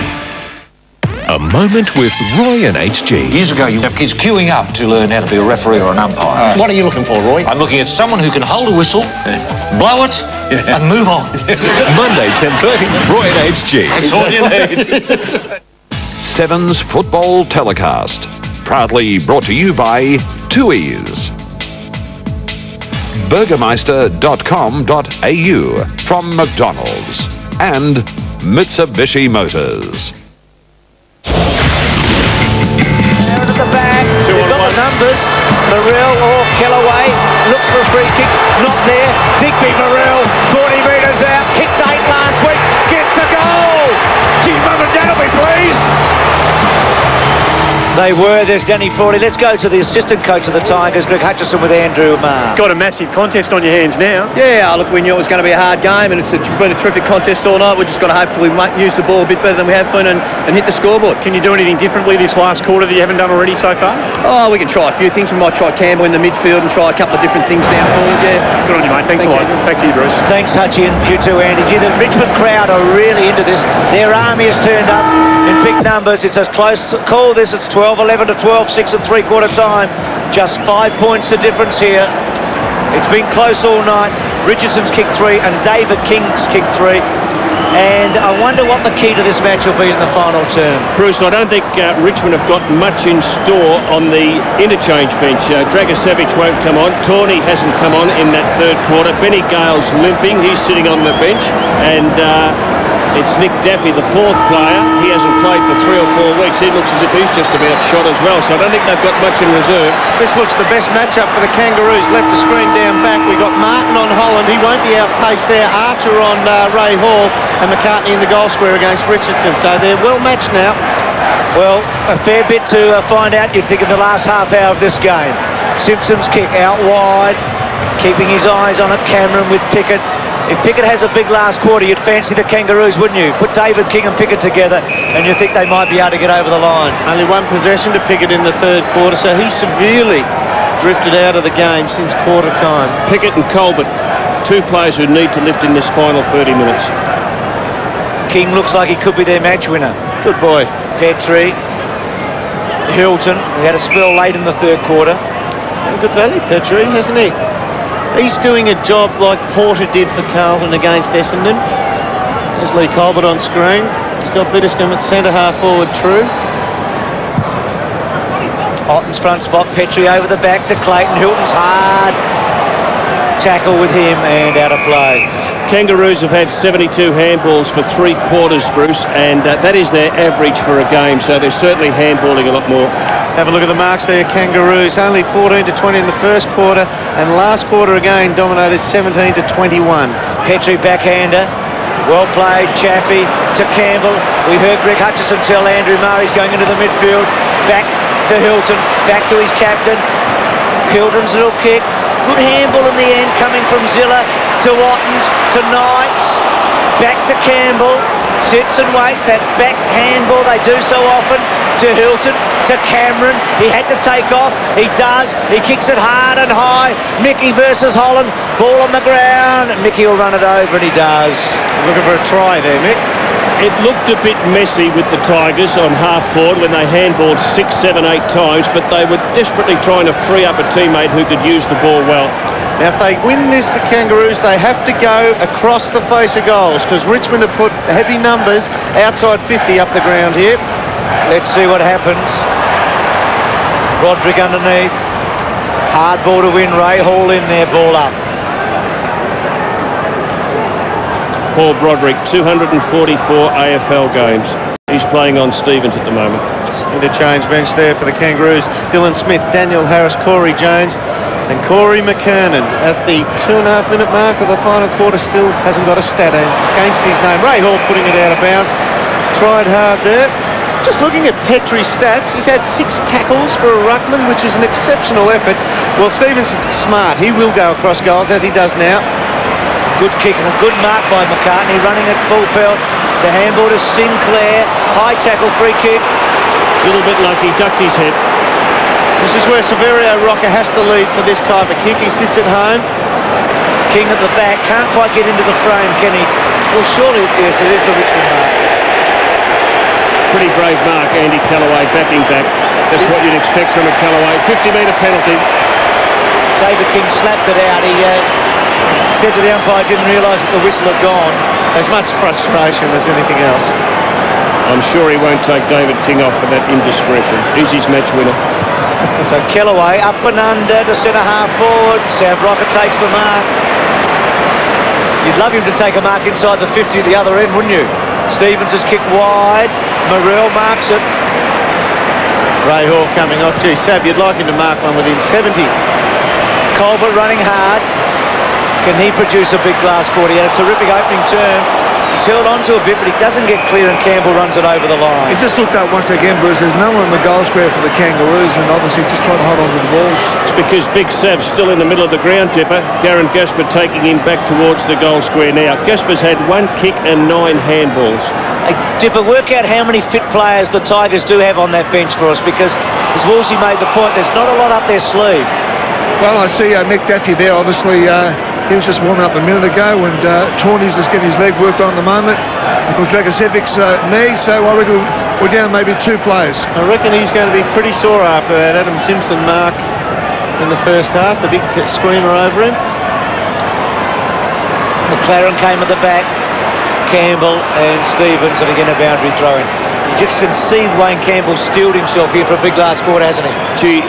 A moment with Roy and HG. Years ago, you have kids queuing up to learn how to be a referee or an umpire. What are you looking for, Roy? I'm looking at someone who can hold a whistle, blow it, and move on. Monday, 10:30, Roy and HG. That's all you need. 7's football telecast. Proudly brought to you by Tooheys. Burgermeister.com.au from McDonald's. And Mitsubishi Motors. At the back, they've got the numbers. Morrell or Kellaway looks for a free kick, not there. Digby Morrell, 40 metres out, kicked 8 last week, gets a goal. Gee, Mum and Dad will be pleased. They were. There's Danny Forley. Let's go to the assistant coach of the Tigers, Greg Hutchison, with Andrew Marr. Got a massive contest on your hands now. Yeah, look, we knew it was going to be a hard game, and it's been a terrific contest all night. We've just got to hopefully use the ball a bit better than we have been and hit the scoreboard. Can you do anything differently this last quarter that you haven't done already so far? Oh, we can try a few things. We might try Campbell in the midfield and try a couple of different things down forward, yeah. Good on you, mate. Thanks a lot. Back to you, Bruce. Thanks, Hutchie, and you too, Andy. Gee, the Richmond crowd are really into this. Their army has turned up in big numbers. It's as close to call this. It's 12-11 to 12-6 at three-quarter time. Just 5 points the difference here. It's been close all night. Richardson's kicked 3 and David King's kicked 3. And I wonder what the key to this match will be in the final term. Bruce, I don't think Richmond have got much in store on the interchange bench. Dragicevic won't come on. Tawney hasn't come on in that third quarter. Benny Gale's limping. He's sitting on the bench. And It's Nick Daffy, the fourth player. He hasn't played for 3 or 4 weeks. He looks as if he's just about shot as well, so I don't think they've got much in reserve. This looks the best matchup for the Kangaroos. Left to screen down back. We've got Martin on Holland. He won't be outpaced there. Archer on Ray Hall, and McCartney in the goal square against Richardson. So they're well matched now. Well, a fair bit to find out, you'd think, in the last half hour of this game. Simpson's kick out wide, keeping his eyes on it. Cameron with Pickett. If Pickett has a big last quarter, you'd fancy the Kangaroos, wouldn't you? Put David King and Pickett together, and you think they might be able to get over the line. Only one possession to Pickett in the third quarter, so he severely drifted out of the game since quarter time. Pickett and Colbert, 2 players who need to lift in this final 30 minutes. King looks like he could be their match winner. Good boy. Petrie. Hilton, he had a spell late in the third quarter. Good value, Petrie, hasn't he? He's doing a job like Porter did for Carlton against Essendon. There's Leigh Colbert on screen. He's got Bitterscombe at centre half forward, true. Ottens front spot, Petrie over the back to Clayton. Hilton's hard tackle with him and out of play. Kangaroos have had 72 handballs for 3 quarters, Bruce, and that is their average for a game, so they're certainly handballing a lot more. Have a look at the marks there, Kangaroos. Only 14 to 20 in the first quarter, and last quarter again dominated 17 to 21. Petrie backhander. Well played, Chaffey to Campbell. We heard Greg Hutchison tell Andrew Murray's going into the midfield. Back to Hilton, back to his captain. Hilton's little kick. Good handball in the end, coming from Zilla to Ottens to Knights. Back to Campbell. Sits and waits. That back handball they do so often to Hilton, to Cameron. He had to take off. He does. He kicks it hard and high. Mickey versus Holland. Ball on the ground. Mickey will run it over, and he does. Looking for a try there, Mick. It looked a bit messy with the Tigers on half forward when they handballed 6, 7, 8 times, but they were desperately trying to free up a teammate who could use the ball well. Now, if they win this, the Kangaroos, they have to go across the face of goals, because Richmond have put heavy numbers outside 50 up the ground here. Let's see what happens. Broderick underneath. Hard ball to win. Ray Hall in there, ball up. Paul Broderick, 244 AFL games. He's playing on Stevens at the moment. Interchange bench there for the Kangaroos. Dylan Smith, Daniel Harris, Corey Jones and Corey McKernan at the 2.5-minute mark of the final quarter. Still hasn't got a stat against his name. Ray Hall putting it out of bounds. Tried hard there. Just looking at Petrie's stats, he's had 6 tackles for a ruckman, which is an exceptional effort. Well, Stevens is smart. He will go across goals, as he does now. Good kick and a good mark by McCartney, running at full pelt. The handball to Sinclair. High tackle, free kick. A little bit lucky, ducked his head. This is where Saverio Rocca has to lead for this type of kick. He sits at home. King at the back, can't quite get into the frame, can he? Well, surely, yes, it is the Richmond mark. Pretty brave mark, Andy Callaway backing back. That's what you'd expect from a Callaway. 50-metre penalty. David King slapped it out. He said to the umpire, didn't realise that the whistle had gone. As much frustration as anything else. I'm sure he won't take David King off for that indiscretion. He's his match winner. So Callaway up and under to centre half forward. Sav Rocca takes the mark. You'd love him to take a mark inside the 50 at the other end, wouldn't you? Stevens has kicked wide. Morrell marks it. Ray Hall coming off. Gee, Sav, you'd like him to mark one within 70. Colbert running hard. Can he produce a big glass quarter? He had a terrific opening term. He's held on to a bit, but he doesn't get clear, and Campbell runs it over the line. He just looked up once again, Bruce. There's no one in the goal square for the Kangaroos, and obviously just trying to hold on to the ball. It's because Big Sav's still in the middle of the ground, Dipper. Darren Gasper taking him back towards the goal square now. Gasper's had 1 kick and 9 handballs. Hey, Dipper, work out how many fit players the Tigers do have on that bench for us, because, as Woolsey made the point, there's not a lot up their sleeve. Well, I see Nick Daffy there, obviously. He was just warming up a minute ago, and Tawny's just getting his leg worked on at the moment. Uncle Dragosevic's knee, so I reckon we're down maybe 2 players. I reckon he's going to be pretty sore after that Adam Simpson mark in the first half, the big screamer over him. McLaren came at the back. Campbell and Stevens, and again a boundary throw-in. You just can see Wayne Campbell steeled himself here for a big last quarter, hasn't he? Gee,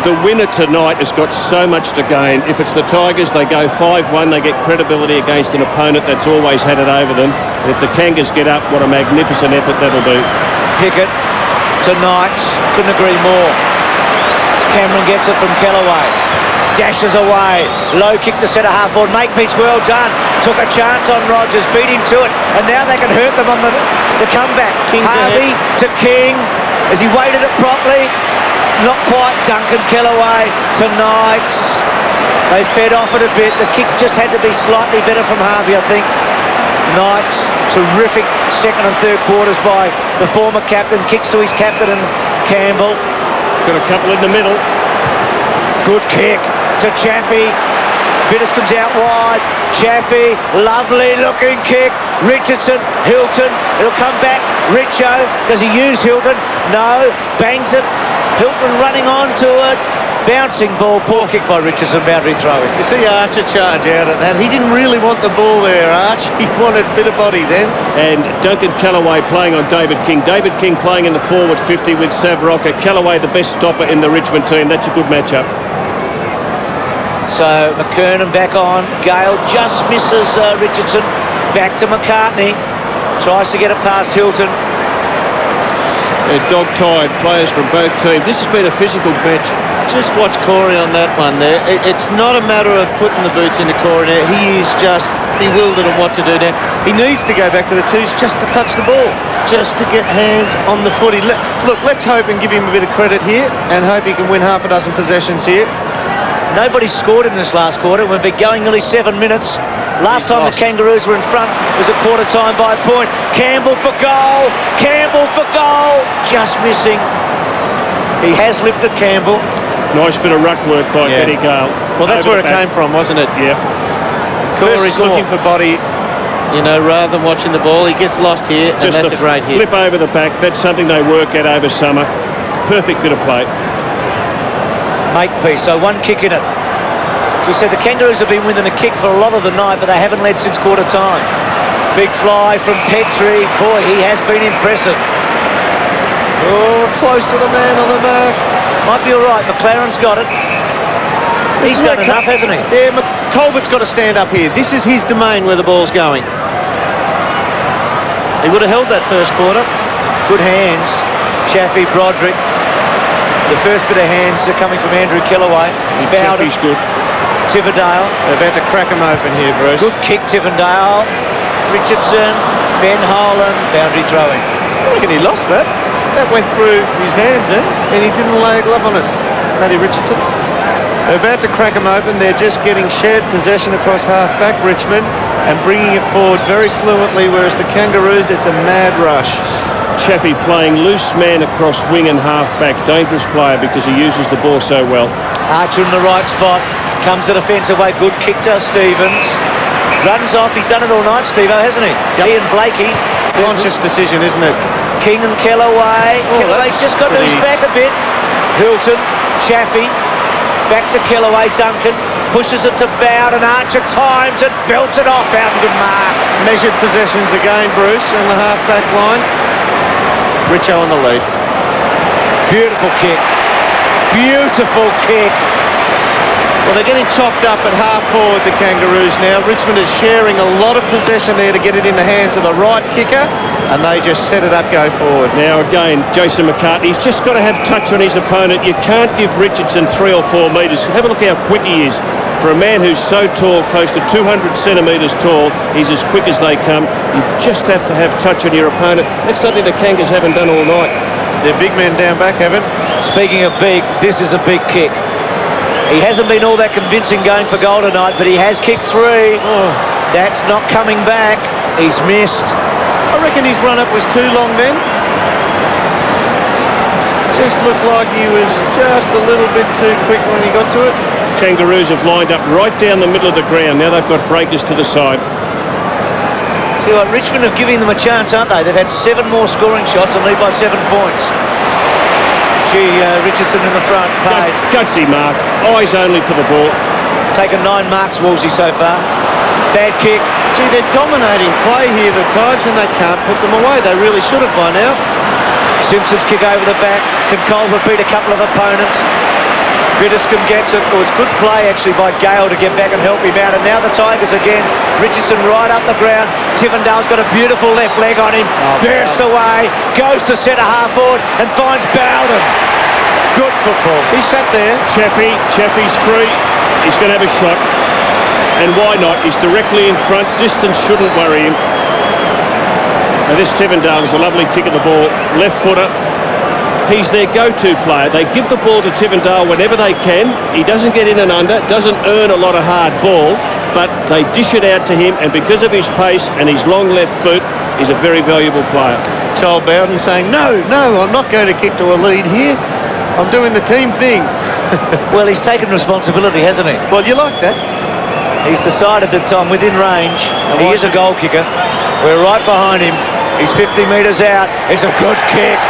the winner tonight has got so much to gain. If it's the Tigers, they go 5-1. They get credibility against an opponent that's always had it over them. And if the Kangas get up, what a magnificent effort that'll be. Pickett to Knights. Couldn't agree more. Cameron gets it from Kellaway. Dashes away. Low kick to centre half forward. Makepeace, well done. Took a chance on Rogers. Beat him to it. And now they can hurt them on the comeback. King's Harvey ahead. to King. As he weighted it properly. Not quite. Duncan Kellaway to Knights. They fed off it a bit. The kick just had to be slightly better from Harvey, I think. Knights, terrific second and third quarters by the former captain. Kicks to his captain and Campbell. Got a couple in the middle. Good kick to Chaffey. Bittis comes out wide. Chaffey, lovely looking kick. Richardson, Hilton, it'll come back. Richo, does he use Hilton? No, bangs it. Hilton running onto it. Bouncing ball, poor kick by Richardson, boundary throw. You see Archer charge out at that. He didn't really want the ball there, Arch. He wanted a bit of body then. And Duncan Kellaway playing on David King. David King playing in the forward 50 with Rocca. Kellaway the best stopper in the Richmond team. That's a good matchup. So McKernan back on. Gale just misses Richardson. Back to McCartney. Tries to get it past Hilton. They're dog-tired players from both teams. This has been a physical match. Just watch Corey on that one there. It's not a matter of putting the boots into Corey now. He is just bewildered on what to do now. He needs to go back to the twos just to touch the ball, just to get hands on the footy. Look, let's hope and give him a bit of credit here and hope he can win half a dozen possessions here. Nobody scored in this last quarter. We've been going nearly 7 minutes. Last time the Kangaroos were in front was at quarter time by a point. Campbell for goal. Campbell for goal. Just missing. He has lifted Campbell. Nice bit of ruck work by Benny Gale. Well, that's where it came from, wasn't it? Yeah. Corey's looking for body, you know, rather than watching the ball. He gets lost here, and Just that's a great hit. Flip over the back. That's something they work at over summer. Perfect bit of play. Makepeace, so one kick in it. As we said, the Kangaroos have been winning a kick for a lot of the night, but they haven't led since quarter time. Big fly from Petrie. Boy, he has been impressive. Oh, close to the man on the mark. Might be all right. McLaren's got it. He's done enough, hasn't he? Yeah, Colbert's got to stand up here. This is his domain where the ball's going. He would have held that first quarter. Good hands. Chaffey, Broderick. The first bit of hands are coming from Andrew Kellaway. Bowden. Chaffey's good. Tivendale. They're about to crack him open here, Bruce. Good kick, Tivendale. Richardson. Ben Holland. Boundary throwing. I reckon he lost that. That went through his hands then, and he didn't lay a glove on it, Matty Richardson. They're about to crack him open. They're just getting shared possession across half-back Richmond and bringing it forward very fluently, whereas the Kangaroos, it's a mad rush. Chaffey playing loose man across wing and half-back. Dangerous player because he uses the ball so well. Archer in the right spot. Comes the defensive way. Good kick to Stevens. Runs off. He's done it all night, Steve-O, hasn't he? Yep. He and Blakey. Conscious decision, isn't it? King and Kellaway. Kellaway's just got to his back a bit. Hilton, Chaffey, back to Kellaway. Duncan pushes it to Bowden. Archer times it, belts it off. Bowden, good mark. Measured possessions again, Bruce, in the half-back line. Richo on the lead. Beautiful kick. Beautiful kick. Well, they're getting chopped up at half forward, the Kangaroos now. Richmond is sharing a lot of possession there to get it in the hands of the right kicker, and they just set it up, go forward. Now, again, Jason McCartney's just got to have touch on his opponent. You can't give Richardson 3 or 4 metres. Have a look how quick he is. For a man who's so tall, close to 200 centimetres tall, he's as quick as they come. You just have to have touch on your opponent. That's something the Kangas haven't done all night. Their big men down back haven't. Speaking of big, this is a big kick. He hasn't been all that convincing going for goal tonight, but he has kicked 3. Oh. That's not coming back. He's missed. I reckon his run-up was too long then. Just looked like he was just a little bit too quick when he got to it. Kangaroos have lined up right down the middle of the ground. Now they've got breakers to the side. See what, Richmond have given them a chance, aren't they? They've had 7 more scoring shots and lead by 7 points. Gee, Richardson in the front, paid. Gutsy mark, eyes only for the ball. Taken 9 marks, Woolsey, so far. Bad kick. Gee, they're dominating play here, the Tigers, and they can't put them away. They really should have by now. Simpson's kick over the back. Can Colbert beat a couple of opponents? Biddiscombe gets it. It was good play actually by Gale to get back and help him out. And now the Tigers again. Richardson right up the ground. Tivendale's got a beautiful left leg on him. Bursts away, goes to centre half forward and finds Bowden. Good football. He sat there. Chaffey's free. He's going to have a shot. And why not? He's directly in front. Distance shouldn't worry him. Now this Tivendale is a lovely kick of the ball. Left footer. He's their go-to player. They give the ball to Tivendale whenever they can. He doesn't get in and under, doesn't earn a lot of hard ball, but they dish it out to him, and because of his pace and his long left boot, he's a very valuable player. Charles Bowden saying, no, I'm not going to kick to a lead here. I'm doing the team thing. Well, he's taken responsibility, hasn't he? Well, you like that. He's decided that I'm within range. He is a goal kicker. We're right behind him. He's 50 metres out. It's a good kick.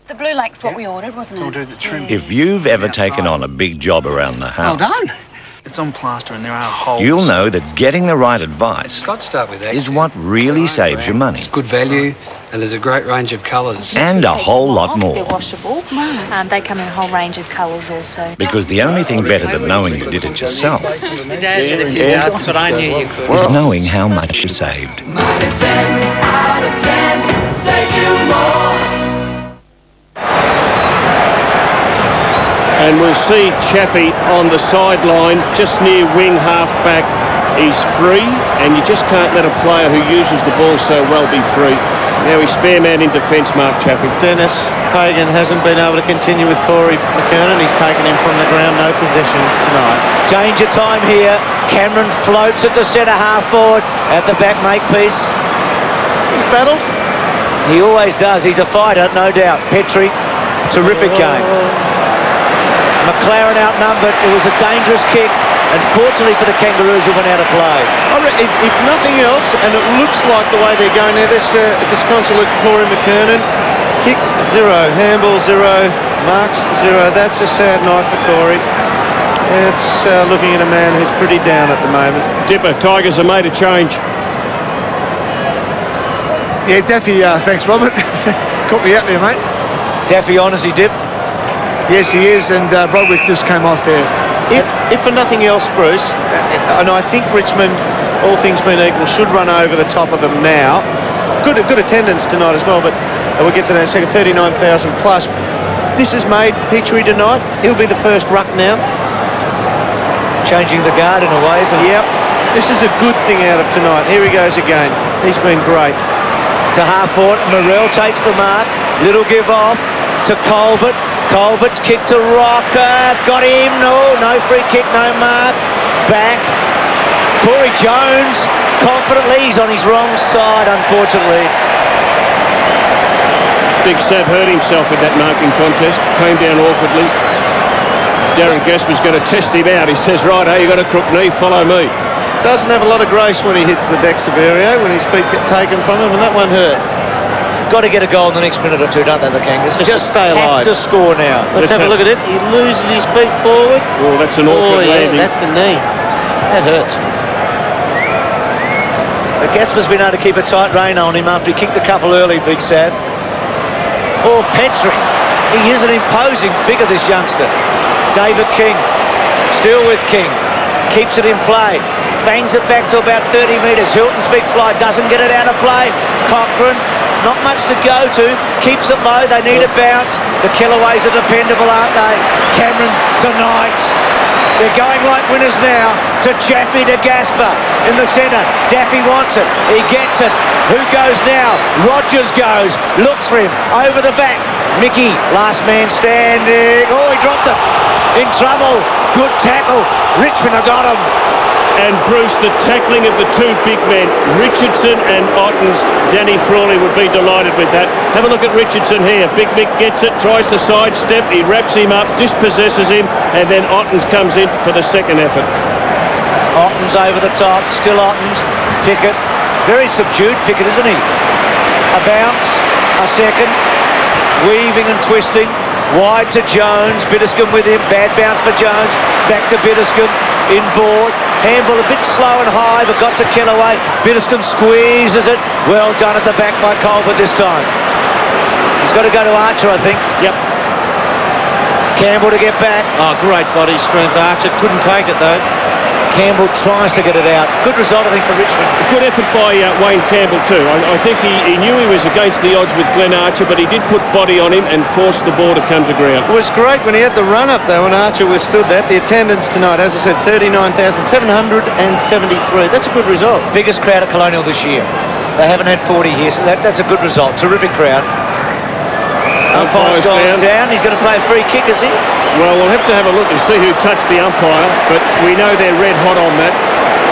The Blue Lake's what we ordered, wasn't it? Ordered the trim. If you've ever taken on a big job around the house, Well done. It's on plaster and there are holes. you'll know that getting the right advice Got to start with that. is what really saves you money. It's good value and there's a great range of colours. And a whole lot They're more. washable. They come in a whole range of colours also. Because the only thing better than knowing you did it yourself My dad did a few yards, but I knew you could. is knowing how much you saved. Mine at 10 out of 10, save you more. And we'll see Chaffey on the sideline, just near wing half-back. He's free, and you just can't let a player who uses the ball so well be free. Now he's spare man in defence, Mark Chaffey. Dennis Hagan hasn't been able to continue with Corey McKernan. He's taken him from the ground, no possessions tonight. Danger time here. Cameron floats it to centre half forward. At the back makepiece. He's battled. He always does. He's a fighter, no doubt. Petrie, terrific game. McLaren outnumbered. It was a dangerous kick, and fortunately for the Kangaroos, it went out of play. If nothing else, and it looks like the way they're going now, this disconsolate Corey McKernan, kicks 0, handball 0, marks 0. That's a sad night for Corey. It's looking at a man who's pretty down at the moment. Dipper, Tigers have made a change. Yeah, Daffy, thanks, Robert. Caught me out there, mate. Daffy on, is he, Dip? Yes, he is, and Broderick just came off there. If for nothing else, Bruce, and I think Richmond, all things being equal, should run over the top of them now. Good attendance tonight as well, but we'll get to that in a second. 39,000 plus. This has made Petrie tonight. He'll be the first ruck now. Changing the guard in a way, isn't it? Yep. This is a good thing out of tonight. Here he goes again. He's been great. To half forward, Morrell takes the mark. Little give off to Colbert. Colbert's kick to Rocca. Got him. No free kick, no mark. Back. Corey Jones confidently. He's on his wrong side, unfortunately. Big Sav hurt himself in that marking contest. Came down awkwardly. Darren Gasper's going to test him out. He says, right, hey, you got a crook knee, follow me. Doesn't have a lot of grace when he hits the deck, Saverio, when his feet get taken from him, and that one hurt. Got to get a goal in the next minute or two, don't they, the Kangaroos? Just stay alive. Have to score now. Let's have a look at it. He loses his feet forward. Oh, that's an awkward landing. That's the knee. That hurts. So Gasper's been able to keep a tight rein on him after he kicked a couple early, Big Sav. Oh, Petrie. He is an imposing figure, this youngster. David King. Still with King. Keeps it in play. Bangs it back to about 30 metres. Hilton's big fly doesn't get it out of play. Cochrane. Not much to go to, keeps it low, they need a bounce. The Killaways are dependable, aren't they? Cameron to Knights. They're going like winners now to Chaffey to Gasper in the centre. Daffy wants it, he gets it. Who goes now? Rogers goes, looks for him, over the back. Mickey, last man standing. Oh, he dropped it. In trouble, good tackle. Richmond have got him. And Bruce, the tackling of the two big men, Richardson and Ottens, Danny Frawley would be delighted with that. Have a look at Richardson here. Big Mick gets it, tries to sidestep, he wraps him up, dispossesses him, and then Ottens comes in for the second effort. Ottens over the top, still Ottens. Pickett, very subdued Pickett, isn't he? A bounce, a second, weaving and twisting. Wide to Jones, Biddiscombe with him, bad bounce for Jones, back to Biddiscombe, inboard, Handball a bit slow and high, but got to Kellaway. Bitterscombe squeezes it. Well done at the back by Colbert this time. He's got to go to Archer, I think. Yep. Campbell to get back. Oh, great body strength, Archer. Couldn't take it, though. Campbell tries to get it out. Good result, I think, for Richmond. Good effort by Wayne Campbell too. I think he knew he was against the odds with Glenn Archer, but he did put body on him and forced the ball to come to ground. It was great when he had the run-up, though, when Archer withstood that. The attendance tonight, as I said, 39,773. That's a good result. Biggest crowd at Colonial this year. They haven't had 40 here, so that's a good result. Terrific crowd. Umpire's gone down. He's going to play a free kick, is he? Well, we'll have to have a look and see who touched the umpire, but we know they're red hot on that.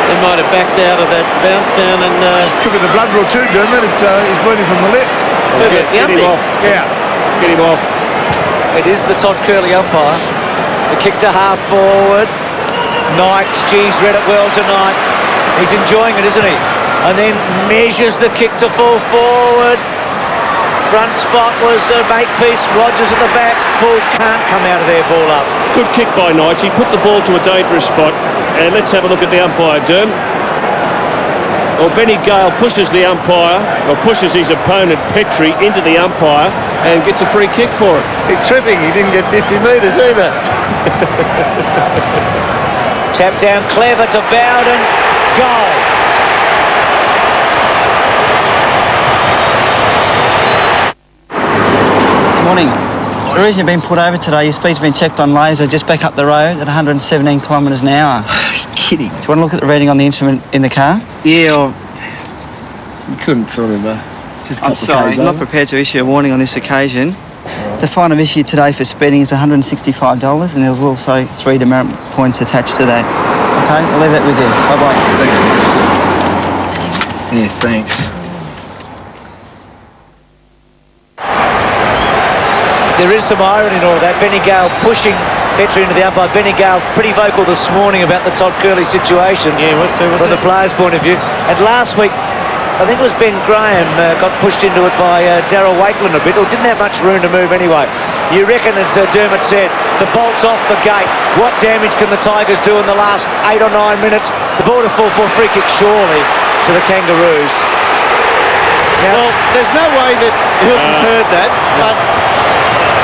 They might have backed out of that bounce down and... Could be the blood rule too, Dermott. He's bleeding from the lip. Get him off. Yeah. Get him off. It is the Todd Curley umpire. The kick to half forward. Knight, geez, read it well tonight. He's enjoying it, isn't he? And then measures the kick to full forward. Front spot was Makepeace. Rogers at the back. Ball can't come out of there. Ball up. Good kick by Knights. He put the ball to a dangerous spot. And let's have a look at the umpire, Derm. Well, Benny Gale pushes the umpire, or pushes his opponent, Petrie, into the umpire and gets a free kick for it. He's tripping. He didn't get 50 metres either. Tap down clever to Bowden. Goal. Morning. The reason you've been put over today, your speed's been checked on laser just back up the road at 117 kilometres an hour. Kidding. Do you want to look at the reading on the instrument in the car? Yeah, you couldn't sort of... just I'm sorry, I'm not prepared to issue a warning on this occasion. The fine I've issued today for speeding is $165 and there's also 3 demerit points attached to that. Okay, I'll leave that with you. Bye-bye. Thanks. Yeah, thanks. There is some irony in all of that. Benny Gale pushing Petrie into the umpire. Benny Gale pretty vocal this morning about the Todd Curley situation. Yeah, he was too, wasn't from the players' point of view. And last week, I think it was Ben Graham got pushed into it by Darryl Wakeland a bit, or didn't have much room to move anyway. You reckon, as Dermott said, the bolt's off the gate. What damage can the Tigers do in the last 8 or 9 minutes? The ball to fall for a free kick, surely, to the Kangaroos. Now, well, there's no way that Hilton's heard that,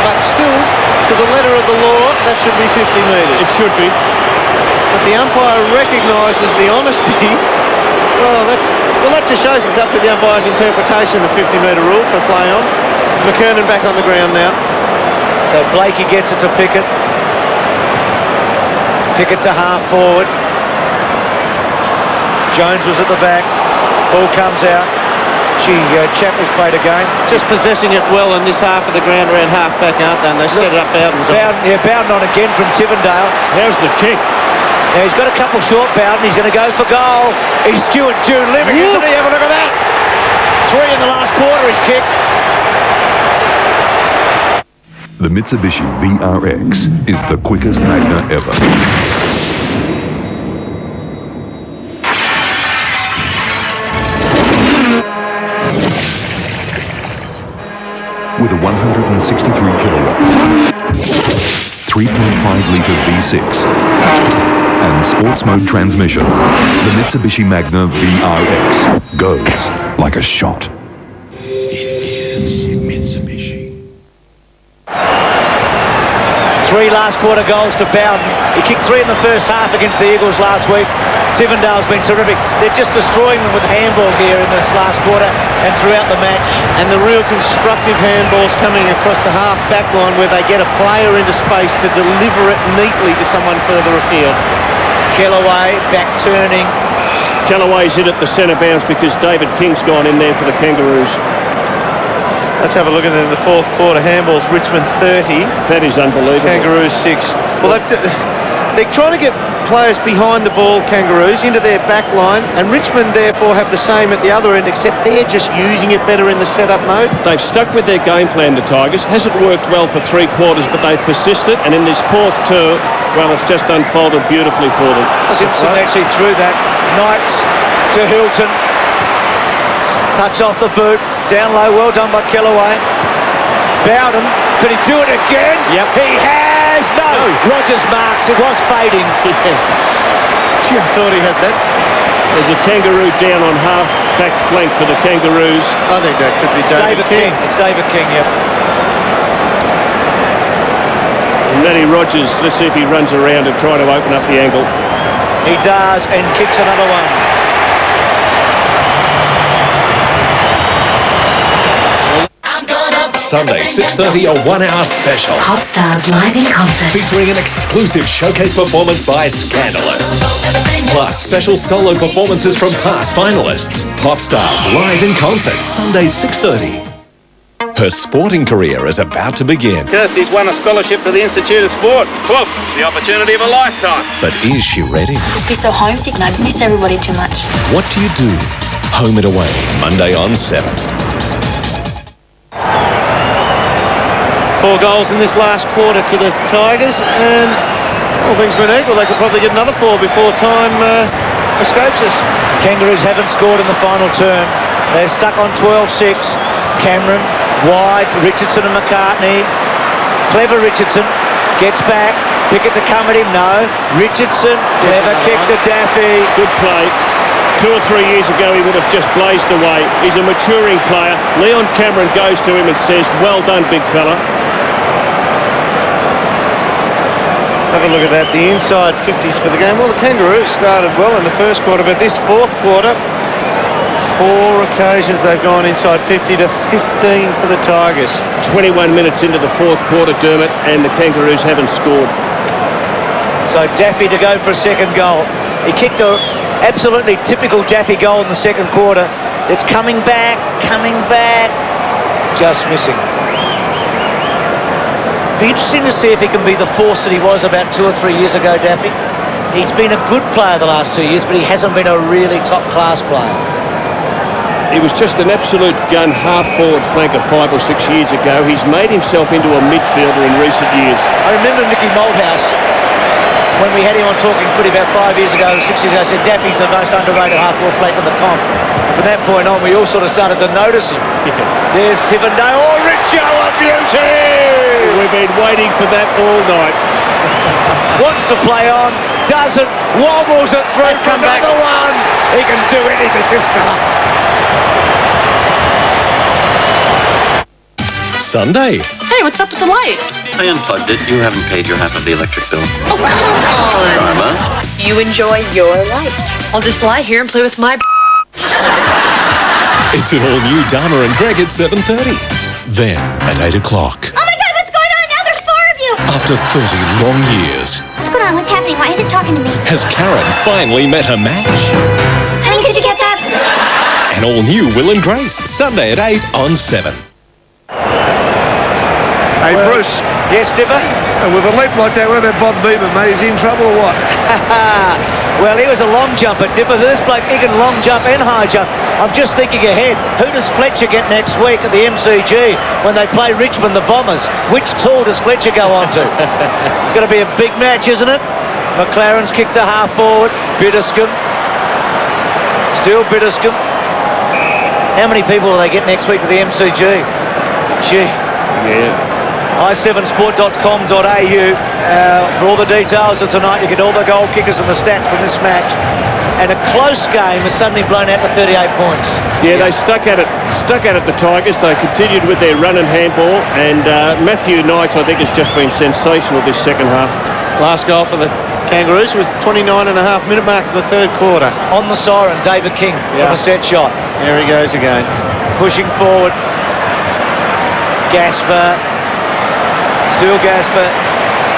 but still, to the letter of the law, that should be 50 metres. It should be. But the umpire recognises the honesty. Well, that just shows it's up to the umpire's interpretation, the 50-metre rule for play on. McKernan back on the ground now. So Blakey gets it to Pickett. Pickett to half forward. Jones was at the back. Ball comes out. Chaffey's played a game. Just possessing it well in this half of the ground around half-back, aren't they? And they set it up Bowden's on. Bowden on again from Tivendale. How's the kick? Now he's got a couple short, Bowden. He's going to go for goal. He's Stuart Dew living, isn't he? Have a look at that. 3 in the last quarter he's kicked. The Mitsubishi VRX is the quickest Magna ever. With a 163 kilowatt, 3.5-litre V6 and sports mode transmission, the Mitsubishi Magna VRX goes like a shot. It is Mitsubishi. 3 last quarter goals to Bowden. He kicked 3 in the first half against the Eagles last week. Tivendale's been terrific. They're just destroying them with handball here in this last quarter and throughout the match. And the real constructive handballs coming across the half-back line where they get a player into space to deliver it neatly to someone further afield. Kellaway back turning. Kellaway's in at the centre bounce because David King's gone in there for the Kangaroos. Let's have a look at the fourth quarter handballs. Richmond 30. That is unbelievable. Kangaroos 6. Well, they're trying to get players behind the ball, Kangaroos, into their back line, and Richmond therefore have the same at the other end, except they're just using it better in the setup mode. They've stuck with their game plan, the Tigers. Hasn't worked well for 3 quarters, but they've persisted, and in this fourth term, well, it's just unfolded beautifully for them. Simpson actually threw that. Knights to Hilton. Touch off the boot. Down low, well done by Kellaway. Bowden, could he do it again? Yep. He has! No! Rogers marks, it was fading. Gee, I thought he had that. There's a Kangaroo down on half-back flank for the Kangaroos. I think that could be David King. It's David King, yep. Matty Rogers, let's see if he runs around and try to open up the angle. He does, and kicks another one. Sunday, 6:30, a 1-hour special. Pop stars live in concert. Featuring an exclusive showcase performance by Scandalous. Plus, special solo performances from past finalists. Pop stars live in concert, Sunday, 6:30. Her sporting career is about to begin. Kirsty's won a scholarship to the Institute of Sport. Quote, the opportunity of a lifetime. But is she ready? Just be so homesick and I'd miss everybody too much. What do you do? Home and away, Monday on 7. 4 goals in this last quarter to the Tigers, and all things being equal, they could probably get another 4 before time escapes us. Kangaroos haven't scored in the final term. They're stuck on 12-6. Cameron, wide, Richardson and McCartney. Clever Richardson, gets back, Pickett to come at him, no. Richardson, clever kick to Daffy. Good play. 2 or 3 years ago, he would have just blazed away. He's a maturing player. Leon Cameron goes to him and says, well done, big fella. Have a look at that, the inside 50s for the game. Well, the Kangaroos started well in the first quarter, but this fourth quarter, 4 occasions they've gone inside 50 to 15 for the Tigers. 21 minutes into the fourth quarter, Dermott, and the Kangaroos haven't scored. So Daffy to go for a second goal. He kicked a absolutely typical Daffy goal in the second quarter. It's coming back, just missing. Be interesting to see if he can be the force that he was about 2 or 3 years ago, Daffy. He's been a good player the last 2 years, but he hasn't been a really top-class player. He was just an absolute gun half-forward flanker 5 or 6 years ago. He's made himself into a midfielder in recent years. I remember Mickey Malthouse, when we had him on Talking Footy about 5 years ago, 6 years ago, said Daffy's the most underrated half-forward flanker in the comp. And from that point on, we all sort of started to notice him. There's Tivendale. Oh, Richo, a beauty! We've been waiting for that all night. Wants to play on, doesn't, wobbles it through for another one. He can do anything, this fella. Sunday. Hey, what's up with the light? I unplugged it. You haven't paid your half of the electric bill. Oh, come on. Karma. You enjoy your light. I'll just lie here and play with my It's an all-new Dharma and Greg at 7:30. Then, at 8 o'clock. Oh my God, what's going on? Now there's 4 of you! After 30 long years, What's going on? What's happening? Why isn't talking to me? has Karen finally met her match? Honey, could you get that? An all-new Will and Grace, Sunday at 8 on 7. Hey, Bruce. Yes, Dipper? And with a leap like that, what about Bob Beaver, mate? Is he in trouble or what? Well, he was a long jumper, Dipper. This bloke, he can long jump and high jump. I'm just thinking ahead. Who does Fletcher get next week at the MCG when they play Richmond, the Bombers? Which tour does Fletcher go on to? It's going to be a big match, isn't it? McLaren's kicked to half forward. Bitterscombe. Still Bitterscombe. How many people will they get next week to the MCG? Gee. Yeah. i7sport.com.au for all the details of tonight. You get all the goal kickers and the stats from this match. And a close game is suddenly blown out to 38 points. Yeah, they stuck at it, the Tigers. They continued with their run and handball. And Matthew Knights, I think, has just been sensational this second half. Last goal for the Kangaroos was 29.5-minute mark in the third quarter. On the siren, David King from a set shot. There he goes again. Pushing forward. Gasper. Still Gasper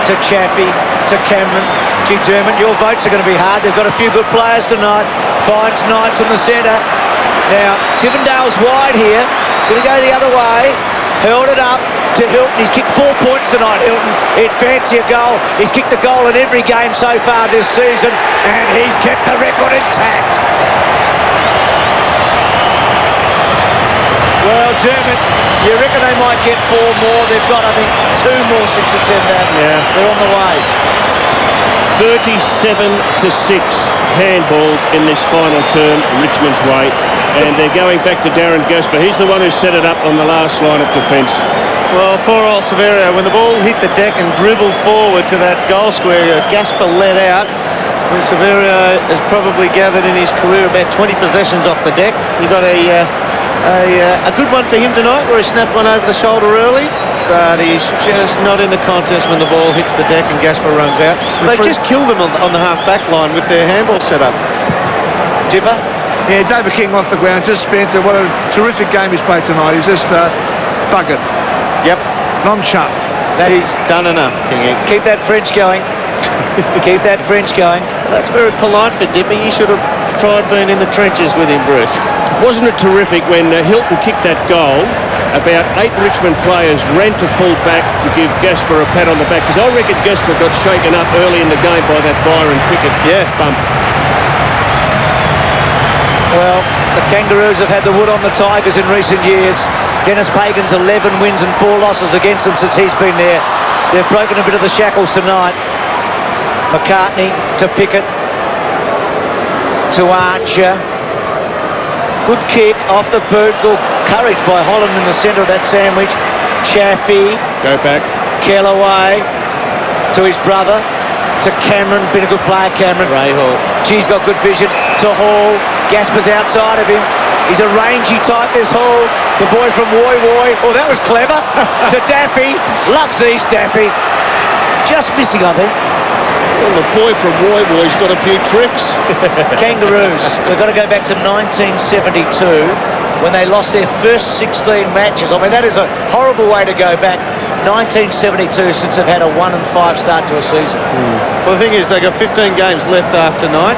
to Chaffey, to Cameron. Gee, Dermott, your votes are going to be hard. They've got a few good players tonight. Finds Knights in the centre. Now, Tivendale's wide here. He's going to go the other way. Held it up to Hilton. He's kicked 4 points tonight, Hilton. He'd fancy a goal. He's kicked a goal in every game so far this season, and he's kept the record intact. Well, Dermott, you reckon they might get 4 more? They've got, I think, 2 more sixes in that. Yeah. They're on the way. 37-6 handballs in this final term, Richmond's way. And they're going back to Darren Gasper. He's the one who set it up on the last line of defence. Well, poor old Saverio, when the ball hit the deck and dribbled forward to that goal square, Gasper let out. When Saverio has probably gathered in his career about 20 possessions off the deck. He got a good one for him tonight, where he snapped one over the shoulder early, but he's just not in the contest when the ball hits the deck and Gasper runs out. They've just killed them on the half-back line with their handball setup. Jimmer? Yeah, David King off the ground, just Spencer. What a terrific game he's played tonight. He's just buggered. Yep. And I'm chuffed. He's done enough, Kingy. Keep that French going. Keep that French going. Well, that's very polite for Dippy. You should have tried being in the trenches with him, Bruce. Wasn't it terrific when Hilton kicked that goal? About 8 Richmond players ran to full back to give Gasper a pat on the back, because I reckon Gasper got shaken up early in the game by that Byron Pickett bump. Well, the Kangaroos have had the wood on the Tigers in recent years. Dennis Pagan's 11 wins and 4 losses against them since he's been there. They've broken a bit of the shackles tonight. McCartney to Pickett to Archer. Good kick off the boot. Good courage by Holland in the centre of that sandwich. Chaffey. Go back. Kellaway to his brother. To Cameron. Been a good player, Cameron. Ray Hall. She's got good vision. To Hall. Gasper's outside of him. He's a rangy type, this Hall. The boy from Woy Woy. Oh, that was clever. To Daffy. Loves these, Daffy. Just missing, I think. Well, the boy from Woy Woy's got a few tricks. Kangaroos. We've got to go back to 1972 when they lost their first 16 matches. I mean, that is a horrible way to go back. 1972 since they've had a 1-5 start to a season. Well, the thing is, they've got 15 games left after tonight,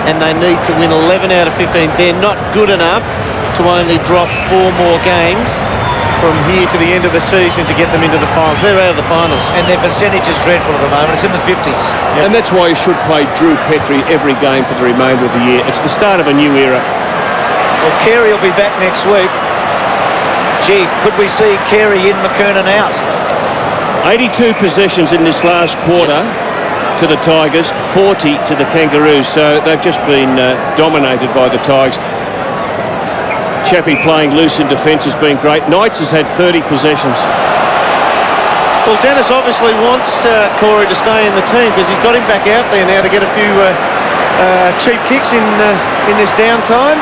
and they need to win 11 out of 15. They're not good enough to only drop 4 more games from here to the end of the season to get them into the finals. They're out of the finals. And their percentage is dreadful at the moment. It's in the 50s. Yep. And that's why you should play Drew Petrie every game for the remainder of the year. It's the start of a new era. Well, Carey will be back next week. Gee, could we see Carey in, McKernan out? 82 possessions in this last quarter to the Tigers, 40 to the Kangaroos. So they've just been dominated by the Tigers. Chaffey playing loose in defence has been great. Knights has had 30 possessions. Well, Dennis obviously wants Corey to stay in the team because he's got him back out there now to get a few cheap kicks in this downtime.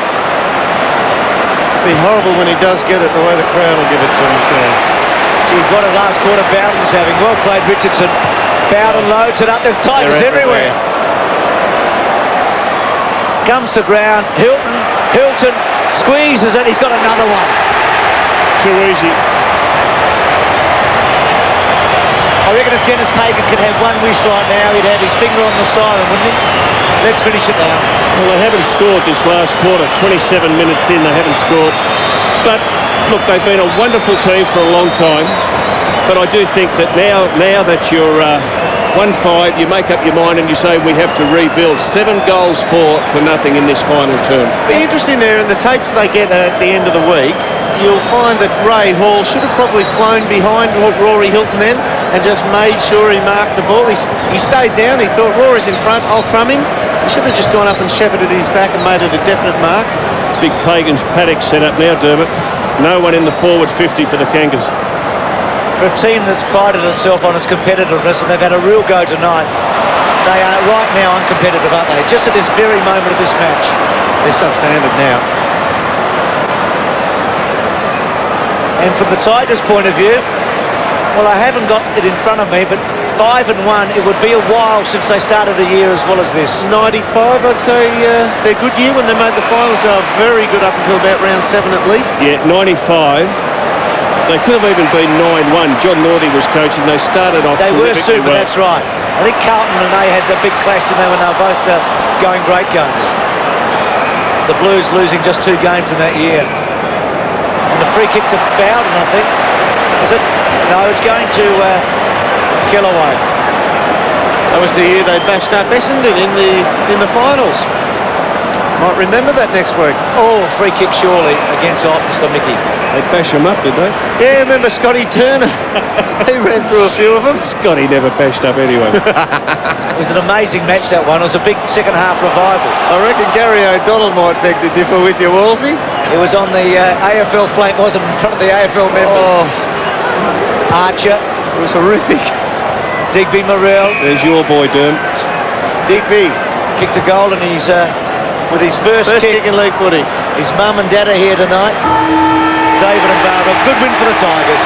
It'll be horrible when he does get it the way the crowd will give it to him too. Gee, what a last quarter Bowden's having. Well played, Richardson. Bowden loads it up. There's Tigers everywhere. Comes to ground. Hilton squeezes it. He's got another one. Too easy. I reckon if Dennis Pagan could have one wish right now, he'd have his finger on the siren, wouldn't he? Let's finish it now. Well, they haven't scored this last quarter. 27 minutes in, they haven't scored. But, look, they've been a wonderful team for a long time. But I do think that now that you're 1-5, you make up your mind and you say we have to rebuild. 7 goals 4 to nothing in this final term. Be interesting there in the tapes they get at the end of the week. You'll find that Ray Hall should have probably flown behind Rory Hilton then and just made sure he marked the ball. He stayed down. He thought, Rory's in front, I'll crumb him. He should have just gone up and shepherded his back and made it a definite mark. Big Pagan's paddock set up now, Dermott. No one in the forward 50 for the Kangas. For a team that's prided itself on its competitiveness, and they've had a real go tonight, they are right now uncompetitive, aren't they? Just at this very moment of this match. They're substandard now. And from the Tigers' point of view, well, I haven't got it in front of me, but 5-1, it would be a while since they started a year as well as this. 95, I'd say their good year when they made the finals. They were very good up until about round 7 at least. Yeah, 95. They could have even been 9-1. John Northey was coaching. They started off They were super, well. that's right. I think Carlton and they had a big clash, didn't they, when they were both going great guns. The Blues losing just 2 games in that year. And the free kick to Bowden, I think. Is it? No, it's going to Kellaway. That was the year they bashed up Essendon in the finals. Might remember that next week. Oh, free kick surely against Ottens to Mickey. They bash him up, did they? Yeah, remember Scotty Turner? He ran through a few of them. Scotty never bashed up anyone. It was an amazing match, that one. It was a big second half revival. I reckon Gary O'Donnell might beg to differ with you, Wolsey. It was on the AFL flank, wasn't it, in front of the AFL members. Oh. Archer. It was horrific. Digby, Morrell. There's your boy, Derm. Digby. Kicked a goal and he's with his first kick in league footy. His mum and dad are here tonight. David and Bowden. Good win for the Tigers.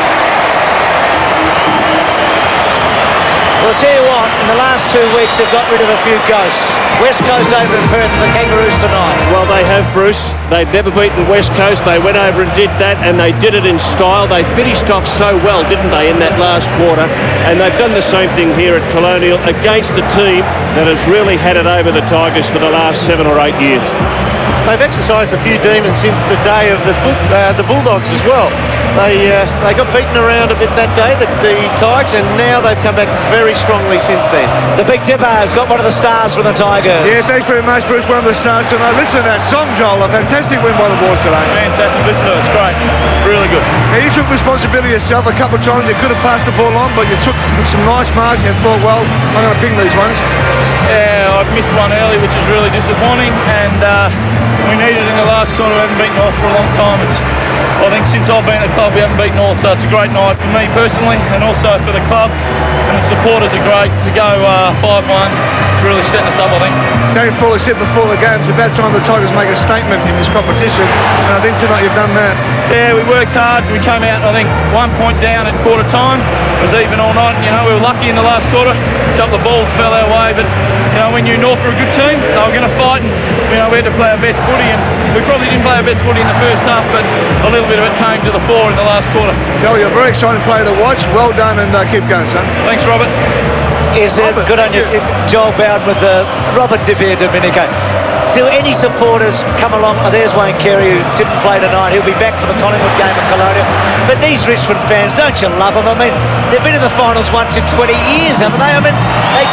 Well, I'll tell you what, in the last 2 weeks they've got rid of a few ghosts. West Coast over in Perth and the Kangaroos tonight. Well, they have, Bruce. They've never beaten West Coast. They went over and did that, and they did it in style. They finished off so well, didn't they, in that last quarter? And they've done the same thing here at Colonial against a team that has really had it over the Tigers for the last 7 or 8 years. They've exercised a few demons since the day of the Bulldogs as well. They got beaten around a bit that day, the Tigers, and now they've come back very strongly since then. The Big Dipper has got one of the stars from the Tigers. Yeah, thanks very much, Bruce. One of the stars tonight. Listen to that song, Joel. A fantastic win by the boys today. Fantastic. Listen to it. It's great. Really good. Now, you took responsibility yourself a couple of times. You could have passed the ball on, but you took some nice marks and thought, well, I'm going to ping these ones. Yeah, I've missed one early, which is really disappointing, and we needed it in the last quarter. We haven't beaten North for a long time. I think since I've been at the club, we haven't beaten North, so it's a great night for me personally, and also for the club. And the supporters are great to go 5-1. It's really setting us up, I think. Gary Fuller said before the game, it's about time the Tigers make a statement in this competition, and I think tonight you've done that. Yeah, we worked hard. We came out, I think, 1 point down at quarter time. It was even all night. You know, we were lucky in the last quarter. A couple of balls fell our way, but you know, we knew North were a good team. They were going to fight, and you know, we had to play our best footy, and we probably didn't play our best footy in the first half, but a little bit of it came to the fore in the last quarter. Joel, you're a very exciting player to watch. Well done, and keep going, son. Thanks, Robert. Is it good on you, Joel Bowden with the Robert DiPierdomenico? Do any supporters come along? Oh, there's Wayne Carey, who didn't play tonight. He'll be back for the Collingwood game at Colonial. But these Richmond fans, don't you love them? I mean, they've been in the finals once in 20 years, haven't they? I mean, they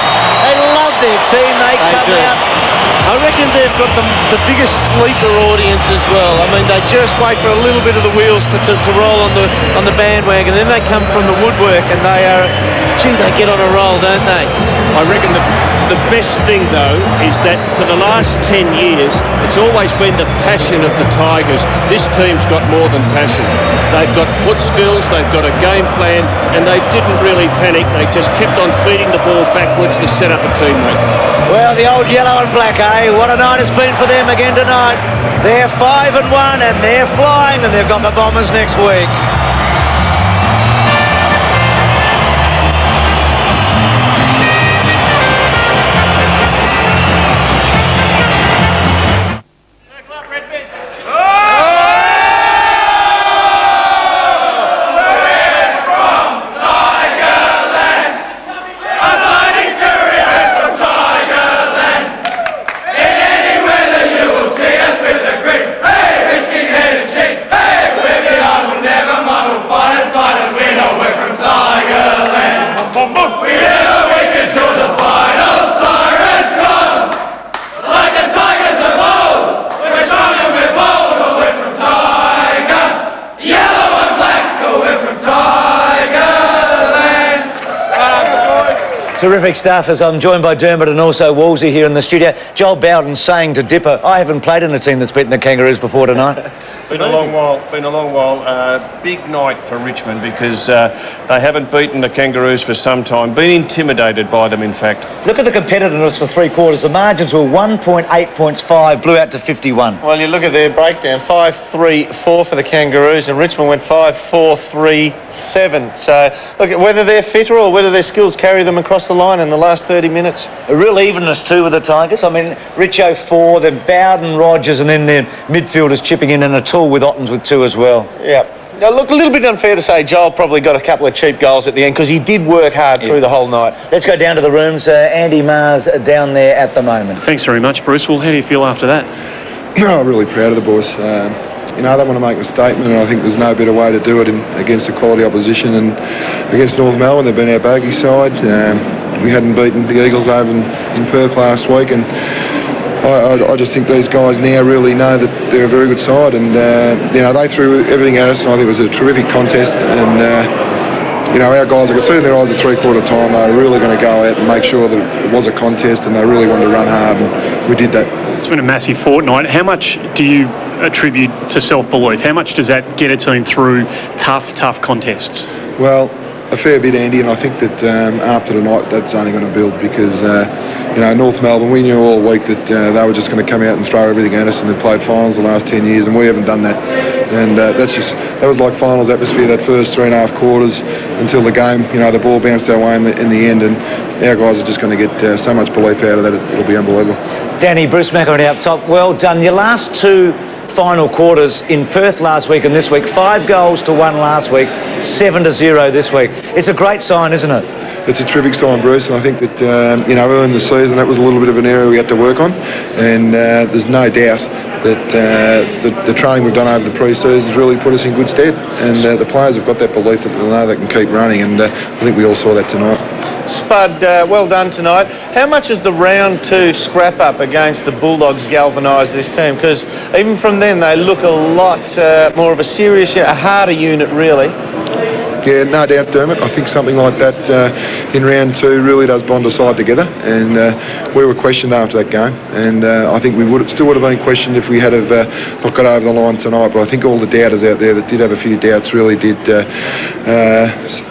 love their team. They come out. I reckon they've got the biggest sleeper audience as well. I mean, they just wait for a little bit of the wheels to roll on the bandwagon. Then they come from the woodwork, and they are, gee, they get on a roll, don't they? I reckon the best thing, though, is that for the last 10 years, it's always been the passion of the Tigers. This team's got more than passion. They've got foot skills, they've got a game plan, and they didn't really panic. They just kept on feeding the ball backwards to set up a teammate. Well, the old yellow and black, eh? What a night it's been for them again tonight. They're 5-1 and they're flying, and they've got the Bombers next week. Terrific stuff, as I'm joined by Dermott and also Wolsey here in the studio. Joel Bowden saying to Dipper, I haven't played in a team that's beaten the Kangaroos before tonight. Been a long while. Big night for Richmond because they haven't beaten the Kangaroos for some time. Been intimidated by them, in fact. Look at the competitiveness for 3 quarters. The margins were 1.8 points, 5, blew out to 51. Well, you look at their breakdown, 5-3-4 for the Kangaroos, and Richmond went 5-4-3-7. So, look, whether they're fitter or whether their skills carry them across the line in the last 30 minutes. A real evenness too with the Tigers. I mean, Richo 4, then Bowden, Rogers, and then their midfielders chipping in, and a tool with Ottens with 2 as well. Yeah. Now, look, a little bit unfair to say Joel probably got a couple of cheap goals at the end because he did work hard through the whole night. Let's go down to the rooms. Andy Mars down there at the moment. Thanks very much, Bruce. Well, how do you feel after that? Oh, really proud of the boys. You know, they want to make a statement, and I think there's no better way to do it against a quality opposition. And against North Melbourne, they've been our bogey side. We hadn't beaten the Eagles over in Perth last week, and I just think these guys now really know that they're a very good side, and you know, they threw everything at us, and I think it was a terrific contest. And you know, our guys, I could see in their eyes at 3/4 time, they were really going to go out and make sure that it was a contest, and they really wanted to run hard, and we did that. It's been a massive fortnight. How much do you attribute to self-belief? How much does that get a team through tough contests? Well, a fair bit, Andy, and I think that after tonight that's only going to build because, you know, North Melbourne, we knew all week that they were just going to come out and throw everything at us, and they've played finals the last 10 years and we haven't done that. And that was like finals atmosphere, that first 3.5 quarters until the game, you know, the ball bounced our way in the end, and our guys are just going to get so much belief out of that, it'll be unbelievable. Danny, Bruce McAvaney up top, well done. Your last 2 final quarters in Perth last week and this week, 5 goals to 1 last week, 7-0 this week. It's a great sign, isn't it? It's a terrific sign, Bruce, and I think that, you know, early in the season that was a little bit of an area we had to work on, and there's no doubt that the training we've done over the pre-season has really put us in good stead, and the players have got that belief that they know they can keep running, and I think we all saw that tonight. Spud, well done tonight. How much has the round 2 scrap up against the Bulldogs galvanised this team? Because even from then they look a lot more of a serious, a harder unit really. Yeah, no doubt, Dermott. I think something like that in round 2 really does bond a side together, and we were questioned after that game, and I think we still would have been questioned if we had not got over the line tonight, but I think all the doubters out there that did have a few doubts really did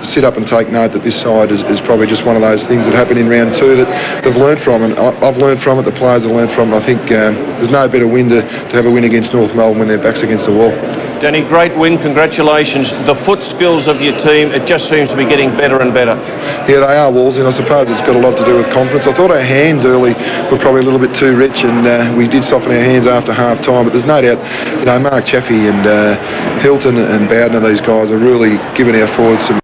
sit up and take note that this side is probably just one of those things that happened in round 2 that they've learned from, and I've learned from it, the players have learned from it. I think there's no better win to have a win against North Melbourne when their back's against the wall. Danny, great win, congratulations. The foot skills of your team, it just seems to be getting better and better. Yeah, they are, Walls, and I suppose it's got a lot to do with confidence. I thought our hands early were probably a little bit too rich, and we did soften our hands after half-time, but there's no doubt, you know, Mark Chaffey and Hilton and Bowden and these guys are really giving our forwards some